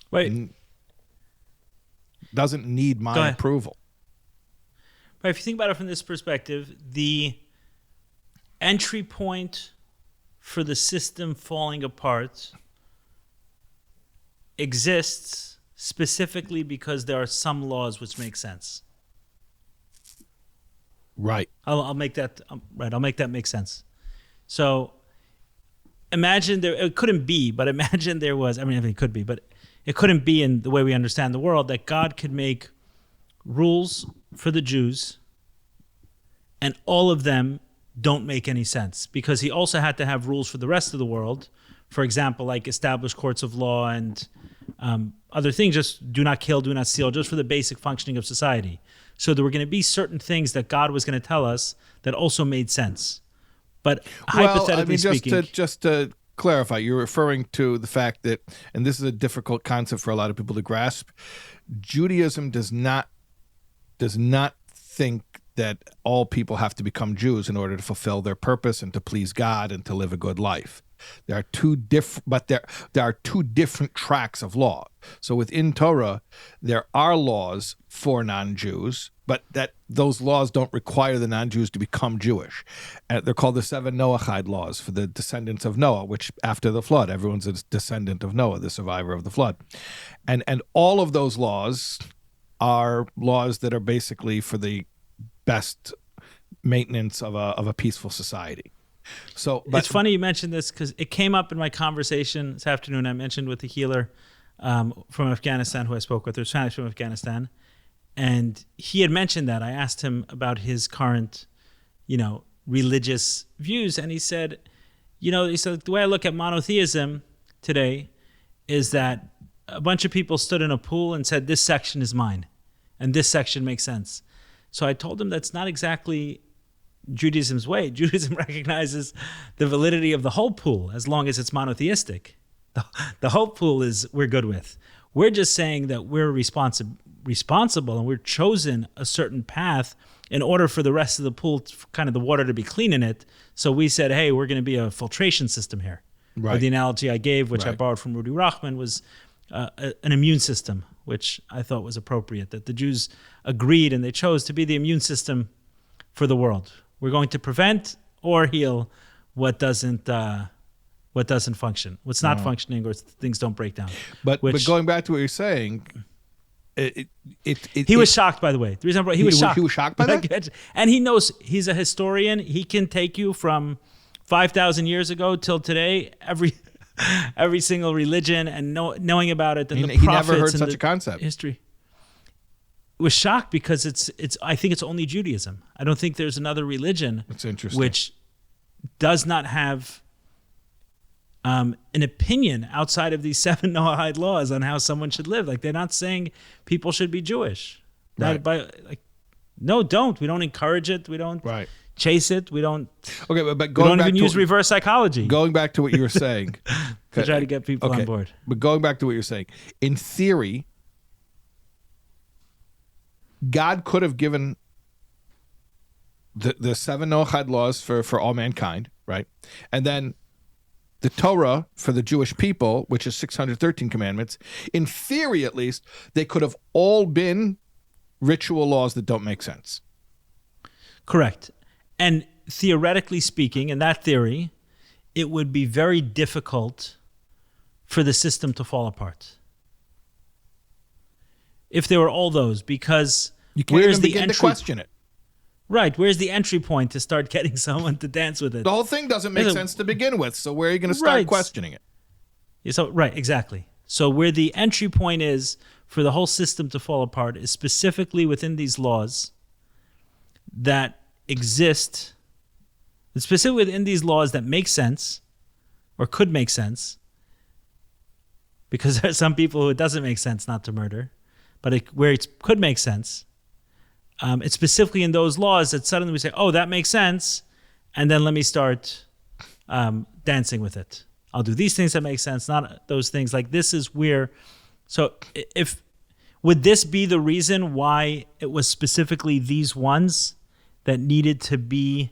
[SPEAKER 2] need my approval.
[SPEAKER 1] But if you think about it from this perspective, the entry point for the system falling apart exists specifically because there are some laws which make sense.
[SPEAKER 2] Right.
[SPEAKER 1] I'll make that right. I'll make that make sense. So imagine it couldn't be, but imagine there was. I mean, it could be, but it couldn't be in the way we understand the world that God could make rules for the Jews, and all of them don't make any sense because he also had to have rules for the rest of the world. For example, like established courts of law and other things, just do not kill, do not steal, just for the basic functioning of society. So there were going to be certain things that God was going to tell us that also made sense. But hypothetically speaking...
[SPEAKER 2] Just to clarify, you're referring to the fact that, and this is a difficult concept for a lot of people to grasp, Judaism does not think that all people have to become Jews in order to fulfill their purpose and to please God and to live a good life. There are two different tracks of law. So within Torah, there are laws for non-Jews, but that those laws don't require the non-Jews to become Jewish. They're called the 7 Noahide laws for the descendants of Noah, which after the flood, everyone's a descendant of Noah, the survivor of the flood. And all of those laws are laws that are basically for the best maintenance of a peaceful society. So,
[SPEAKER 1] it's funny you mentioned this because it came up in my conversation this afternoon. I mentioned with the healer from Afghanistan who I spoke with, or Spanish from Afghanistan, and he had mentioned that. I asked him about his current, religious views, and he said, the way I look at monotheism today is that a bunch of people stood in a pool and said, this section is mine, and this section makes sense. So I told him that's not exactly Judaism's way. Judaism recognizes the validity of the whole pool as long as it's monotheistic. The whole pool we're good with. We're just saying that we're responsible and we're chosen a certain path in order for the rest of the pool, kind of the water to be clean in it. So we said, hey, we're going to be a filtration system here. Right. Or the analogy I gave, which I borrowed from Rudy Rachman, was an immune system, which I thought was appropriate, that the Jews agreed and they chose to be the immune system for the world. We're going to prevent or heal what doesn't what doesn't function, what's not functioning, or things don't break down.
[SPEAKER 2] But going back to what you're saying,
[SPEAKER 1] he was shocked, by the way. The reason he was shocked.
[SPEAKER 2] He was shocked by that?
[SPEAKER 1] And he knows, he's a historian. He can take you from 5,000 years ago till today, every single religion, and knowing about it. And the
[SPEAKER 2] he
[SPEAKER 1] prophets
[SPEAKER 2] never heard
[SPEAKER 1] and
[SPEAKER 2] such a concept.
[SPEAKER 1] History. Was shocked because it's. I think it's only Judaism. I don't think there's another religion.
[SPEAKER 2] That's interesting.
[SPEAKER 1] Which does not have an opinion outside of these 7 Noahide laws on how someone should live. Like, they're not saying people should be Jewish.
[SPEAKER 2] Right.
[SPEAKER 1] No, don't. We don't encourage it. We don't chase it. We don't.
[SPEAKER 2] Okay, but
[SPEAKER 1] we don't even use reverse psychology.
[SPEAKER 2] Going back to what you were saying,
[SPEAKER 1] to try to get people on board.
[SPEAKER 2] But going back to what you're saying, in theory, God could have given the 7 Noahide laws for all mankind, right? And then the Torah for the Jewish people, which is 613 commandments. In theory, at least, they could have all been ritual laws that don't make sense.
[SPEAKER 1] Correct. And theoretically speaking, in that theory, it would be very difficult for the system to fall apart. If there were all those, because
[SPEAKER 2] you can't even begin to question it.
[SPEAKER 1] Right. Where's the entry point to start getting someone to dance with it?
[SPEAKER 2] The whole thing doesn't make sense to begin with, so where are you going to start questioning it?
[SPEAKER 1] Yeah, so, right, exactly. So where the entry point is for the whole system to fall apart is specifically within these laws that exist, specifically within these laws that make sense or could make sense, because there are some people who it doesn't make sense not to murder, but where it could make sense. It's specifically in those laws that suddenly we say, oh, that makes sense, and then let me start dancing with it. I'll do these things that make sense, not those things. Like, this is where, so would this be the reason why it was specifically these ones that needed to be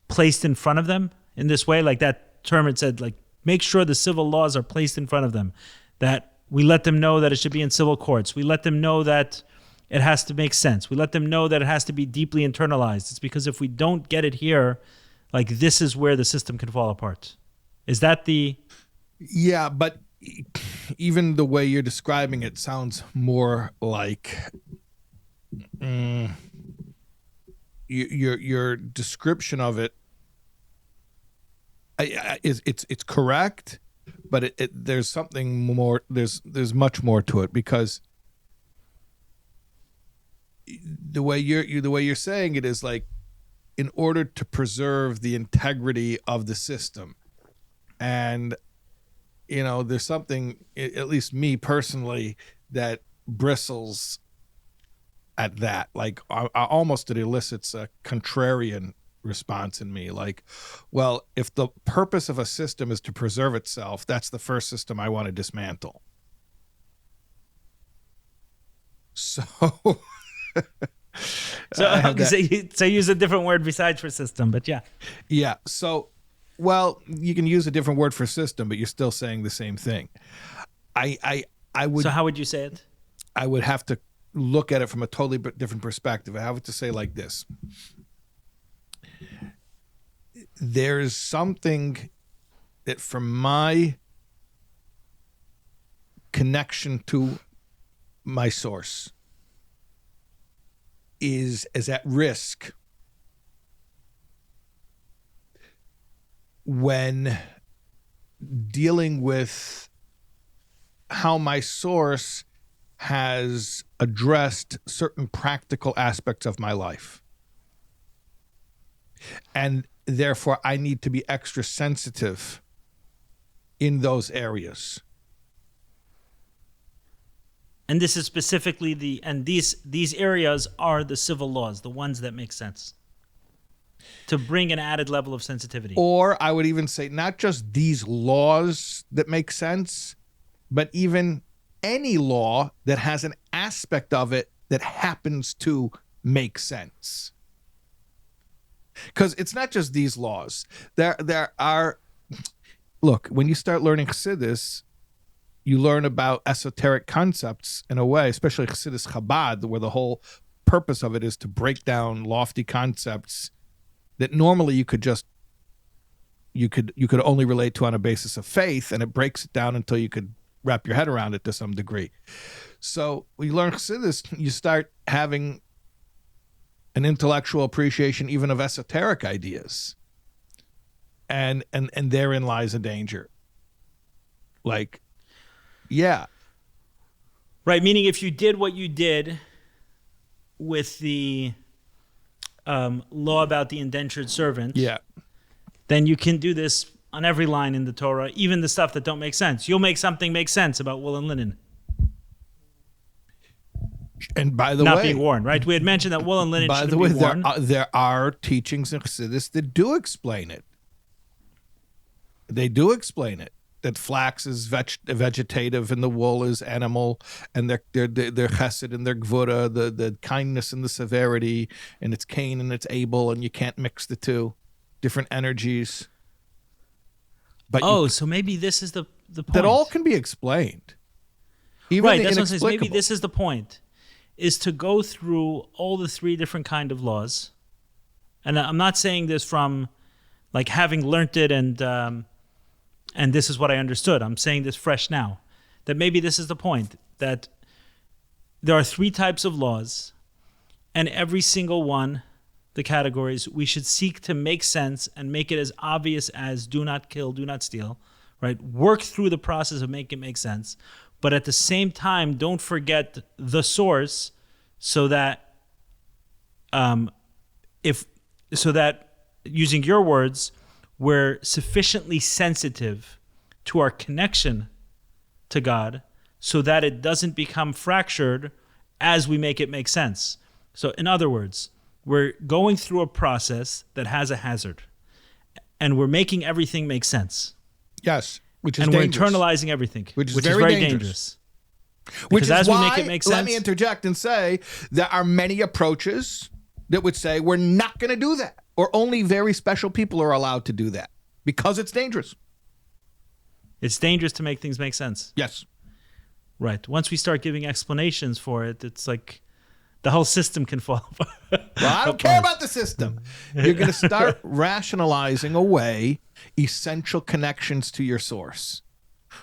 [SPEAKER 1] placed in front of them in this way? Like that term, it said, like, make sure the civil laws are placed in front of them, that we let them know that it should be in civil courts. We let them know that it has to make sense. We let them know that it has to be deeply internalized. It's because if we don't get it here, like, this is where the system can fall apart. Is that the...
[SPEAKER 2] Yeah, but even the way you're describing it sounds more like... Your description of it it's correct, but there's something more. There's much more to it, because the way you're saying it is like, in order to preserve the integrity of the system, and there's something, at least me personally, that bristles at that. Like, I almost, it elicits a contrarian response in me. Like, well, if the purpose of a system is to preserve itself, that's the first system I want to dismantle. So,
[SPEAKER 1] so use a different word besides for system, but yeah.
[SPEAKER 2] Yeah. So, well, you can use a different word for system, but you're still saying the same thing. I would.
[SPEAKER 1] So how would you say it?
[SPEAKER 2] I would have to look at it from a totally different perspective. I have to say like this. There's something that, from my connection to my source, is at risk when dealing with how my source has addressed certain practical aspects of my life. And therefore, I need to be extra sensitive in those areas.
[SPEAKER 1] And this is specifically these areas are the civil laws, the ones that make sense, to bring an added level of sensitivity.
[SPEAKER 2] Or I would even say not just these laws that make sense, but even any law that has an aspect of it that happens to make sense. Because it's not just these laws. There are, look, when you start learning Chassidus, you learn about esoteric concepts in a way, especially Chassidus Chabad, where the whole purpose of it is to break down lofty concepts that normally you could just you could only relate to on a basis of faith, and it breaks it down until you could wrap your head around it to some degree. So when you learn Chassidus, you start having an intellectual appreciation even of esoteric ideas. And therein lies a danger. Like, yeah.
[SPEAKER 1] Right, meaning if you did what you did with the law about the indentured servant,
[SPEAKER 2] Yeah.
[SPEAKER 1] then you can do this on every line in the Torah, even the stuff that don't make sense. You'll make something make sense about wool and linen.
[SPEAKER 2] And by the
[SPEAKER 1] Not
[SPEAKER 2] way,
[SPEAKER 1] being worn, right? We had mentioned that wool and linen
[SPEAKER 2] by
[SPEAKER 1] shouldn't
[SPEAKER 2] the way,
[SPEAKER 1] be worn.
[SPEAKER 2] there are teachings in Chassidus that do explain it. They do explain it. That flax is vegetative and the wool is animal, and their chesed and their gvura, the kindness and the severity, and it's Cain and it's Abel, and you can't mix the two. Different energies. But
[SPEAKER 1] so maybe this is the point.
[SPEAKER 2] that all can be explained. Even
[SPEAKER 1] Right,
[SPEAKER 2] the
[SPEAKER 1] that's what I'm saying. So maybe
[SPEAKER 2] inexplicable.
[SPEAKER 1] this is the point, is to go through all the three different kind of laws. And I'm not saying this from like having learned it and this is what I understood. I'm saying this fresh now, that maybe this is the point, that there are three types of laws, and every single one, the categories, we should seek to make sense and make it as obvious as do not kill, do not steal, right? Work through the process of making it make sense. But at the same time, don't forget the source, so that using your words, we're sufficiently sensitive to our connection to God so that it doesn't become fractured as we make it make sense. So in other words, we're going through a process that has a hazard, and we're making everything make sense.
[SPEAKER 2] Yes, which is
[SPEAKER 1] and
[SPEAKER 2] dangerous.
[SPEAKER 1] we're internalizing everything,
[SPEAKER 2] Which is
[SPEAKER 1] which
[SPEAKER 2] very
[SPEAKER 1] is very
[SPEAKER 2] dangerous.
[SPEAKER 1] dangerous.
[SPEAKER 2] Which
[SPEAKER 1] Because
[SPEAKER 2] is
[SPEAKER 1] as we
[SPEAKER 2] why,
[SPEAKER 1] make it make
[SPEAKER 2] let
[SPEAKER 1] sense-
[SPEAKER 2] me interject and say there are many approaches that would say we're not going to do that, or only very special people are allowed to do that because it's dangerous.
[SPEAKER 1] It's dangerous to make things make sense.
[SPEAKER 2] Yes.
[SPEAKER 1] Right. Once we start giving explanations for it, it's like the whole system can fall apart.
[SPEAKER 2] Well, I don't care about the system. You're going to start rationalizing away essential connections to your source.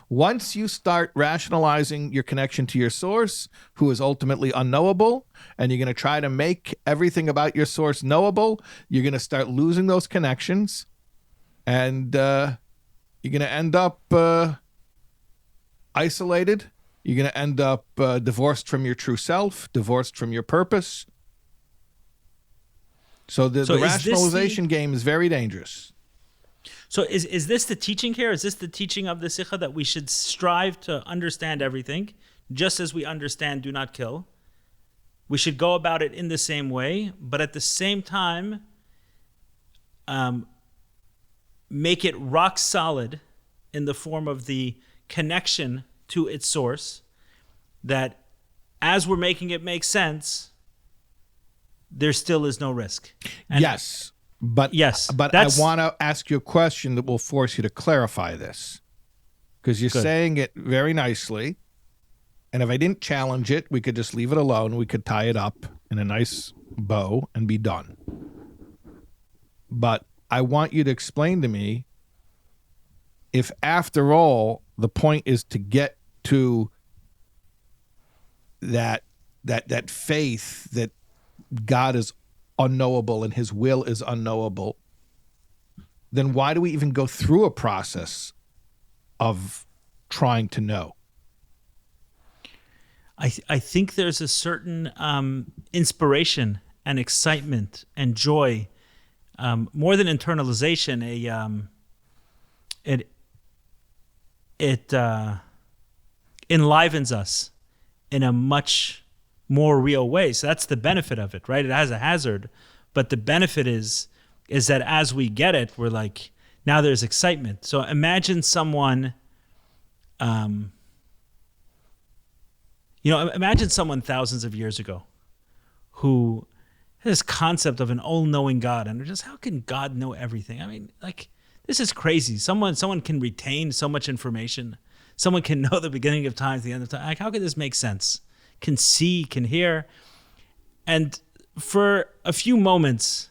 [SPEAKER 2] Once you start rationalizing your connection to your source, who is ultimately unknowable, and you're going to try to make everything about your source knowable, you're going to start losing those connections, and you're going to end up isolated. You're going to end up divorced from your true self, divorced from your purpose. So the rationalization game is very dangerous.
[SPEAKER 1] So is this the teaching here? Is this the teaching of the Sikha, that we should strive to understand everything, just as we understand do not kill? We should go about it in the same way, but at the same time, make it rock solid in the form of the connection to its source, that as we're making it make sense, there still is no risk. And
[SPEAKER 2] yes. But
[SPEAKER 1] yes,
[SPEAKER 2] I want to ask you a question that will force you to clarify this, because you're saying it very nicely. And if I didn't challenge it, we could just leave it alone. We could tie it up in a nice bow and be done. But I want you to explain to me if, after all, the point is to get to that faith that God is unknowable and his will is unknowable, then why do we even go through a process of trying to know?
[SPEAKER 1] I think there's a certain inspiration and excitement and joy, more than internalization. It enlivens us in a much more real way. So that's the benefit of it, right? It has a hazard, but the benefit is that as we get it, we're like, now there's excitement. So imagine someone, imagine someone thousands of years ago who had this concept of an all-knowing God, and they're just, how can God know everything? I mean, like, this is crazy. Someone can retain so much information. Someone can know the beginning of time, the end of time. Like, how could this make sense? Can see, can hear. And for a few moments,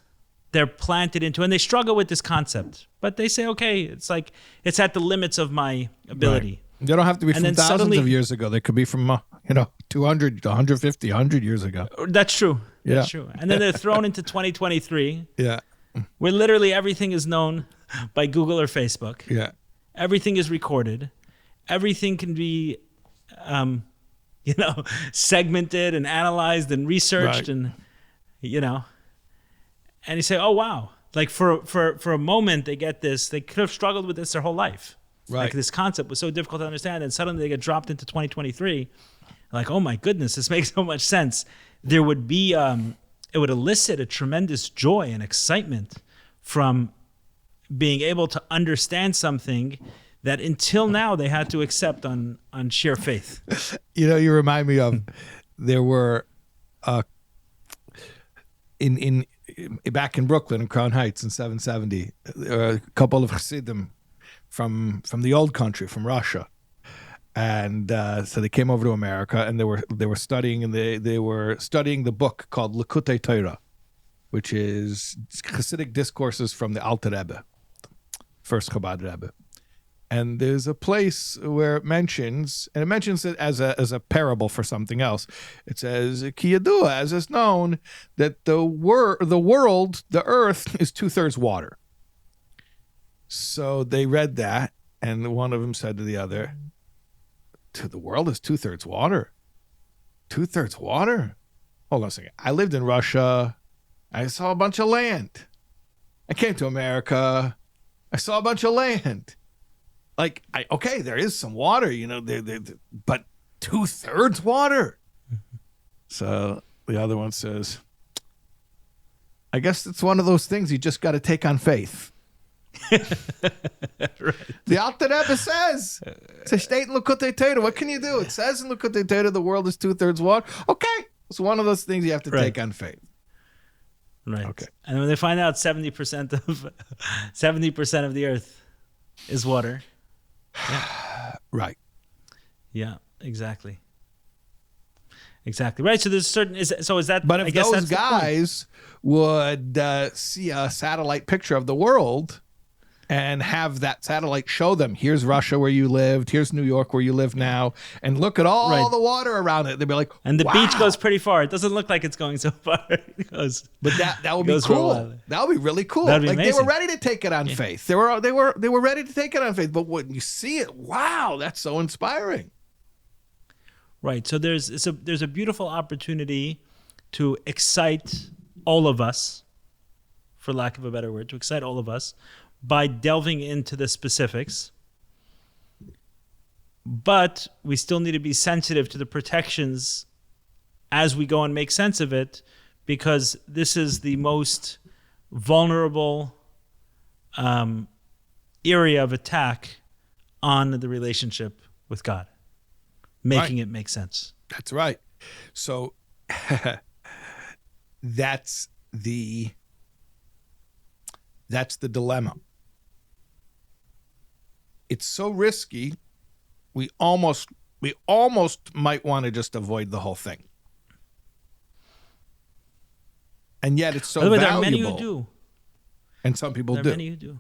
[SPEAKER 1] they're planted into, and they struggle with this concept, but they say, okay, it's like, it's at the limits of my ability.
[SPEAKER 2] Right. They don't have to be
[SPEAKER 1] And
[SPEAKER 2] from
[SPEAKER 1] then
[SPEAKER 2] thousands
[SPEAKER 1] suddenly-
[SPEAKER 2] of years ago. They could be from, 200 to 150, 100 years ago.
[SPEAKER 1] That's true.
[SPEAKER 2] Yeah.
[SPEAKER 1] That's true. And then they're thrown into 2023,
[SPEAKER 2] Yeah.
[SPEAKER 1] where literally everything is known by Google or Facebook.
[SPEAKER 2] Yeah.
[SPEAKER 1] Everything is recorded. Everything can be, segmented and analyzed and researched,
[SPEAKER 2] Right.
[SPEAKER 1] and and you say, oh wow, like for a moment they get this. They could have struggled with this their whole life.
[SPEAKER 2] Right.
[SPEAKER 1] Like this concept was so difficult to understand, and suddenly they get dropped into 2023. Like, oh my goodness, this makes so much sense. There would be, it would elicit a tremendous joy and excitement from being able to understand something that until now they had to accept on sheer faith.
[SPEAKER 2] You remind me of, there were in back in Brooklyn in Crown Heights in 770, a couple of Chassidim from the old country, from Russia, and so they came over to America, and they were studying, and they were studying the book called Likutei Torah, which is Hasidic discourses from the Alter Rebbe, first Chabad Rebbe. And there's a place where it mentions it as a parable for something else. It says, Ki yadua, as is known, that the world, the earth, is 2/3 water. So they read that, and one of them said to the other, the world is 2/3 water? 2/3 water? Hold on a second. I lived in Russia. I saw a bunch of land. I came to America. I saw a bunch of land. Like, okay, there is some water, but 2/3 water. So the other one says, I guess it's one of those things you just got to take on faith.
[SPEAKER 1] Right.
[SPEAKER 2] The Alter Rebbe says, it's a state in Likutei Torah. What can you do? It says in Likutei Torah the world is 2/3 water. Okay, it's one of those things you have to take on faith.
[SPEAKER 1] Right.
[SPEAKER 2] Okay.
[SPEAKER 1] And when they find out 70% of the earth is water. Yeah.
[SPEAKER 2] Right.
[SPEAKER 1] Yeah, exactly. Exactly. Right. So there's certain is that,
[SPEAKER 2] But if
[SPEAKER 1] I guess
[SPEAKER 2] those
[SPEAKER 1] that's the point.
[SPEAKER 2] guys would see a satellite picture of the world and have that satellite show them, here's Russia where you lived, here's New York where you live now, and look at all
[SPEAKER 1] Right.
[SPEAKER 2] the water around it, they'd be like,
[SPEAKER 1] And the
[SPEAKER 2] wow.
[SPEAKER 1] beach goes pretty far. It doesn't look like it's going so far. It goes,
[SPEAKER 2] But that would be
[SPEAKER 1] goes for a
[SPEAKER 2] cool.
[SPEAKER 1] while.
[SPEAKER 2] That would be really cool.
[SPEAKER 1] That'd be
[SPEAKER 2] Like
[SPEAKER 1] amazing.
[SPEAKER 2] they were ready to take it on faith. They were ready to take it on faith. But when you see it, wow, that's so inspiring.
[SPEAKER 1] right. So there's a beautiful opportunity to excite all of us, for lack of a better word, to excite all of us by delving into the specifics. But we still need to be sensitive to the protections as we go and make sense of it, because this is the most vulnerable area of attack on the relationship with God, making it make sense.
[SPEAKER 2] That's right. So that's the dilemma. It's so risky. We almost might want to just avoid the whole thing. And yet it's so
[SPEAKER 1] By the way,
[SPEAKER 2] valuable.
[SPEAKER 1] there are many who do.
[SPEAKER 2] And some people
[SPEAKER 1] There are
[SPEAKER 2] do.
[SPEAKER 1] many who do.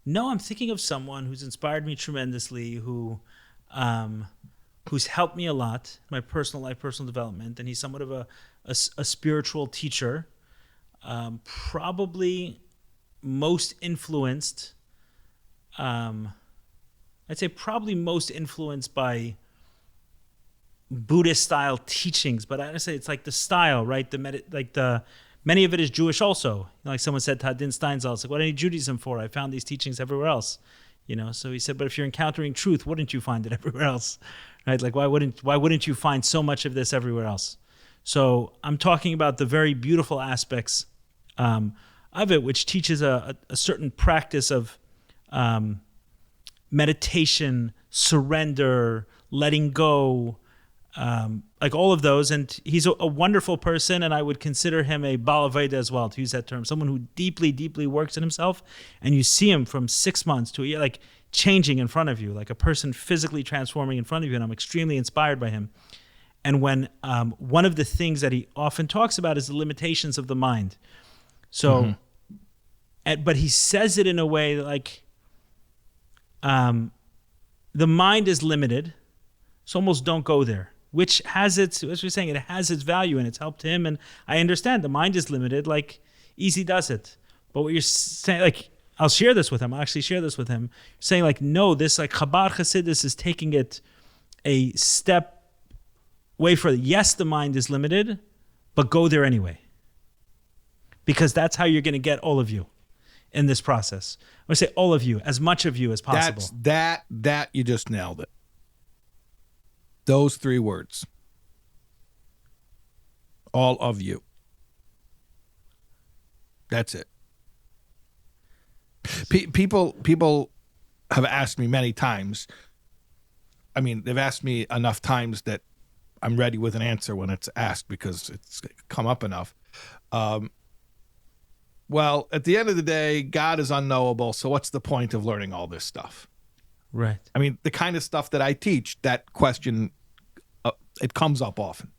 [SPEAKER 1] No, I'm thinking of someone who's inspired me tremendously, who's helped me a lot in my personal life, personal development, and he's somewhat of a spiritual teacher. Probably most influenced. I'd say probably most influenced by Buddhist style teachings, but I say it's like the style, right? Many of it is Jewish also. Like someone said, Tadin Steinsaltz, it's like, what do I need Judaism for? I found these teachings everywhere else. So he said, but if you're encountering truth, wouldn't you find it everywhere else? Right? Like why wouldn't you find so much of this everywhere else? So I'm talking about the very beautiful aspects of it, which teaches a certain practice of meditation, surrender, letting go, like all of those. And he's a wonderful person, and I would consider him a Baal Aveda as well, to use that term, someone who deeply, deeply works in himself, and you see him from 6 months to a year, like changing in front of you, like a person physically transforming in front of you, and I'm extremely inspired by him. And when one of the things that he often talks about is the limitations of the mind. So but he says it in a way that, like, the mind is limited, so almost don't go there. Which has its, as we're saying, it has its value and it's helped him. And I understand the mind is limited, like, easy does it. But what you're saying, like, I'll share this with him. I'll actually share this with him. You're saying, like, no, this, like, Chabad Hasidus is taking it a step way further. Yes, the mind is limited, but go there anyway. Because that's how you're going to get all of you in this process. I'm going to say all of you, as much of you as possible.
[SPEAKER 2] That you just nailed it. Those 3 words. All of you. That's it. People have asked me many times. I mean, they've asked me enough times that I'm ready with an answer when it's asked because it's come up enough. Well, at the end of the day, God is unknowable, so what's the point of learning all this stuff?
[SPEAKER 1] Right.
[SPEAKER 2] I mean, the kind of stuff that I teach, that question, it comes up often.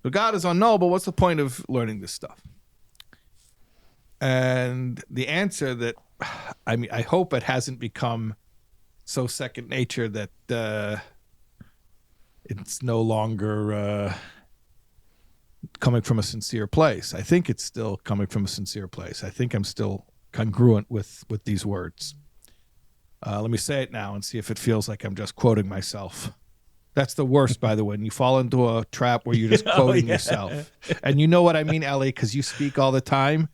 [SPEAKER 2] So God is unknowable, what's the point of learning this stuff? And the answer that, I mean, I hope it hasn't become so second nature that it's no longer coming from a sincere place. I think it's still coming from a sincere place. I think I'm still congruent with these words. Let me say it now and see if it feels like I'm just quoting myself. That's the worst, by the way, when you fall into a trap where you're just quoting yourself. And you know what I mean, Eli, because you speak all the time.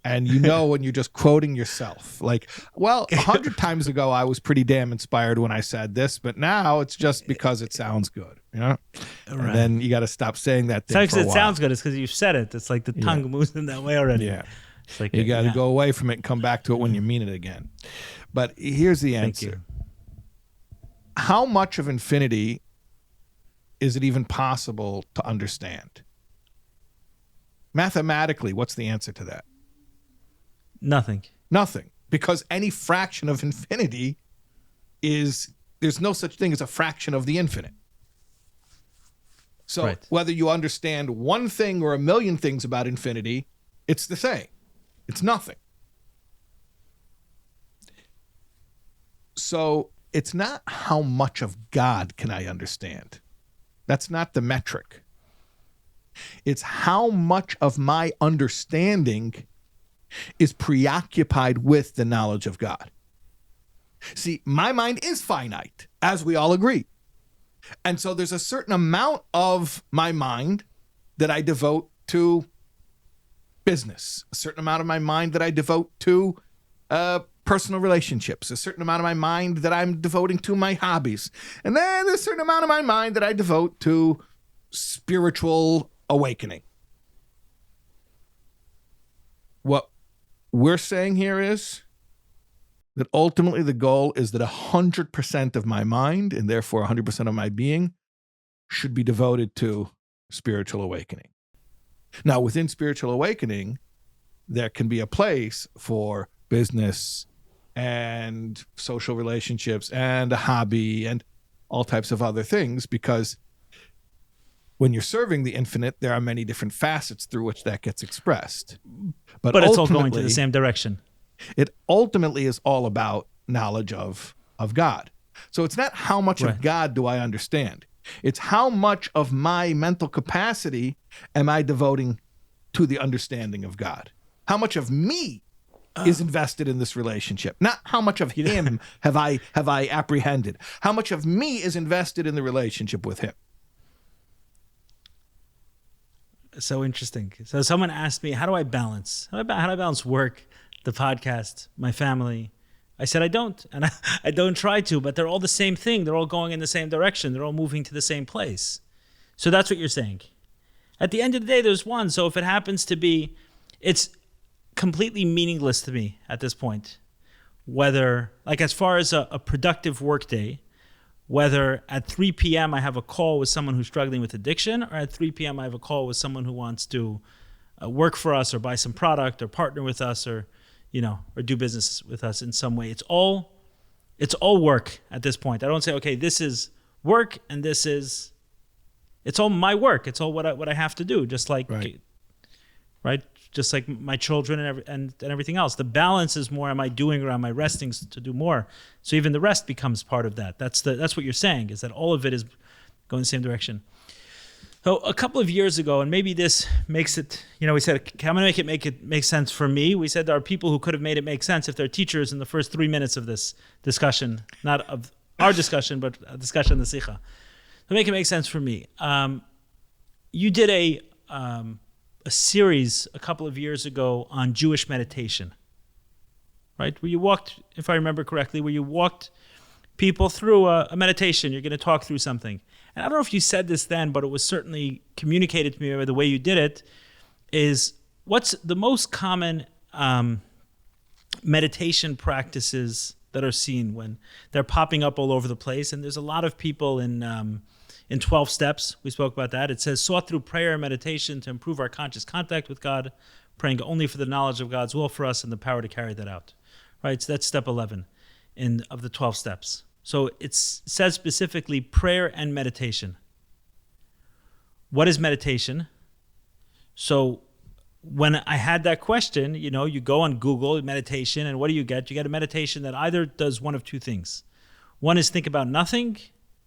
[SPEAKER 2] And you know when you're just quoting yourself. Like, well, 100 times ago, I was pretty damn inspired when I said this, but now it's just because it sounds good, you know? Right. And then you got to stop saying that thing
[SPEAKER 1] it's
[SPEAKER 2] for a while.
[SPEAKER 1] It sounds good. It's because you've said it. It's like the tongue moves in that way already.
[SPEAKER 2] Yeah.
[SPEAKER 1] It's like
[SPEAKER 2] you got to go away from it and come back to it when you mean it again. But here's the answer. How much of infinity is it even possible to understand? Mathematically, what's the answer to that?
[SPEAKER 1] Nothing.
[SPEAKER 2] Because any fraction of infinity there's no such thing as a fraction of the infinite. So whether you understand one thing or a million things about infinity, it's the same. It's nothing. So it's not how much of God can I understand. That's not the metric. It's how much of my understanding is preoccupied with the knowledge of God. See, my mind is finite, as we all agree. And so there's a certain amount of my mind that I devote to business, a certain amount of my mind that I devote to personal relationships, a certain amount of my mind that I'm devoting to my hobbies. And then there's a certain amount of my mind that I devote to spiritual awakening. What we're saying here is that ultimately the goal is that 100% of my mind, and therefore 100% of my being, should be devoted to spiritual awakening. Now, within spiritual awakening, there can be a place for business and social relationships and a hobby and all types of other things, because when you're serving the infinite, there are many different facets through which that gets expressed. But
[SPEAKER 1] it's all going to the same direction.
[SPEAKER 2] It ultimately is all about knowledge of God. So it's not how much of God do I understand. It's how much of my mental capacity am I devoting to the understanding of God. How much of me is invested in this relationship. Not how much of him have I apprehended. How much of me is invested in the relationship with him.
[SPEAKER 1] So interesting. So someone asked me, how do I balance? How do I balance work, the podcast, my family? I said, I don't. And I don't try to, but they're all the same thing. They're all going in the same direction. They're all moving to the same place. So that's what you're saying. At the end of the day, there's one. So if it happens to be, it's completely meaningless to me at this point. Whether, like as far as a productive work day, whether at 3 p.m. I have a call with someone who's struggling with addiction, or at 3 p.m. I have a call with someone who wants to work for us or buy some product or partner with us or, or do business with us in some way. It's all work at this point. I don't say, okay, this is work and it's all my work. It's all what I have to do. Just like, right? just like my children and everything else. The balance is more, am I doing or am I resting to do more? So even the rest becomes part of that. That's what you're saying, is that all of it is going the same direction. So a couple of years ago, and maybe this makes it, we said, I'm going to make it make sense for me. We said there are people who could have made it make sense if they're teachers in the first 3 minutes of this discussion, not of our discussion, but a discussion in the Sikha. To make it make sense for me, you did a series a couple of years ago on Jewish meditation, right? Where you walked, if I remember correctly, people through a meditation. You're going to talk through something. And I don't know if you said this then, but it was certainly communicated to me by the way you did it, is what's the most common meditation practices that are seen when they're popping up all over the place. And there's a lot of people in 12 steps. We spoke about that. It says, sought through prayer and meditation to improve our conscious contact with God, praying only for the knowledge of God's will for us and the power to carry that out. Right? So that's step 11 of the 12 steps. So it says specifically prayer and meditation. What is meditation? So when I had that question, you go on Google meditation, and what do you get? You get a meditation that either does one of two things. One is think about nothing.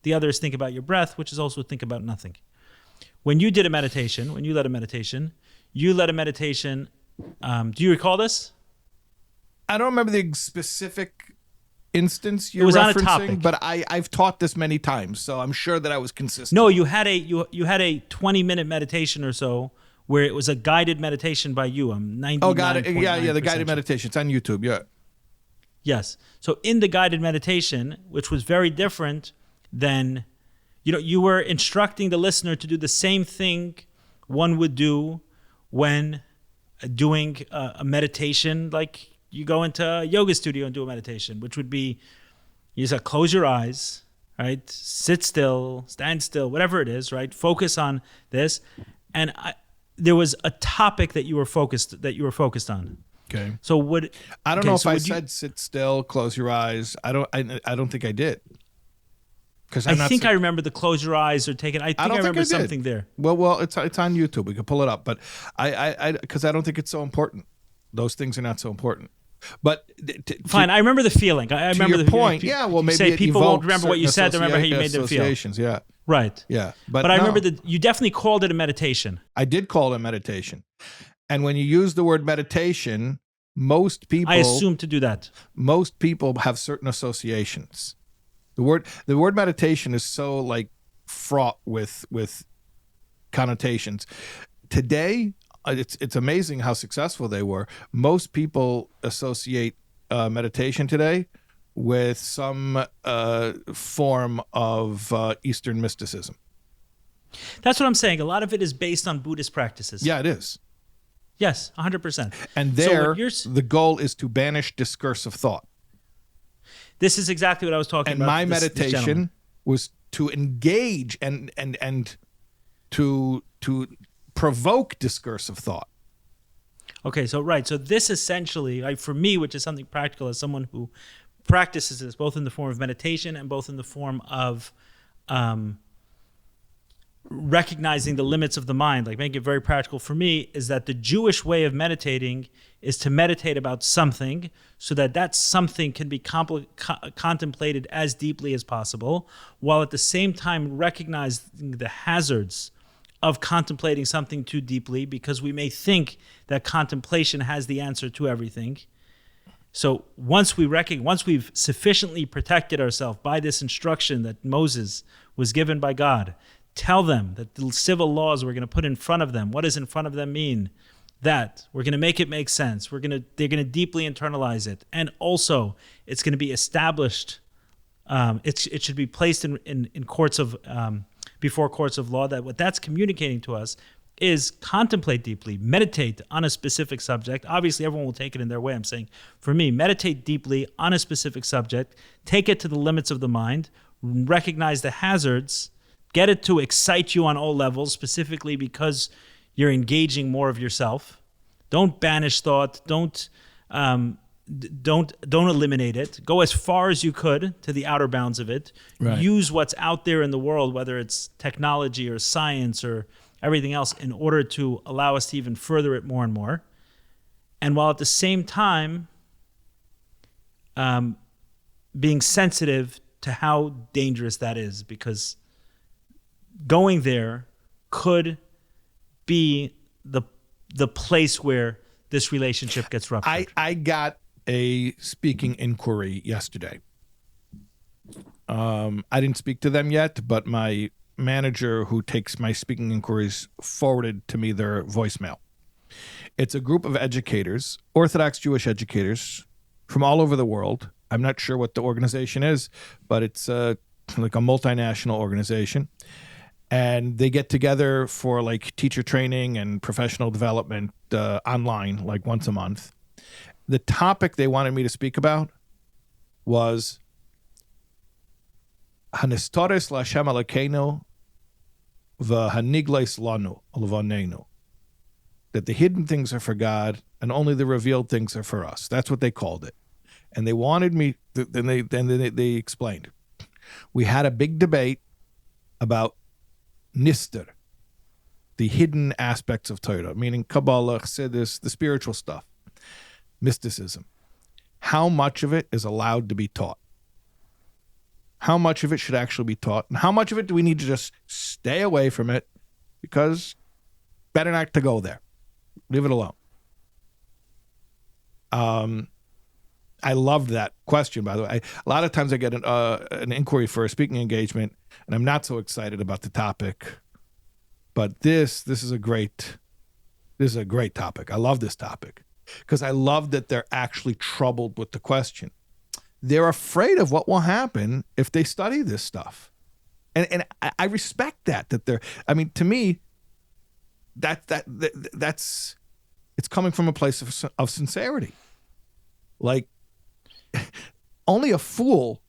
[SPEAKER 1] The other is think about your breath, which is also think about nothing. When you led a meditation, do you recall this?
[SPEAKER 2] I don't remember the specific instance you're
[SPEAKER 1] referencing, on a
[SPEAKER 2] topic, but I've taught this many times, so I'm sure that I was consistent.
[SPEAKER 1] No, you had a 20-minute meditation or so where it was a guided meditation by you. I'm 99.9%.
[SPEAKER 2] Oh, got it. Yeah, the guided meditation. It's on YouTube. Yeah.
[SPEAKER 1] Yes. So in the guided meditation, which was very different than, you were instructing the listener to do the same thing one would do when doing a meditation, like you go into a yoga studio and do a meditation, which would be, you just close your eyes, right? Sit still, stand still, whatever it is, right? Focus on this. And there was a topic that you were focused on.
[SPEAKER 2] Okay.
[SPEAKER 1] So
[SPEAKER 2] I don't know if I said sit still, close your eyes. I don't think I did.
[SPEAKER 1] I think I remember the close your eyes or take it. I remember something there.
[SPEAKER 2] Well, it's on YouTube. We can pull it up, but because I don't think it's so important. Those things are not so important. But
[SPEAKER 1] fine, I remember the feeling. I remember
[SPEAKER 2] your point. Yeah, well, maybe
[SPEAKER 1] say people won't remember what you said. They remember how you made them feel.
[SPEAKER 2] Yeah.
[SPEAKER 1] Right.
[SPEAKER 2] Yeah.
[SPEAKER 1] But I remember that you definitely called it a meditation.
[SPEAKER 2] I did call it a meditation. And when you use the word meditation, most people,
[SPEAKER 1] I assume to do that.
[SPEAKER 2] Most people have certain associations. The word meditation is so fraught with connotations. Today, it's amazing how successful they were. Most people associate meditation today with some form of Eastern mysticism.
[SPEAKER 1] That's what I'm saying. A lot of it is based on Buddhist practices.
[SPEAKER 2] Yeah, it is.
[SPEAKER 1] Yes, 100%.
[SPEAKER 2] And the goal is to banish discursive thought.
[SPEAKER 1] This is exactly what I was talking about.
[SPEAKER 2] And my meditation was to engage and to provoke discursive thought.
[SPEAKER 1] Okay, so right. So this essentially, for me, which is something practical, as someone who practices this both in the form of meditation and both in the form of recognizing the limits of the mind, making it very practical for me, is that the Jewish way of meditating is to meditate about something so that something can be contemplated as deeply as possible, while at the same time recognizing the hazards of contemplating something too deeply, because we may think that contemplation has the answer to everything. So once we've sufficiently protected ourselves by this instruction that Moses was given by God, tell them that the civil laws we're going to put in front of them, what does in front of them mean? That we're going to make it make sense. They're going to deeply internalize it. And also it's going to be established. It should be placed in courts of, before courts of law, that what that's communicating to us is contemplate deeply, meditate on a specific subject. Obviously, everyone will take it in their way. I'm saying, for me, meditate deeply on a specific subject, take it to the limits of the mind, recognize the hazards, get it to excite you on all levels, specifically because you're engaging more of yourself. Don't banish thought. Don't eliminate it. Go as far as you could to the outer bounds of it. Right. Use what's out there in the world, whether it's technology or science or everything else, in order to allow us to even further it more and more. and while at the same time being sensitive to how dangerous that is, because going there could be the place where this relationship gets ruptured.
[SPEAKER 2] I got a speaking inquiry yesterday. I didn't speak to them yet, but my manager who takes my speaking inquiries forwarded to me their voicemail. It's a group of educators, Orthodox Jewish educators from all over the world. I'm not sure what the organization is, but it's like a multinational organization. And they get together for like teacher training and professional development online, like once a month. The topic they wanted me to speak about was Hanistores Lashem Alekenu v'hanigles lanu levanenu. That the hidden things are for God and only the revealed things are for us. That's what they called it. And they wanted me, then they explained. We had a big debate about Nister, the hidden aspects of Torah, meaning Kabbalah, Chassidus, the spiritual stuff, mysticism. How much of it is allowed to be taught? How much of it should actually be taught? And how much of it do we need to just stay away from it because better not to go there? Leave it alone. I loved that question, by the way. A lot of times I get an inquiry for a speaking engagement, and I'm not so excited about the topic. But this is a great topic. I love this topic because I love that they're actually troubled with the question. They're afraid of what will happen if they study this stuff, and I respect that they're. I mean, to me, that's it's coming from a place of sincerity. Like, only a fool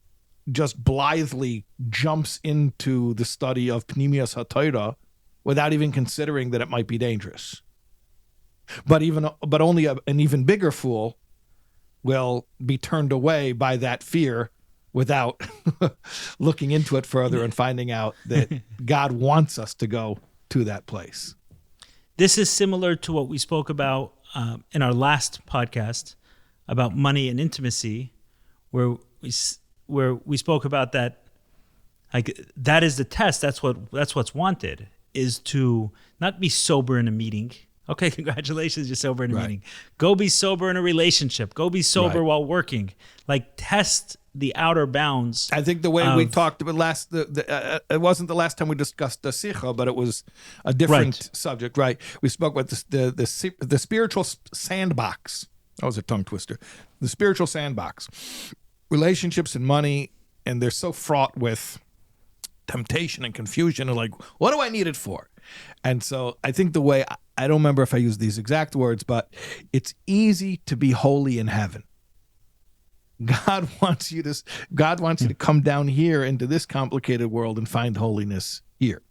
[SPEAKER 2] just blithely jumps into the study of Pnimius HaTorah without even considering that it might be dangerous. But only an even bigger fool will be turned away by that fear without looking into it further and finding out that God wants us to go to that place.
[SPEAKER 1] This is similar to what we spoke about in our last podcast about money and intimacy, where we spoke about that. Like, that is the test. That's what's wanted, is to not be sober in a meeting. Okay, congratulations, you're sober in a meeting. Go be sober in a relationship. Go be sober while working. Like, test the outer bounds.
[SPEAKER 2] I think the way we talked about it wasn't the last time we discussed the sikha, but it was a different subject, right? We spoke about the spiritual sandbox. That was a tongue twister. The spiritual sandbox. Relationships and money, and they're so fraught with temptation and confusion, and like, what do I need it for? And so I think the way, I don't remember if I used these exact words, but it's easy to be holy in heaven. God wants you to come down here into this complicated world and find holiness here.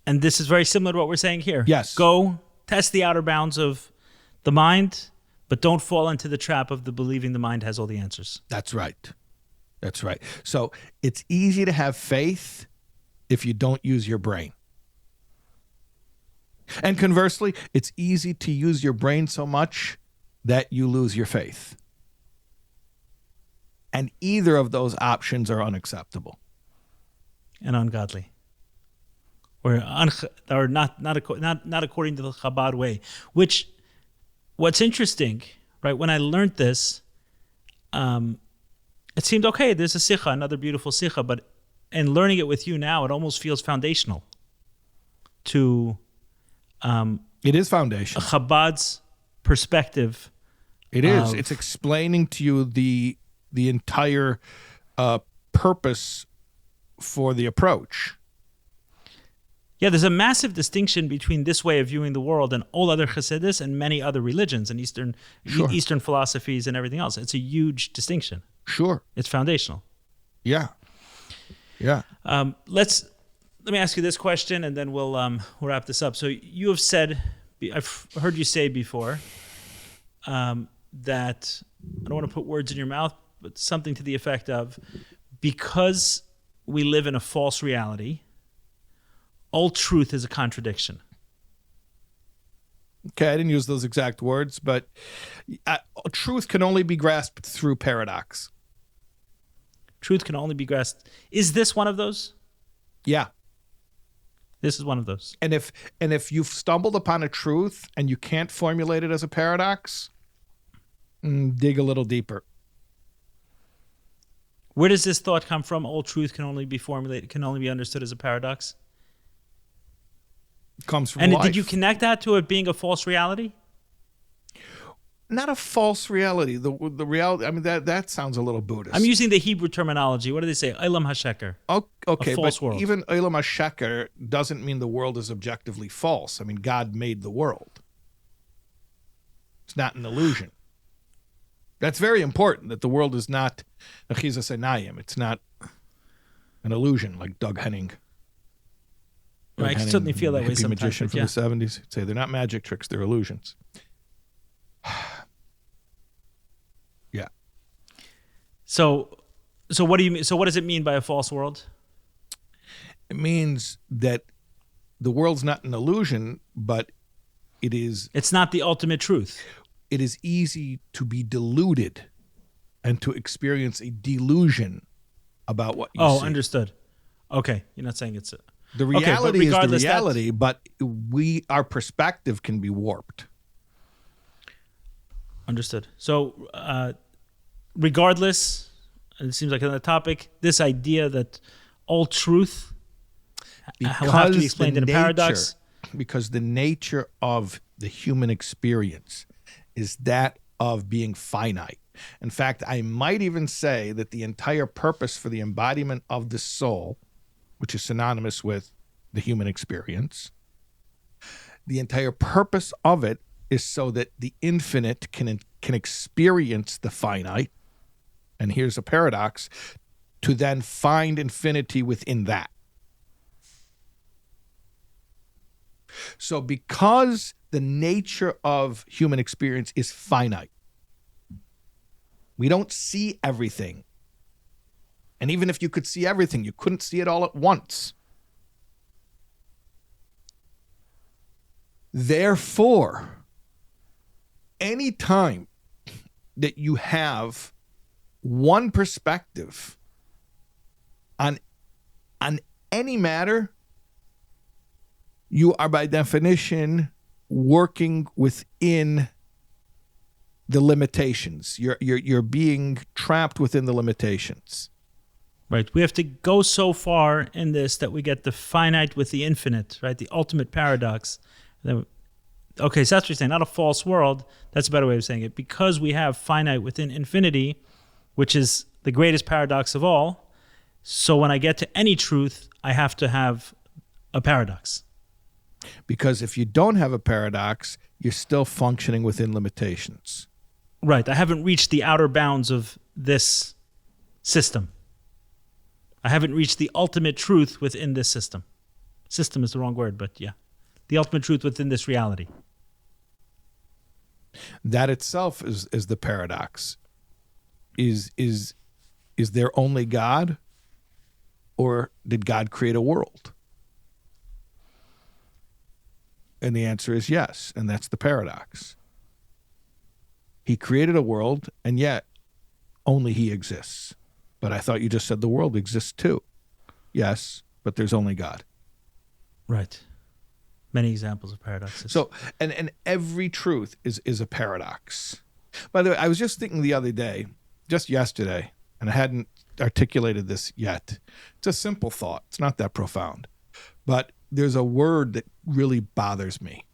[SPEAKER 1] And this is very similar to what we're saying here.
[SPEAKER 2] Yes.
[SPEAKER 1] Go test the outer bounds of the mind, but don't fall into the trap of the believing the mind has all the answers.
[SPEAKER 2] That's right. That's right. So it's easy to have faith if you don't use your brain. And conversely, it's easy to use your brain so much that you lose your faith. And either of those options are unacceptable.
[SPEAKER 1] And ungodly. Or not according to the Chabad way. Which, what's interesting, right, when I learned this, it seemed, okay, there's a sikha, another beautiful sikha, but in learning it with you now, it almost feels foundational to
[SPEAKER 2] it is foundational.
[SPEAKER 1] Chabad's perspective.
[SPEAKER 2] It is. It's explaining to you the entire purpose for the approach.
[SPEAKER 1] Yeah, there's a massive distinction between this way of viewing the world and all other Chassidus and many other religions and Eastern philosophies and everything else. It's a huge distinction.
[SPEAKER 2] Sure.
[SPEAKER 1] It's foundational.
[SPEAKER 2] Yeah. Yeah.
[SPEAKER 1] Let me ask you this question, and then we'll wrap this up. So you have said, I've heard you say before, that, I don't want to put words in your mouth, but something to the effect of, because we live in a false reality, all truth is a contradiction.
[SPEAKER 2] Okay, I didn't use those exact words, but truth can only be grasped through paradox.
[SPEAKER 1] Truth can only be grasped. Is this one of those?
[SPEAKER 2] Yeah.
[SPEAKER 1] This is one of those.
[SPEAKER 2] And if you've stumbled upon a truth and you can't formulate it as a paradox, dig a little deeper.
[SPEAKER 1] Where does this thought come from? All truth can only be formulated, can only be understood as a paradox.
[SPEAKER 2] It comes from
[SPEAKER 1] and
[SPEAKER 2] life.
[SPEAKER 1] Did you connect that to it being a false reality?
[SPEAKER 2] Not a false reality. The reality. I mean, that sounds a little Buddhist.
[SPEAKER 1] I'm using the Hebrew terminology. What do they say? Olam hasheker.
[SPEAKER 2] Okay,
[SPEAKER 1] a false
[SPEAKER 2] but
[SPEAKER 1] world.
[SPEAKER 2] Even Olam hasheker doesn't mean the world is objectively false. I mean, God made the world. It's not an illusion. That's very important, that the world is not achizas einayim. It's not an illusion like Doug Henning.
[SPEAKER 1] I can certainly feel that way sometimes.
[SPEAKER 2] Magician from the 70s. He'd say they're not magic tricks, they're illusions. Yeah.
[SPEAKER 1] So what do you mean? So what does it mean by a false world?
[SPEAKER 2] It means that the world's not an illusion, but it is.
[SPEAKER 1] It's not the ultimate truth.
[SPEAKER 2] It is easy to be deluded and to experience a delusion about what you see.
[SPEAKER 1] Oh, understood. Okay, you're not saying it's
[SPEAKER 2] the reality is the reality, but our perspective can be warped.
[SPEAKER 1] Understood. So, regardless, it seems like on the topic, this idea that all truth will have to be explained in a paradox.
[SPEAKER 2] Because the nature of the human experience is that of being finite. In fact, I might even say that the entire purpose for the embodiment of the soul, which is synonymous with the human experience, the entire purpose of it is so that the infinite can experience the finite, and here's a paradox, to then find infinity within that. So because the nature of human experience is finite, we don't see everything. And even if you could see everything, you couldn't see it all at once. Therefore, any time that you have one perspective on any matter, you are by definition working within the limitations. You're being trapped within the limitations.
[SPEAKER 1] Right. We have to go so far in this that we get the finite with the infinite, right? The ultimate paradox. Okay, so that's what you're saying, not a false world. That's a better way of saying it. Because we have finite within infinity, which is the greatest paradox of all, so when I get to any truth, I have to have a paradox.
[SPEAKER 2] Because if you don't have a paradox, you're still functioning within limitations.
[SPEAKER 1] Right. I haven't reached the outer bounds of this system. I haven't reached the ultimate truth within this system. System is the wrong word, but yeah. The ultimate truth within this reality.
[SPEAKER 2] That itself is the paradox. Is there only God, or did God create a world? And the answer is yes, and that's the paradox. He created a world, and yet only he exists. But I thought you just said the world exists too. Yes, but there's only God.
[SPEAKER 1] Right. Many examples of paradoxes.
[SPEAKER 2] So, and every truth is a paradox. By the way, I was just thinking the other day, just yesterday, and I hadn't articulated this yet. It's a simple thought. It's not that profound. But there's a word that really bothers me.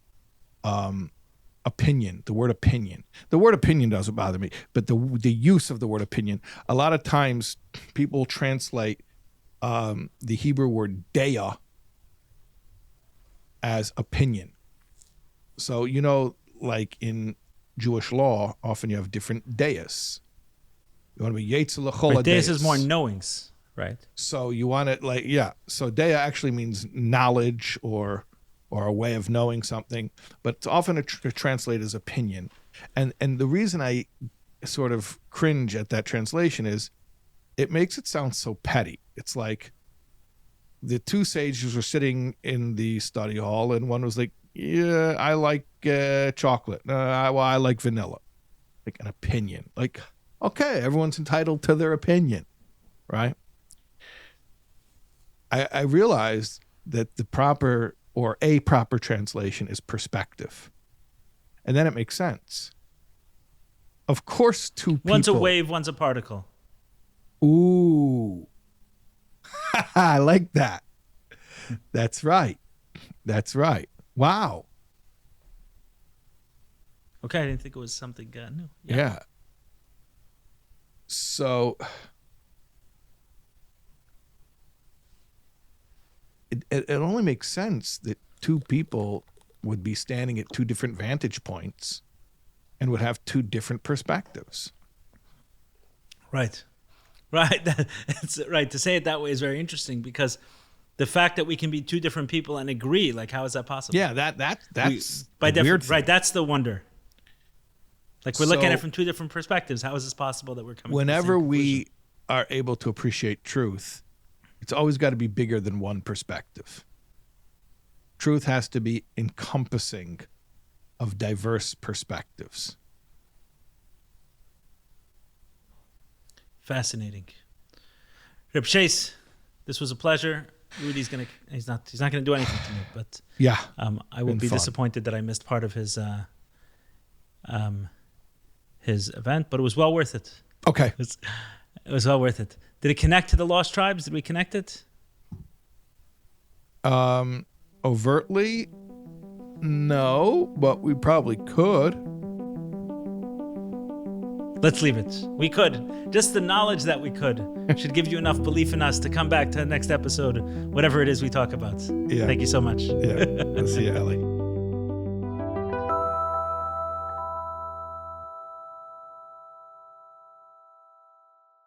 [SPEAKER 2] Opinion, the word opinion. The word opinion doesn't bother me, but the use of the word opinion. A lot of times people translate the Hebrew word dea as opinion. So, like in Jewish law, often you have different deas. You want to be yetzel l'chol
[SPEAKER 1] right, deas is more knowings, right?
[SPEAKER 2] So you want it So dea actually means knowledge or a way of knowing something, but it's often translated as opinion. And the reason I sort of cringe at that translation is it makes it sound so petty. It's like the two sages were sitting in the study hall, and one was like, Yeah, I like chocolate. I like vanilla. Like an opinion. Like, okay, everyone's entitled to their opinion, right? I realized that the proper or a proper translation is perspective. And then it makes sense. Of course, two people.
[SPEAKER 1] One's a wave, one's a particle.
[SPEAKER 2] Ooh. I like that. That's right. That's right. Wow.
[SPEAKER 1] Okay, I didn't think it was something new.
[SPEAKER 2] Yeah. So it only makes sense that two people would be standing at two different vantage points and would have two different perspectives.
[SPEAKER 1] Right. It's right. To say it that way is very interesting, because the fact that we can be two different people and agree, like, how is that possible?
[SPEAKER 2] Yeah, that's
[SPEAKER 1] by
[SPEAKER 2] the weird thing.
[SPEAKER 1] Right, that's the wonder. Like, we're looking at it from two different perspectives. How is this possible that we're coming
[SPEAKER 2] whenever
[SPEAKER 1] to the same
[SPEAKER 2] we
[SPEAKER 1] conclusion?
[SPEAKER 2] are able to appreciate truth, it's always got to be bigger than one perspective. Truth has to be encompassing of diverse perspectives.
[SPEAKER 1] Fascinating. Rabbi Shais, this was a pleasure. Rudy's he's not gonna do anything to me, but
[SPEAKER 2] Yeah.
[SPEAKER 1] I will be
[SPEAKER 2] fun.
[SPEAKER 1] disappointed that I missed part of his event, but it was well worth it.
[SPEAKER 2] Okay.
[SPEAKER 1] It was well worth it. Did it connect to the Lost Tribes? Did we connect it?
[SPEAKER 2] Overtly, no, but we probably could.
[SPEAKER 1] Let's leave it. We could. Just the knowledge that we could should give you enough belief in us to come back to the next episode, whatever it is we talk about.
[SPEAKER 2] Yeah.
[SPEAKER 1] Thank you so much.
[SPEAKER 2] Yeah. See you, Eli.